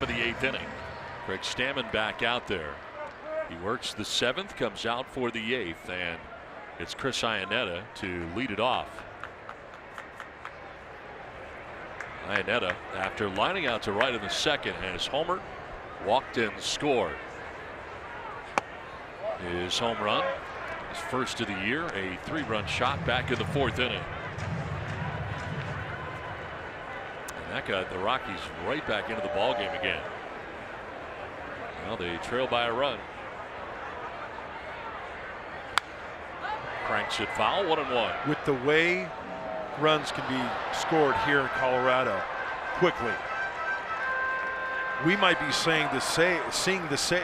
of the 8th inning. Craig Stammen back out there. He works the 7th, comes out for the 8th, and it's Chris Iannetta to lead it off. Iannetta, after lining out to right in the 2nd, has homered, walked and scored. His home run, his first of the year, a 3-run shot back in the 4th inning. And that got the Rockies right back into the ballgame again. Well, they trail by a run. Cranks it foul, 1-1. With the way runs can be scored here in Colorado quickly, we might be seeing the say.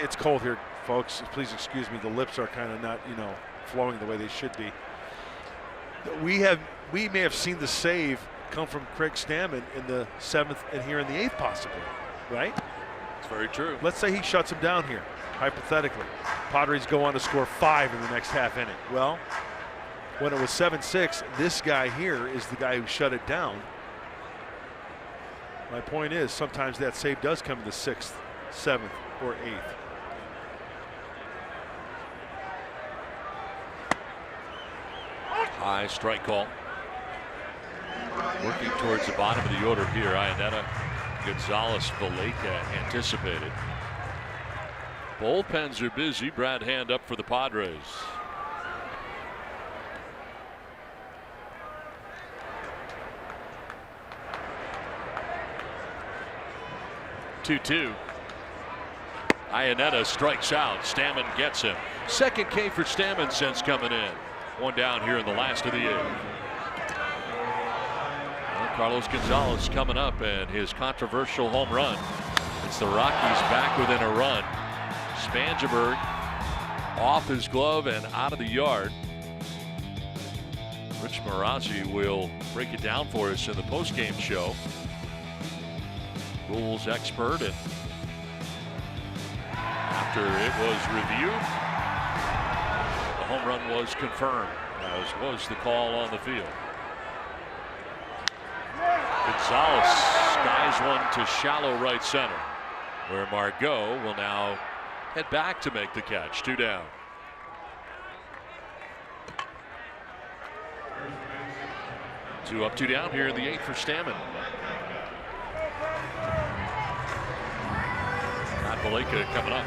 It's cold here, folks. Please excuse me. The lips are kind of not, flowing the way they should be. We may have seen the save come from Craig Stammen in the 7th and here in the 8th, possibly, right? It's very true. Let's say he shuts him down here, hypothetically. Padres go on to score 5 in the next half inning. Well, when it was 7-6, this guy here is the guy who shut it down. My point is, sometimes that save does come in the 6th, 7th, or 8th. High strike call. Working towards the bottom of the order here. Iannetta, Gonzalez, Valaika anticipated. Bullpens are busy. Brad Hand up for the Padres. Two. Iannetta strikes out. Stammen gets him. Second K for Stammen since coming in. One down here in the last of the 8th. Well, Carlos Gonzalez coming up and his controversial home run. It's the Rockies back within a run. Spangenberg off his glove and out of the yard. Rich Marazzi will break it down for us in the postgame show. Rules expert, and after it was reviewed, the home run was confirmed, as was the call on the field. Gonzalez skies one to shallow right center, where Margot will now head back to make the catch. 2 down. Two up, 2 down here in the 8th for Stammen. Valaika coming up.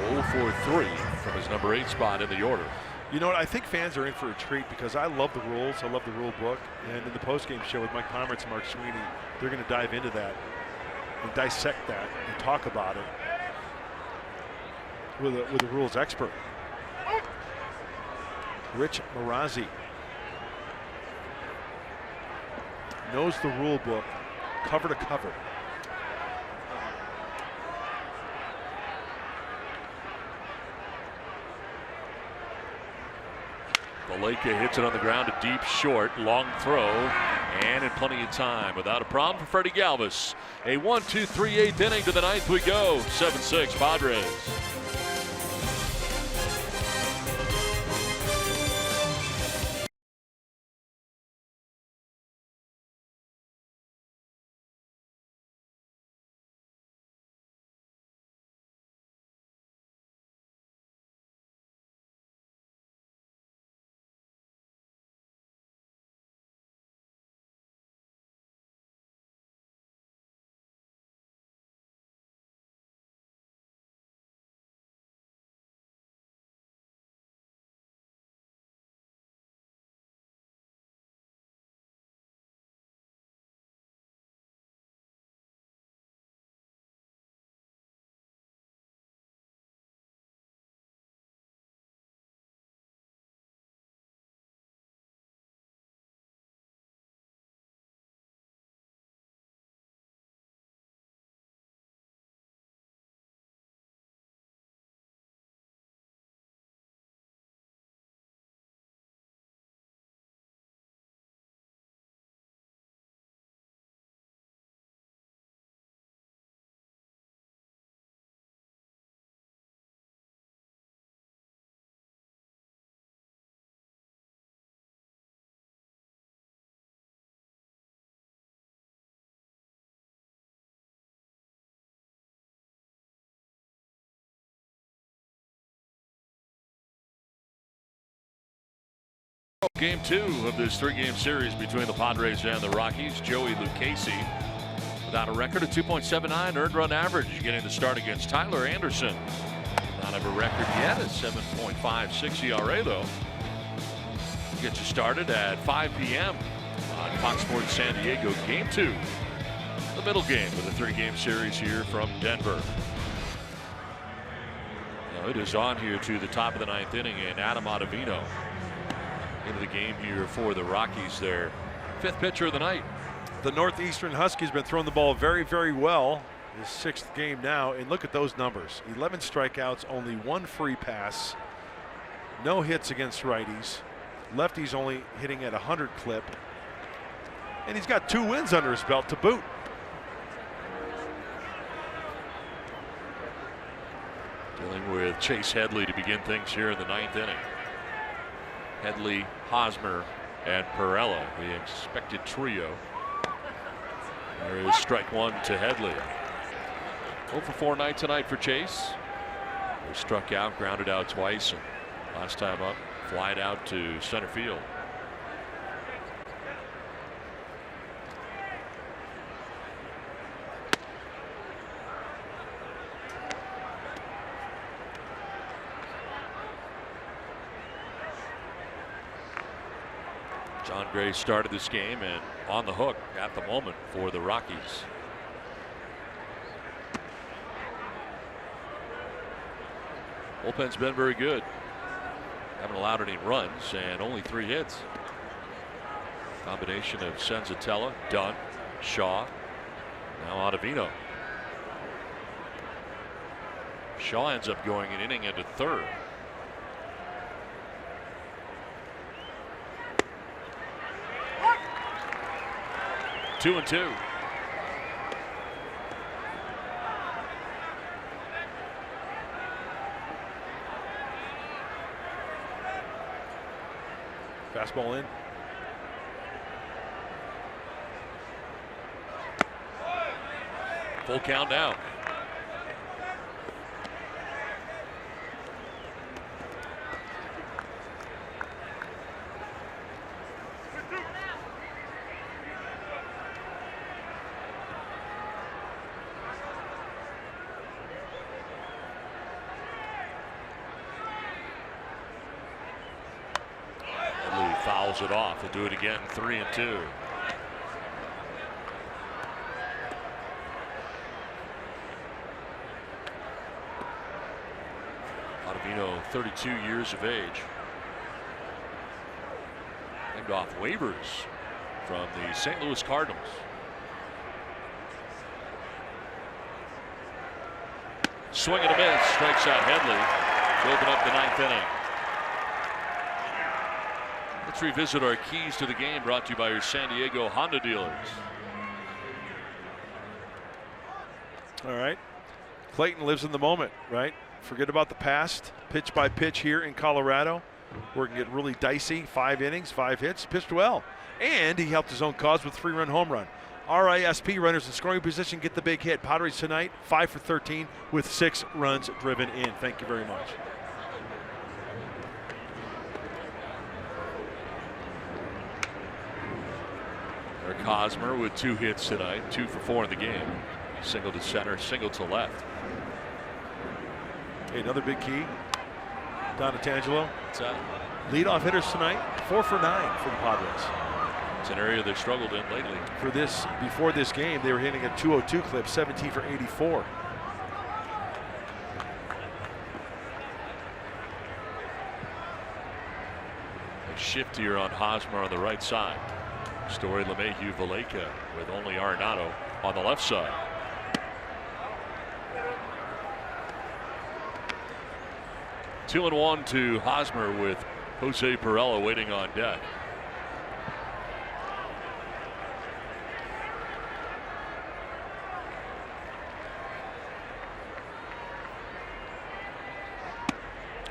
0 for 3 from his number 8 spot in the order. You know what? I think fans are in for a treat because I love the rules. I love the rule book. And in the postgame show with Mike Pomeranz and Mark Sweeney, they're going to dive into that and dissect that and talk about it with a rules expert. Rich Marazzi knows the rule book cover to cover. Valaika hits it on the ground, a deep short, long throw, and in plenty of time. Without a problem for Freddie Galvis. A 1-2-3 8th inning to the 9th we go. 7-6 Padres. Game 2 of this 3-game series between the Padres and the Rockies. Joey Lucchesi, without a record of 2.79 earned run average, getting the start against Tyler Anderson. Not have a record yet, a 7.56 ERA though. Get you started at 5 p.m. on Fox Sports San Diego. Game 2, the middle game of the 3-game series here from Denver. Now it is on here to the top of the 9th inning, and Adam Ottavino into the game here for the Rockies, their 5th pitcher of the night. The Northeastern Huskies been throwing the ball very, very well. His 6th game now, and look at those numbers. 11 strikeouts, only 1 free pass, no hits against righties. Lefties only hitting at 100 clip. And he's got 2 wins under his belt to boot. Dealing with Chase Headley to begin things here in the 9th inning. Headley, Hosmer, and Perella, the expected trio. There is strike 1 to Headley. 0 for 4 night tonight for Chase. He struck out, grounded out twice, and last time up, flied out to center field. John Gray started this game and on the hook at the moment for the Rockies. Bullpen's been very good. Haven't allowed any runs and only 3 hits. Combination of Senzatella, Dunn, Shaw, now Ottavino. Shaw ends up going an inning into 3rd. Two and 2. Fastball in. Full count now. Fouls it off. They'll do it again. 3 and 2. Ottavino, 32 years of age. Named off waivers from the St. Louis Cardinals. Swing and a miss. Strikes out Headley to open up the 9th inning. Let's revisit our keys to the game, brought to you by your San Diego Honda dealers. All right. Clayton lives in the moment, right? Forget about the past. Pitch by pitch here in Colorado. Where it can get really dicey. 5 innings, 5 hits. Pitched well. And he helped his own cause with a 3-run home run. RISP, runners in scoring position, get the big hit. Padres tonight, 5 for 13 with 6 runs driven in. Thank you very much. Eric Hosmer with 2 hits tonight, 2 for 4 in the game. Single to center, single to left. Hey, another big key. Donatangelo. What's that? Leadoff hitters tonight, 4 for 9 for the Padres. It's an area they've struggled in lately. For this, before this game, they were hitting a 202 clip, 17 for 84. A shift here on Hosmer on the right side. Story, LeMahieu, Valleca with only Arenado on the left side. Two and 1 to Hosmer with Jose Perella waiting on deck.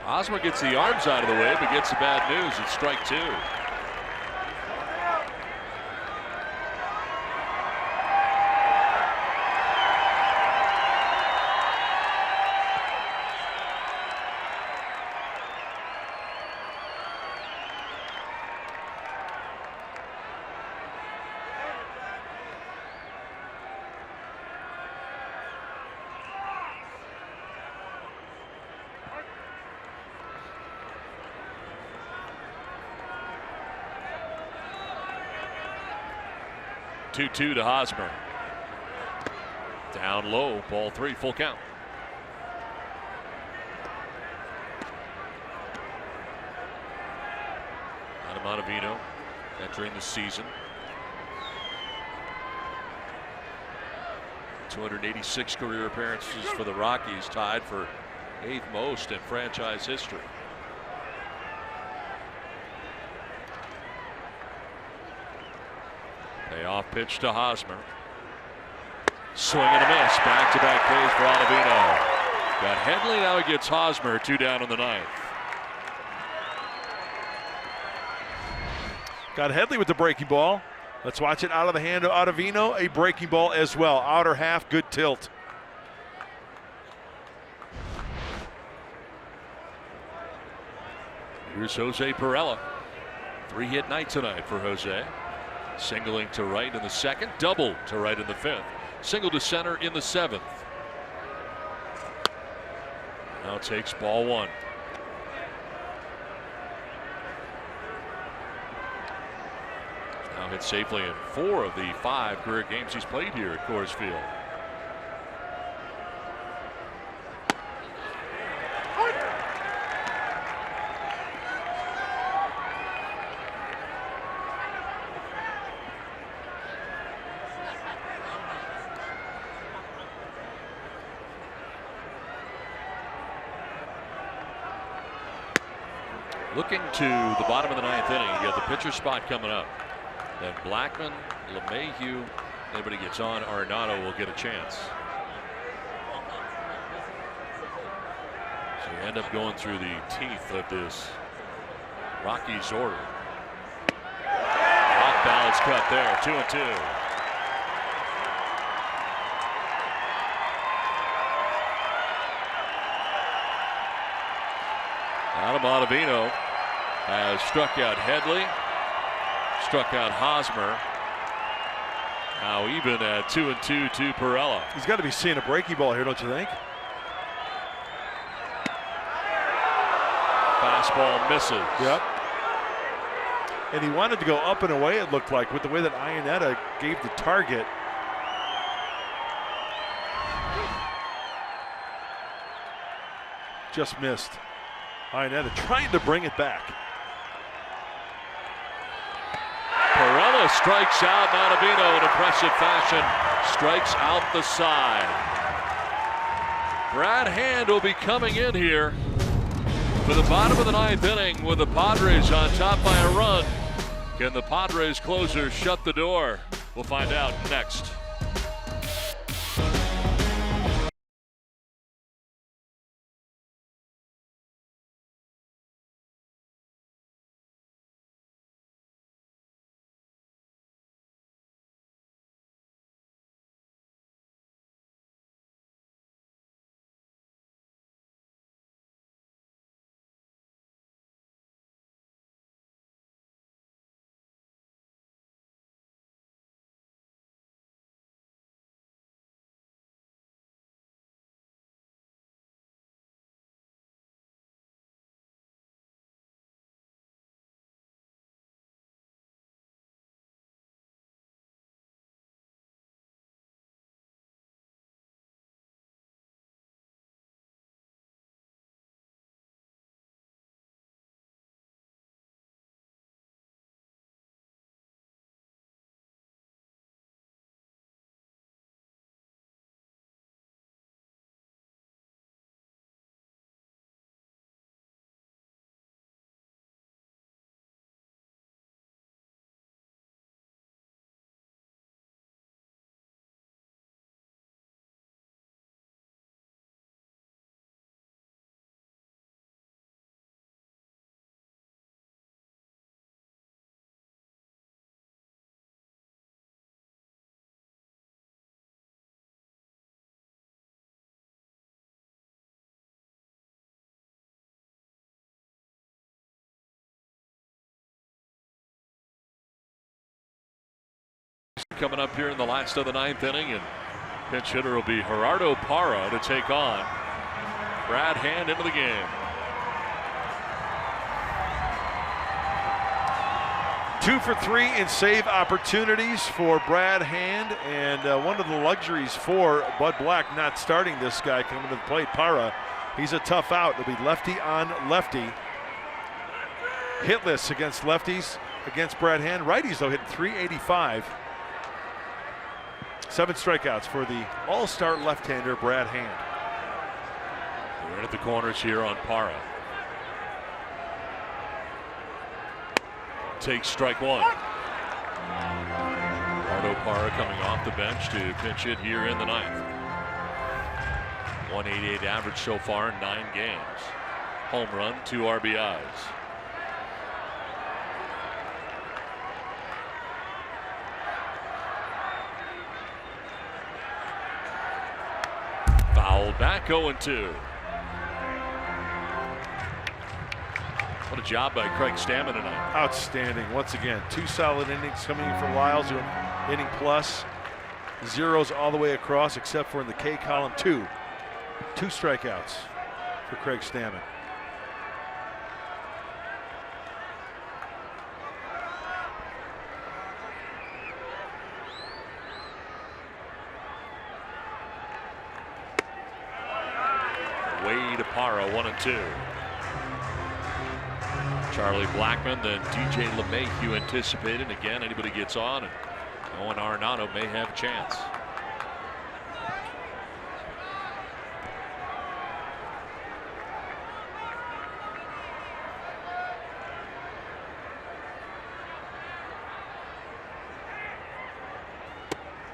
Hosmer gets the arms out of the way, but gets the bad news. It's strike 2. 2-2 to Hosmer. Down low, ball 3, full count. Adam Ottavino entering the season. 286 career appearances for the Rockies, tied for 8th most in franchise history. Payoff pitch to Hosmer. Swing and a miss. Back-to-back Ks for Ottavino. Got Headley, now he gets Hosmer. 2 down in the 9th. Got Headley with the breaking ball. Let's watch it out of the hand of Ottavino. A breaking ball as well. Outer half, good tilt. Here's Jose Perella. 3-hit night tonight for Jose. Singling to right in the 2nd, double to right in the 5th. Single to center in the 7th. Now takes ball 1. Now hit safely in 4 of the 5 career games he's played here at Coors Field. Looking to the bottom of the 9th inning, you got the pitcher spot coming up. Then Blackman, LeMahieu, anybody gets on, Arenado will get a chance. So you end up going through the teeth of this Rockies order. Off balance cut there, 2-2. Adam Ottavino has struck out Headley, struck out Hosmer. Now even at 2-2 to Perella. He's got to be seeing a breaking ball here, don't you think? Fastball misses. Yep. And he wanted to go up and away, it looked like, with the way that Iannetta gave the target. Just missed. Iannetta trying to bring it back. Perella strikes out. Ottavino in impressive fashion strikes out the side. Brad Hand will be coming in here for the bottom of the 9th inning with the Padres on top by a run. Can the Padres closer shut the door? We'll find out next. Coming up here in the last of the 9th inning, and pinch hitter will be Gerardo Parra to take on Brad Hand into the game. 2 for 3 in save opportunities for Brad Hand, and one of the luxuries for Bud Black not starting this guy coming to the plate, Para. He's a tough out. It'll be lefty on lefty. Hitless against lefties against Brad Hand. Righties, though, hitting .385. 7 strikeouts for the all-star left-hander, Brad Hand. We're at the corners here on Para. Takes strike one. Ardo Para coming off the bench to pinch hit here in the ninth. 188 average so far in 9 games. Home run, 2 RBIs. Fouled back, 0-2. What a job by Craig Stammen tonight. Outstanding. Once again, 2 solid innings coming in for Lyles, inning plus. Zeros all the way across except for in the K column, 2 strikeouts for Craig Stammen. Way to Para, 1-2. Charlie Blackmon, then DJ LeMahieu anticipated. Again, anybody gets on, and Owen Arenado may have a chance.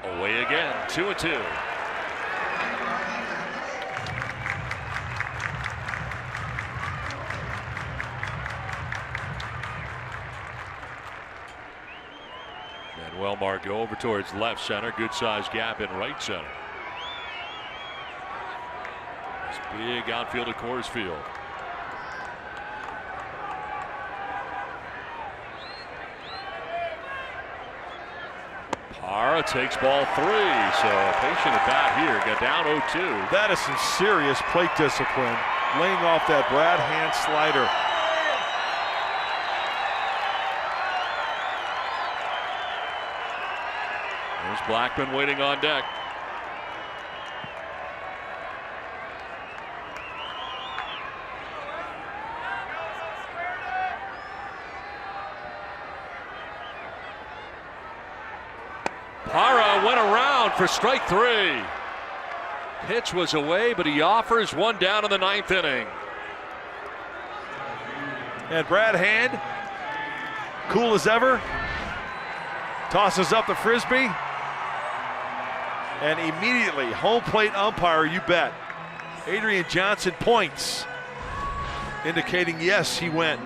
Away again, 2-2. Manuel Margot over towards left center. Good sized gap in right center. This big outfield at Coors Field. Para takes ball 3. So patient at bat here. Got down 0-2. That is some serious plate discipline. Laying off that Brad Hand slider. There's Blackmon waiting on deck. Para went around for strike 3. Pitch was away, but he offers one down in the 9th inning. And Brad Hand, cool as ever, tosses up the frisbee. And immediately, home plate umpire, you bet. Adrian Johnson points, indicating yes, he went.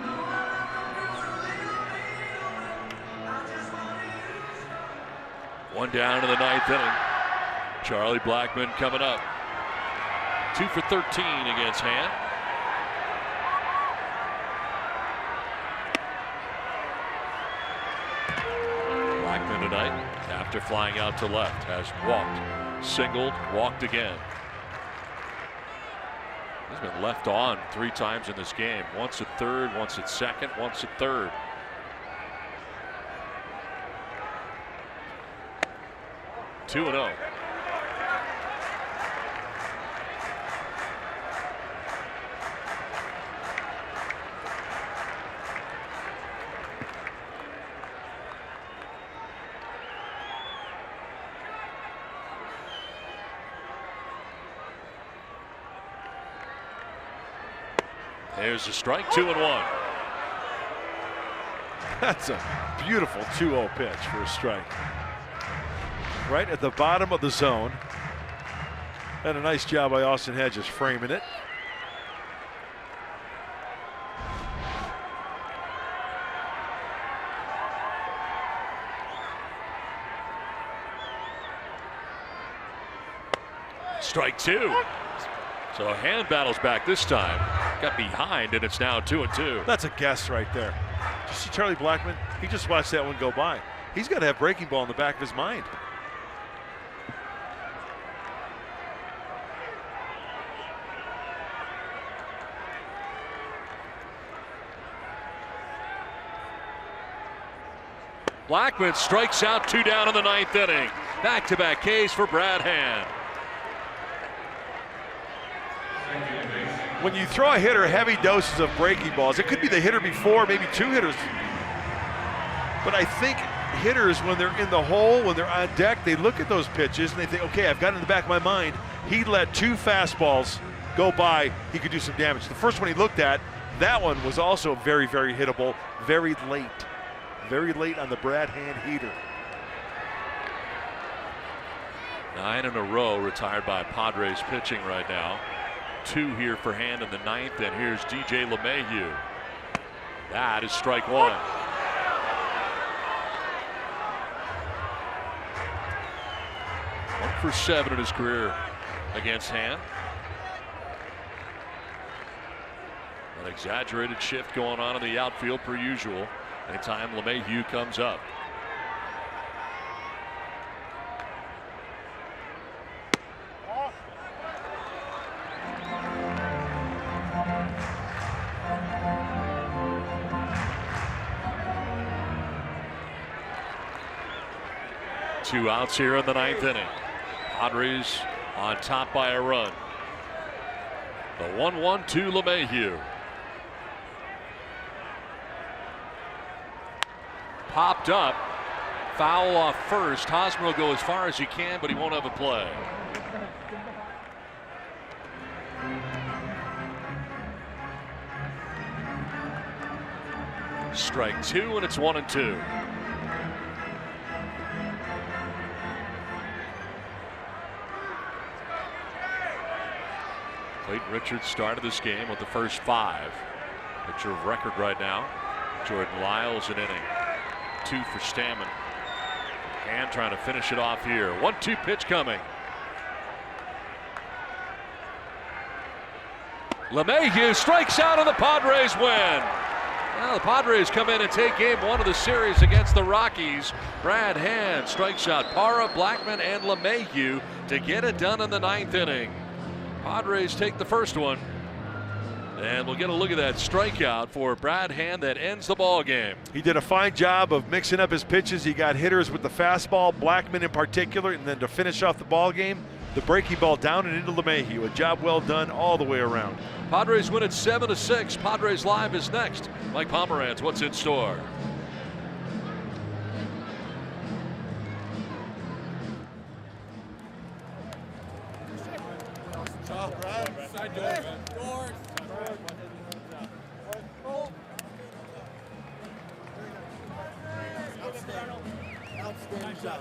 One down in the 9th inning. Charlie Blackmon coming up. 2 for 13 against Hand. Blackmon tonight, after flying out to left, has walked, singled, walked again. He's been left on 3 times in this game. Once at third, once at second, once at third. Two and 0. There's a strike, 2-1. That's a beautiful 2-0 pitch for a strike. Right at the bottom of the zone. And a nice job by Austin Hedges framing it. Strike 2. So Hand battles back this time. Got behind, and it's now 2-2. That's a guess right there. Did you see Charlie Blackmon? He just watched that one go by. He's got to have breaking ball in the back of his mind. Blackman strikes out, 2 down in the 9th inning. Back-to-back Ks for Brad Hand. When you throw a hitter heavy doses of breaking balls, it could be the hitter before, maybe 2 hitters. But I think hitters, when they're in the hole, when they're on deck, they look at those pitches and they think, okay, I've got it in the back of my mind. He let 2 fastballs go by. He could do some damage. The first one he looked at, that one was also very, very hittable, very late. Very late on the Brad Hand heater. 9 in a row retired by Padres pitching right now. 2 here for Hand in the 9th, and here's DJ LeMahieu. That is strike 1. One for 7 in his career against Hand. An exaggerated shift going on in the outfield per usual. Anytime LeMahieu comes up. Two outs here in the 9th inning. Padres on top by a run. The 1-1 to LeMahieu. Popped up. Foul off first. Hosmer will go as far as he can, but he won't have a play. Strike 2, and it's 1-2. Clayton Richards started this game with the first 5. Pitcher of record right now. Jordan Lyles an inning. 2 for Stammen. And trying to finish it off here. 1-2 pitch coming. LeMahieu strikes out and the Padres win. Well, the Padres come in and take game 1 of the series against the Rockies. Brad Hand strikes out Parra, Blackman, and LeMahieu to get it done in the 9th inning. Padres take the first one. And we'll get a look at that strikeout for Brad Hand that ends the ball game. He did a fine job of mixing up his pitches. He got hitters with the fastball, Blackman in particular, and then to finish off the ball game, the breaking ball down and into LeMahieu. A job well done all the way around. Padres win it 7-6. Padres Live is next. Mike Pomeranz, what's in store? Outstanding job.